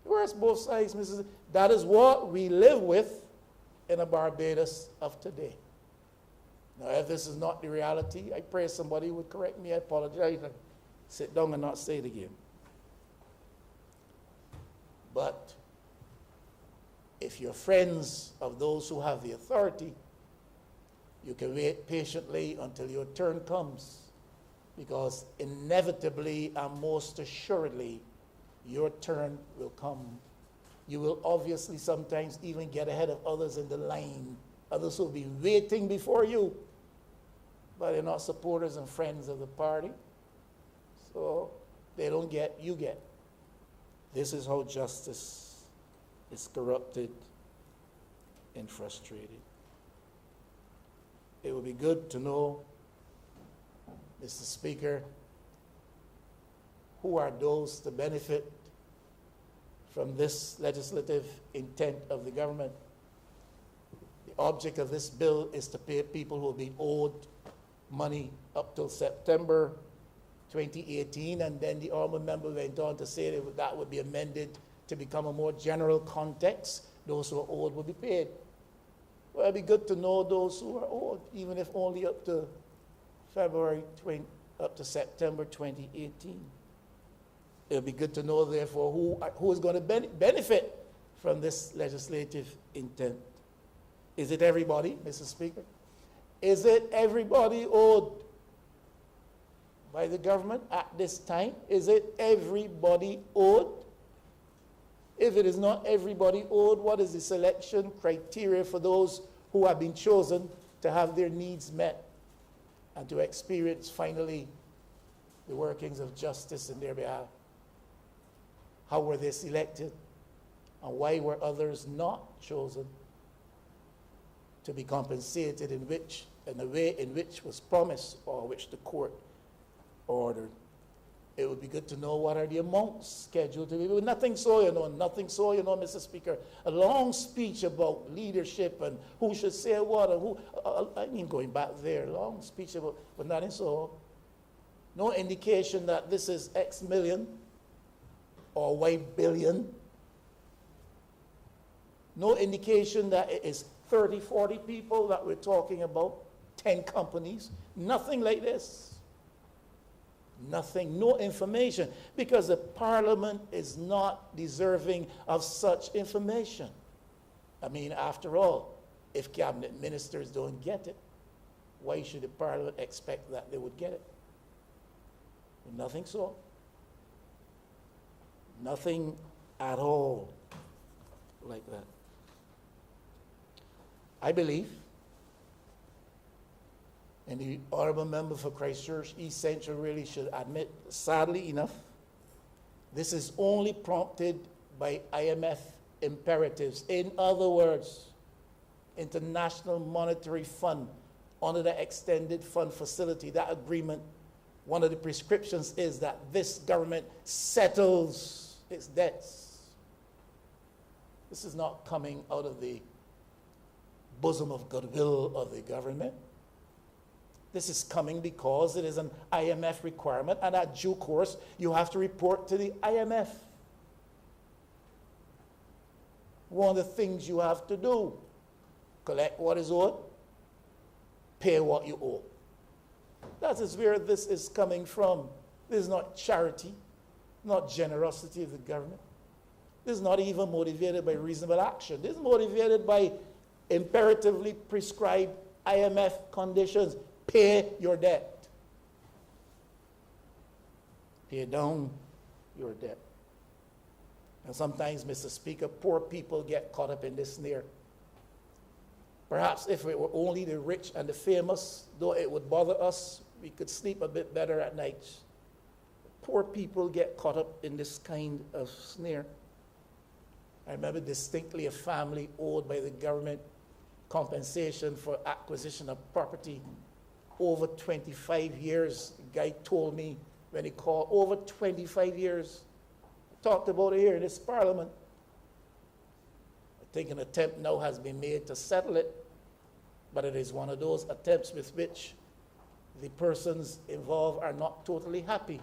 F: It works both sides, Mrs. That is what we live with in a Barbados of today. Now, if this is not the reality, I pray somebody would correct me. I apologize. I sit down and not say it again. But if you're friends of those who have the authority, you can wait patiently until your turn comes, because inevitably and most assuredly, your turn will come. You will obviously sometimes even get ahead of others in the line. Others will be waiting before you, but they're not supporters and friends of the party. So they don't get, you get. This is how justice is corrupted and frustrated. It would be good to know, Mr. Speaker, who are those to benefit from this legislative intent of the government. The object of this bill is to pay people who have been owed money up till September 2018, and then the honourable member went on to say that would be amended to become a more general context. Those who are owed will be paid. Well, it'd be good to know those who are owed, even if only up to September 2018. It'll be good to know, therefore, who is going to benefit from this legislative intent. Is it everybody, Mr. Speaker? Is it everybody owed by the government at this time? Is it everybody owed? If it is not everybody owed, what is the selection criteria for those who have been chosen to have their needs met? and to experience finally the workings of justice in their behalf. How were they selected? And why were others not chosen to be compensated in the way in which was promised or which the court ordered? It would be good to know what are the amounts scheduled to be. Nothing so, Mr. Speaker. A long speech about leadership and who should say what and who, going back there, long speech about, but nothing so. No indication that this is X million or Y billion. No indication that it is 30, 40 people that we're talking about, 10 companies. Nothing like this. Nothing, no information, because the Parliament is not deserving of such information. I mean, after all, if cabinet ministers don't get it, why should the Parliament expect that they would get it? Nothing so. Nothing at all like that. I believe, and the honorable member for Christchurch East Central really should admit, sadly enough, this is only prompted by IMF imperatives. In other words, International Monetary Fund, under the extended fund facility, that agreement, one of the prescriptions is that this government settles its debts. This is not coming out of the bosom of goodwill of the government. This is coming because it is an IMF requirement, and at due course, you have to report to the IMF. One of the things you have to do, collect what is owed, pay what you owe. That is where this is coming from. This is not charity, not generosity of the government. This is not even motivated by reasonable action. This is motivated by imperatively prescribed IMF conditions. Pay your debt. Pay down your debt. And sometimes, Mr. Speaker, poor people get caught up in this snare. Perhaps if it were only the rich and the famous, though it would bother us, we could sleep a bit better at night. Poor people get caught up in this kind of snare. I remember distinctly a family owed by the government compensation for acquisition of property over 25 years. The guy told me when he called, over 25 years. Talked about it here in this Parliament. I think an attempt now has been made to settle it, but it is one of those attempts with which the persons involved are not totally happy,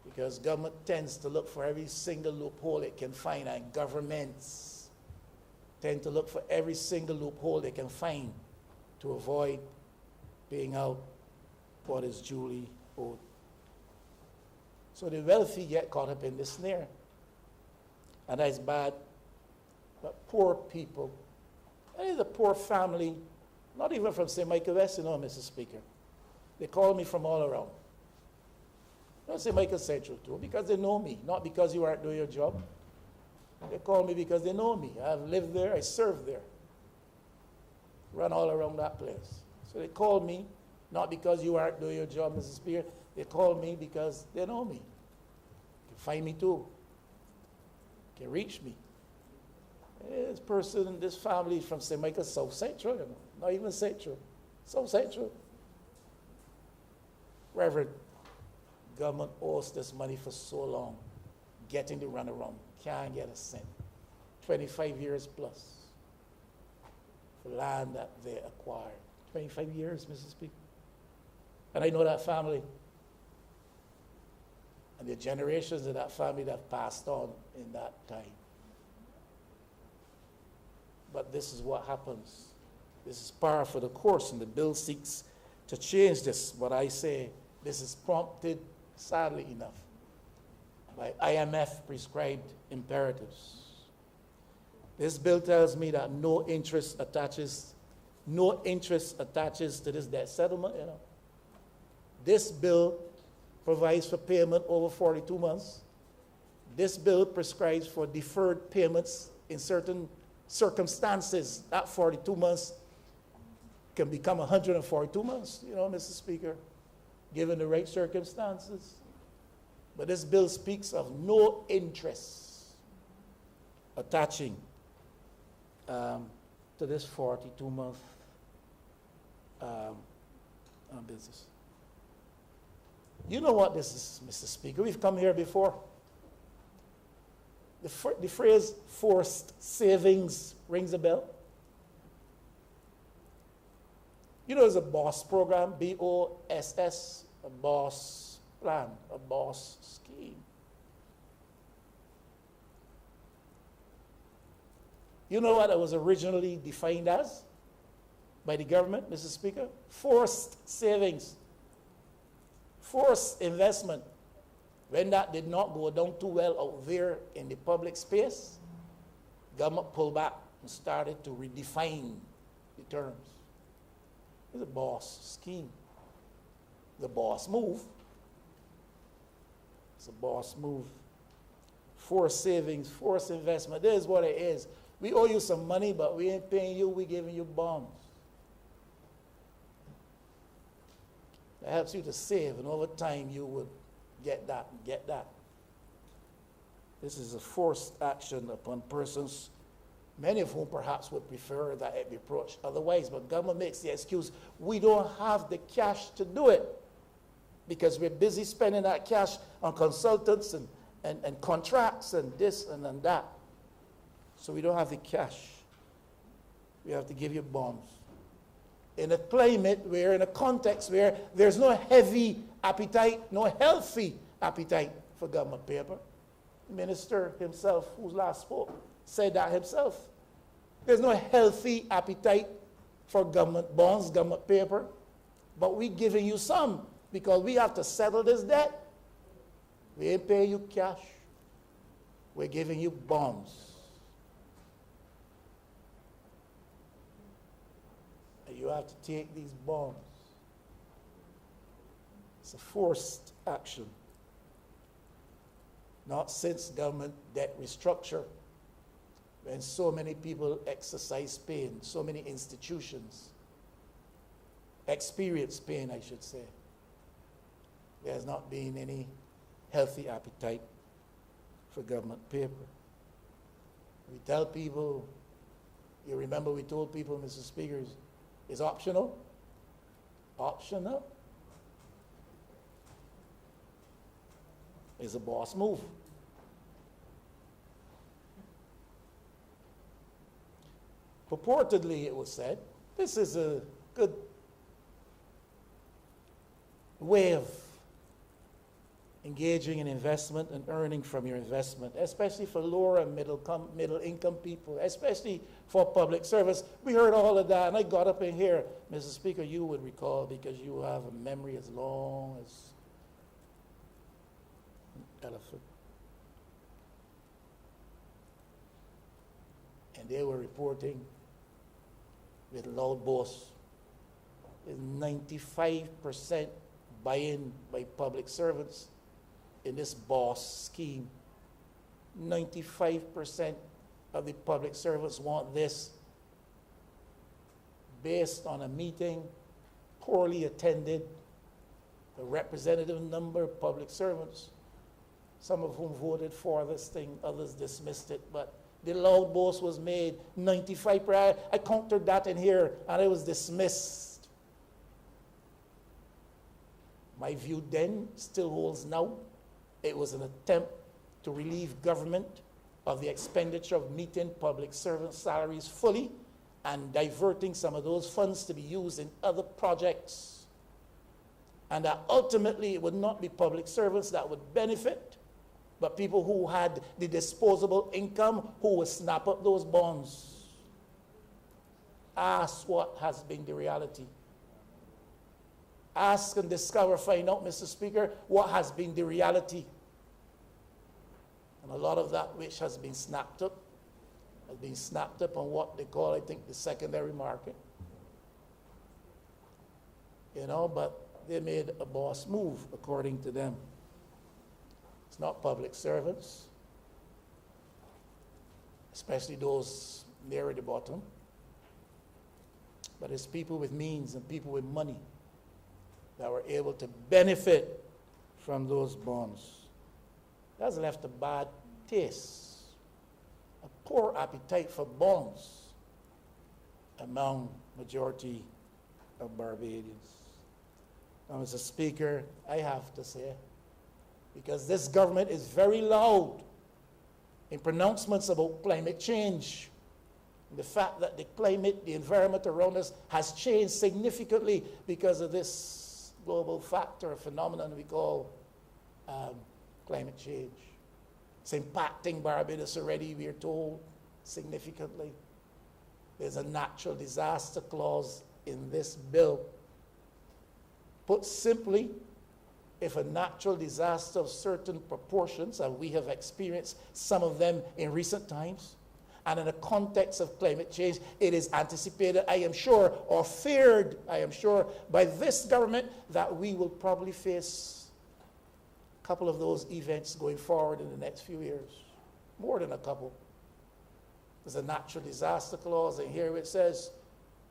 F: because government tends to look for every single loophole it can find, and governments tend to look for every single loophole they can find to avoid paying out what is duly owed. So the wealthy get caught up in this snare, and that's bad. But poor people, that is a poor family, not even from St. Michael West, Mr. Speaker. They call me from all around. Not St. Michael Central too, because they know me, not because you aren't doing your job. They call me because they know me. I've lived there, I served there. Run all around that place. So they call me, not because you aren't doing your job, Mrs. Speaker. They call me because they know me. They can find me too. They can reach me. This person, this family is from St. Michael, South Central, not even Central. South Central. Reverend, government owes this money for so long, getting the runaround, can't get a cent. 25 years plus for land that they acquired. 25 years, Mrs. Speaker. And I know that family. And the generations of that family that have passed on in that time. But this is what happens. This is par for the course, and the bill seeks to change this. But I say this is prompted, sadly enough, by IMF prescribed imperatives. This bill tells me that no interest attaches to this debt settlement. This bill provides for payment over 42 months. This bill prescribes for deferred payments in certain circumstances. That 42 months can become 142 months, Mr. Speaker, given the right circumstances. But this bill speaks of no interest attaching to this 42-month business. You know what this is, Mr. Speaker. We've come here before. The phrase forced savings rings a bell. There's a BOSS program, BOSS, a BOSS plan, a BOSS scheme. You know what it was originally defined as by the government, Mr. Speaker? Forced savings, forced investment. When that did not go down too well out there in the public space, government pulled back and started to redefine the terms. It's a BOSS scheme. The BOSS move. It's a BOSS move. Forced savings, forced investment. This is what it is. We owe you some money, but we ain't paying you, we're giving you bonds. That helps you to save, and over time you would get that and get that. This is a forced action upon persons, many of whom perhaps would prefer that it be approached otherwise, but government makes the excuse, we don't have the cash to do it because we're busy spending that cash on consultants and contracts and this and that. So we don't have the cash. We have to give you bonds. In a climate where, in a context where there's no heavy appetite, no healthy appetite for government paper. The minister himself, who last spoke, said that himself. There's no healthy appetite for government bonds, government paper, but we're giving you some because we have to settle this debt. We ain't paying you cash. We're giving you bonds. And you have to take these bonds. It's a forced action. Not since government debt restructure, when so many people exercise pain, so many institutions experience pain, I should say. There has not been any healthy appetite for government paper. We tell people, you remember we told people, Mr. Speaker, it's optional. Optional. It's a BOSS move. Purportedly, it was said, this is a good way of engaging in investment and earning from your investment, especially for lower and middle income people, especially for public service. We heard all of that, and I got up in here, Mr. Speaker, you would recall, because you have a memory as long as an elephant. And they were reporting with loud boast, is 95% buy-in by public servants in this BOSS scheme. 95% of the public servants want this, based on a meeting poorly attended, a representative number of public servants, some of whom voted for this thing, others dismissed it, but the loud boast was made, 95%. I counted that in here, and it was dismissed. My view then still holds now. It was an attempt to relieve government of the expenditure of meeting public servant salaries fully and diverting some of those funds to be used in other projects. And that ultimately it would not be public servants that would benefit, but people who had the disposable income who would snap up those bonds. Ask what has been the reality. Ask and discover, find out, Mr. Speaker, what has been the reality. And a lot of that which has been snapped up on what they call, I think, the secondary market. But they made a BOSS move, according to them. It's not public servants, especially those near the bottom. but it's people with means and people with money that were able to benefit from those bonds. That's left a bad taste, a poor appetite for bonds among majority of Barbadians. Now, Mr. Speaker, I have to say, because this government is very loud in pronouncements about climate change, the fact that the climate, the environment around us has changed significantly because of this global factor, phenomenon we call climate change. It's impacting Barbados already, we are told, significantly. There's a natural disaster clause in this bill. Put simply, if a natural disaster of certain proportions, and we have experienced some of them in recent times, and in the context of climate change, it is anticipated, I am sure, or feared, I am sure, by this government that we will probably face a couple of those events going forward in the next few years. More than a couple. There's a natural disaster clause, and here it says,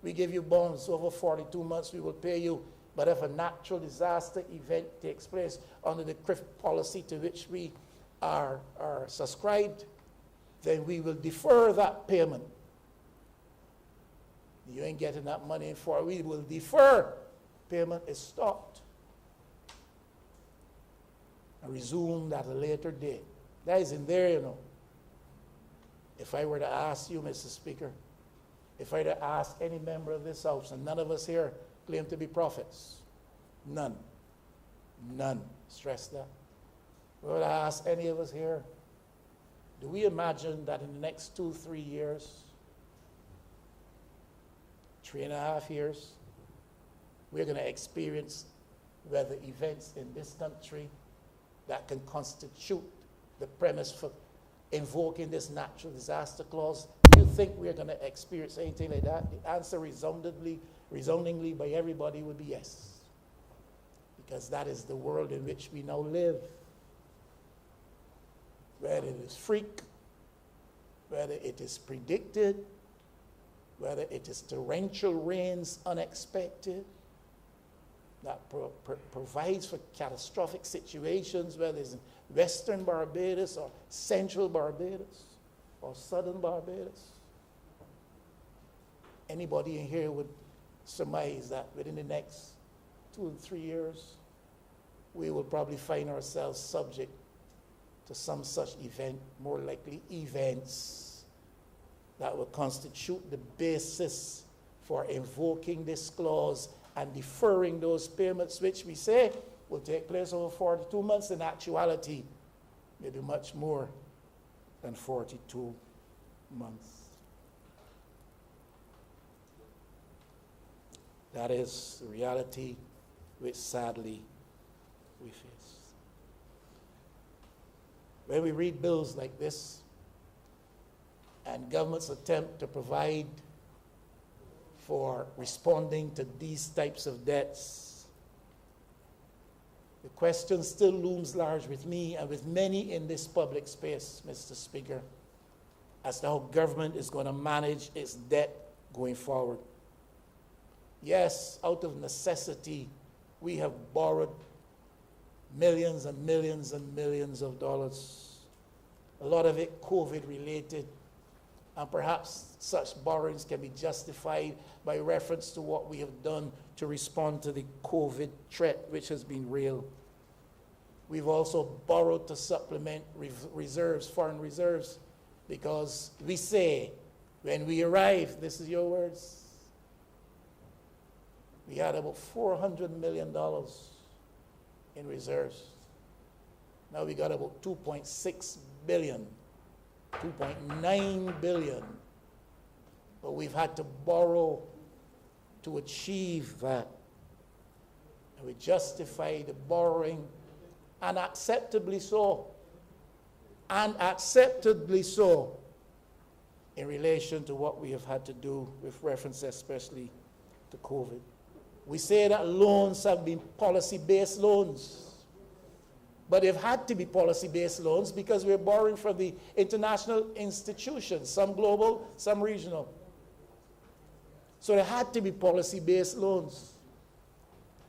F: we give you bonds over 42 months, we will pay you. But if a natural disaster event takes place under the CRIF policy to which we are subscribed, then we will defer that payment. You ain't getting that money for, we will defer. Payment is stopped and resumed at a later date. That is in there, you know. If I were to ask you, Mr. Speaker, if I were to ask any member of this House, and none of us here claim to be prophets, none, stress that. We would ask any of us here, do we imagine that in the next 2-3 years, 3.5 years, we're going to experience weather events in this country that can constitute the premise for invoking this natural disaster clause? Do you think we're going to experience anything like that? The answer resoundingly by everybody would be yes. Because that is the world in which we now live. Whether it is freak, whether it is predicted, whether it is torrential rains unexpected, that provides for catastrophic situations, whether it's in Western Barbados or Central Barbados or Southern Barbados. Anybody in here would surmise that within the next 2 or 3 years, we will probably find ourselves subject to some such event, more likely events that will constitute the basis for invoking this clause and deferring those payments, which we say will take place over 42 months. In actuality, maybe much more than 42 months. That is the reality which sadly we face. When we read bills like this and governments attempt to provide for responding to these types of debts, the question still looms large with me and with many in this public space, Mr. Speaker, as to how government is going to manage its debt going forward. Yes, out of necessity, we have borrowed millions and millions and millions of dollars. A lot of it COVID-related, and perhaps such borrowings can be justified by reference to what we have done to respond to the COVID threat, which has been real. We've also borrowed to supplement reserves, foreign reserves, because we say, when we arrive, this is your words, we had about $400 million in reserves. Now we got about 2.6 billion, 2.9 billion. But we've had to borrow to achieve that. And we justify the borrowing, and acceptably so, in relation to what we have had to do with reference especially to COVID. We say that loans have been policy-based loans, but they've had to be policy-based loans because we're borrowing from the international institutions, some global, some regional. So there had to be policy-based loans.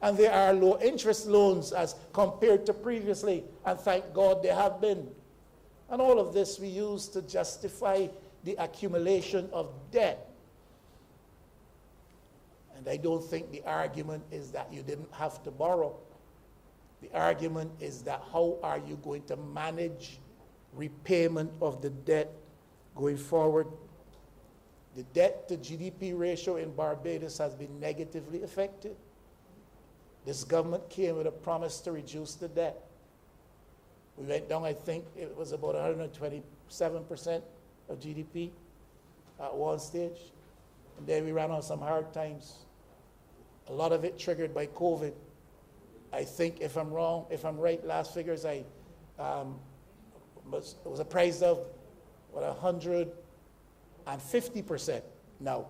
F: And there are low-interest loans as compared to previously, and thank God there have been. And all of this we use to justify the accumulation of debt. And I don't think the argument is that you didn't have to borrow. The argument is that how are you going to manage repayment of the debt going forward? The debt to GDP ratio in Barbados has been negatively affected. This government came with a promise to reduce the debt. We went down, I think it was about 127% of GDP at one stage. And then we ran on some hard times. A lot of it triggered by COVID. I think if I'm wrong, if I'm right, last figures it was appraised of what 150% now.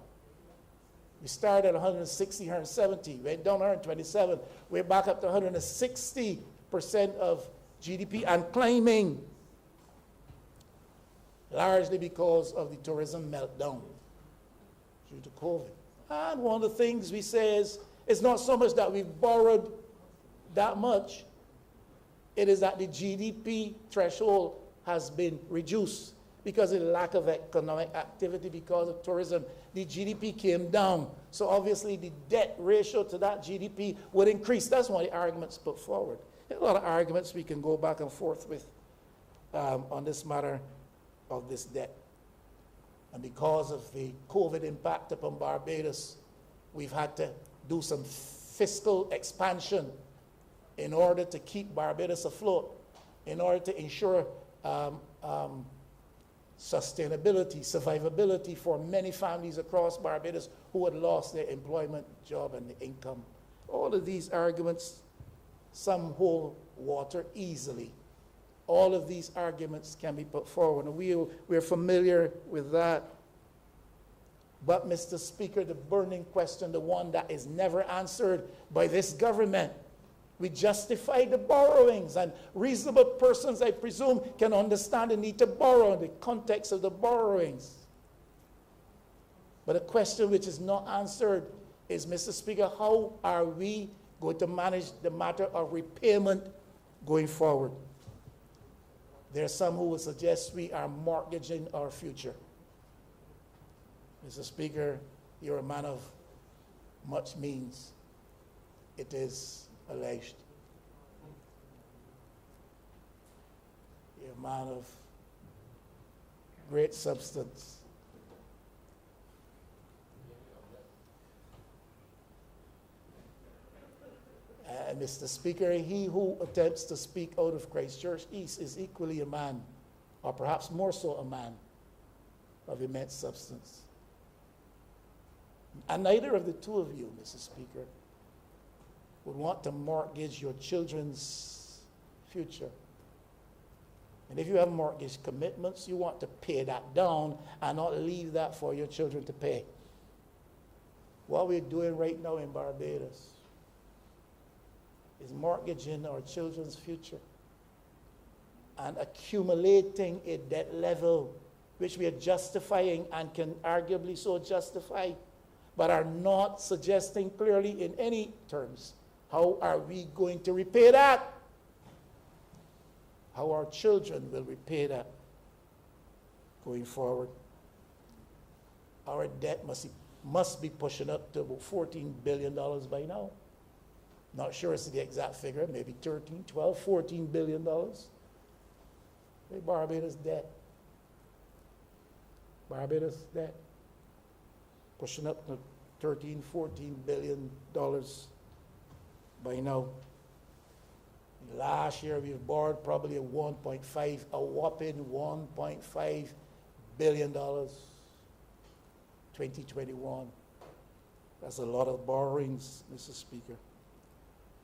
F: We started at 160, 170, went down 127. We're back up to 160% of GDP and climbing, largely because of the tourism meltdown due to COVID. And one of the things we say is, it's not so much that we've borrowed that much, it is that the GDP threshold has been reduced because of the lack of economic activity because of tourism. The GDP came down. So obviously the debt ratio to that GDP would increase. That's one of the arguments put forward. There are a lot of arguments we can go back and forth with on this matter of this debt. And because of the COVID impact upon Barbados, we've had to do some fiscal expansion in order to keep Barbados afloat, in order to ensure sustainability, survivability for many families across Barbados who had lost their employment, job, and income. All of these arguments, some hold water easily. All of these arguments can be put forward, and we're familiar with that. But, Mr. Speaker, the burning question, the one that is never answered by this government, we justify the borrowings, and reasonable persons, I presume, can understand the need to borrow in the context of the borrowings. But a question which is not answered is, Mr. Speaker, how are we going to manage the matter of repayment going forward? There are some who will suggest we are mortgaging our future. Mr. Speaker, you're a man of much means. It is alleged. You're a man of great substance. Mr. Speaker, he who attempts to speak out of Christchurch East is equally a man, or perhaps more so a man, of immense substance. And neither of the two of you, Mr. Speaker, would want to mortgage your children's future. And if you have mortgage commitments, you want to pay that down and not leave that for your children to pay. What we're doing right now in Barbados is mortgaging our children's future and accumulating a debt level which we are justifying and can arguably so justify, but are not suggesting clearly in any terms how are we going to repay that, how our children will repay that going forward. Our debt must be pushing up to about $14 billion by now. Not sure it's the exact figure, maybe 13, 12, $14 billion. Barbados debt. Barbados debt. Pushing up to 13, 14 billion dollars by now. Last year we've borrowed probably a whopping $1.5 billion. 2021. That's a lot of borrowings, Mr. Speaker.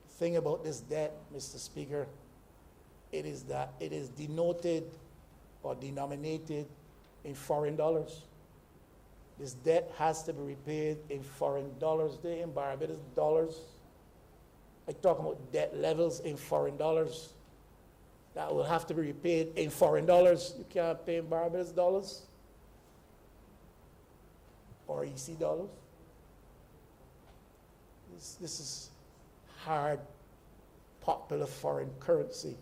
F: The thing about this debt, Mr. Speaker, it is that it is denoted or denominated in foreign dollars. This debt has to be repaid in foreign dollars. They in Barbados dollars. I talk about debt levels in foreign dollars. That will have to be repaid in foreign dollars. You can't pay in Barbados dollars or EC dollars. This is hard, popular foreign currency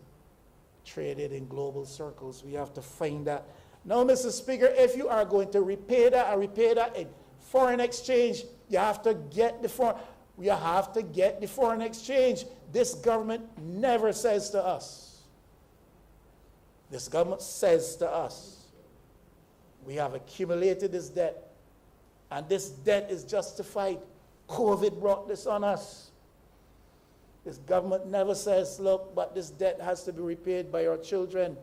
F: traded in global circles. We have to find that. Now, Mr. Speaker, if you are going to repay that and repay that in foreign exchange, you have to get the foreign exchange. This government never says to us. This government says to us, we have accumulated this debt, and this debt is justified. COVID brought this on us. This government never says, look, but this debt has to be repaid by our children,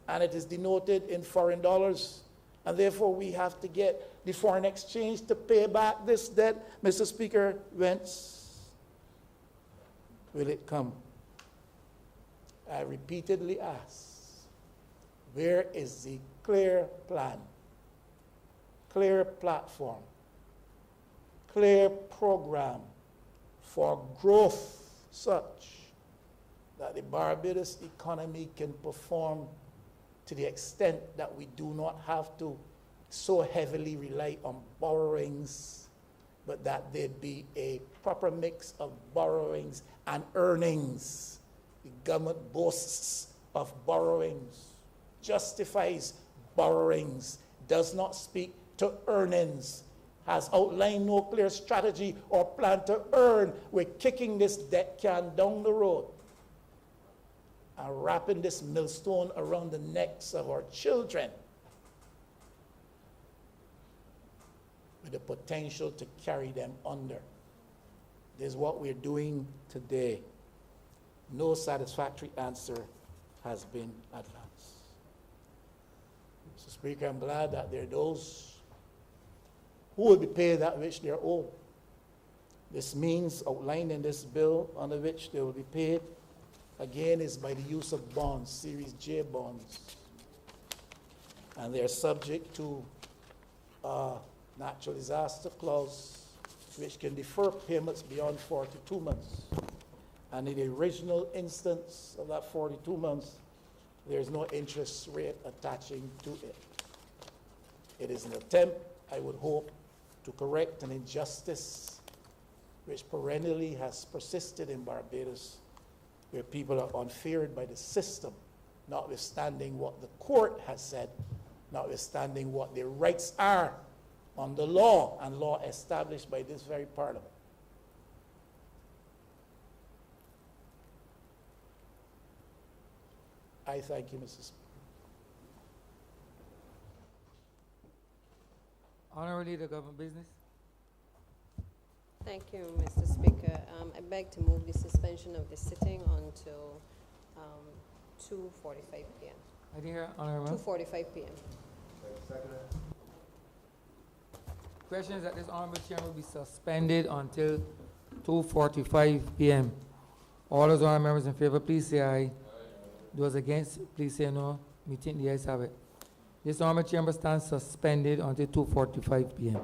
F: and it is denoted in foreign dollars, and therefore we have to get the foreign exchange to pay back this debt. Mr. Speaker, whence will it come? I repeatedly ask, where is the clear plan, clear platform, clear program for growth such that the Barbados economy can perform to the extent that we do not have to so heavily rely on borrowings, but that there be a proper mix of borrowings and earnings. The government boasts of borrowings, justifies borrowings, does not speak to earnings, has outlined no clear strategy or plan to earn. We're kicking this debt can down the road and wrapping this millstone around the necks of our children with the potential to carry them under. This is what we're doing today. No satisfactory answer has been advanced. Mr. Speaker, I'm glad that there are those who will be paid that which they are owed. This means outlined in this bill under which they will be paid, again, is by the use of bonds, Series J bonds. And they are subject to natural disaster clause, which can defer payments beyond 42 months. And in the original instance of that 42 months, there is no interest rate attaching to it. It is an attempt, I would hope, to correct an injustice which perennially has persisted in Barbados, where people are unfavored by the system, notwithstanding what the court has said, notwithstanding what their rights are under law and law established by this very parliament. I thank you, Mr. Speaker.
B: Honorable Leader, Government Business.
C: Thank you, Mr. Speaker. I beg to move the suspension of the sitting until 2:45 p.m.
B: I didn't hear, Honorable.
C: 2:45 p.m.
B: Question is that this Honorable Chair will be suspended until 2:45 p.m. All those honorable members in favor, please say aye. Those against, please say no. We think the ayes have it. This honorable chamber stands suspended until 2:45 p.m.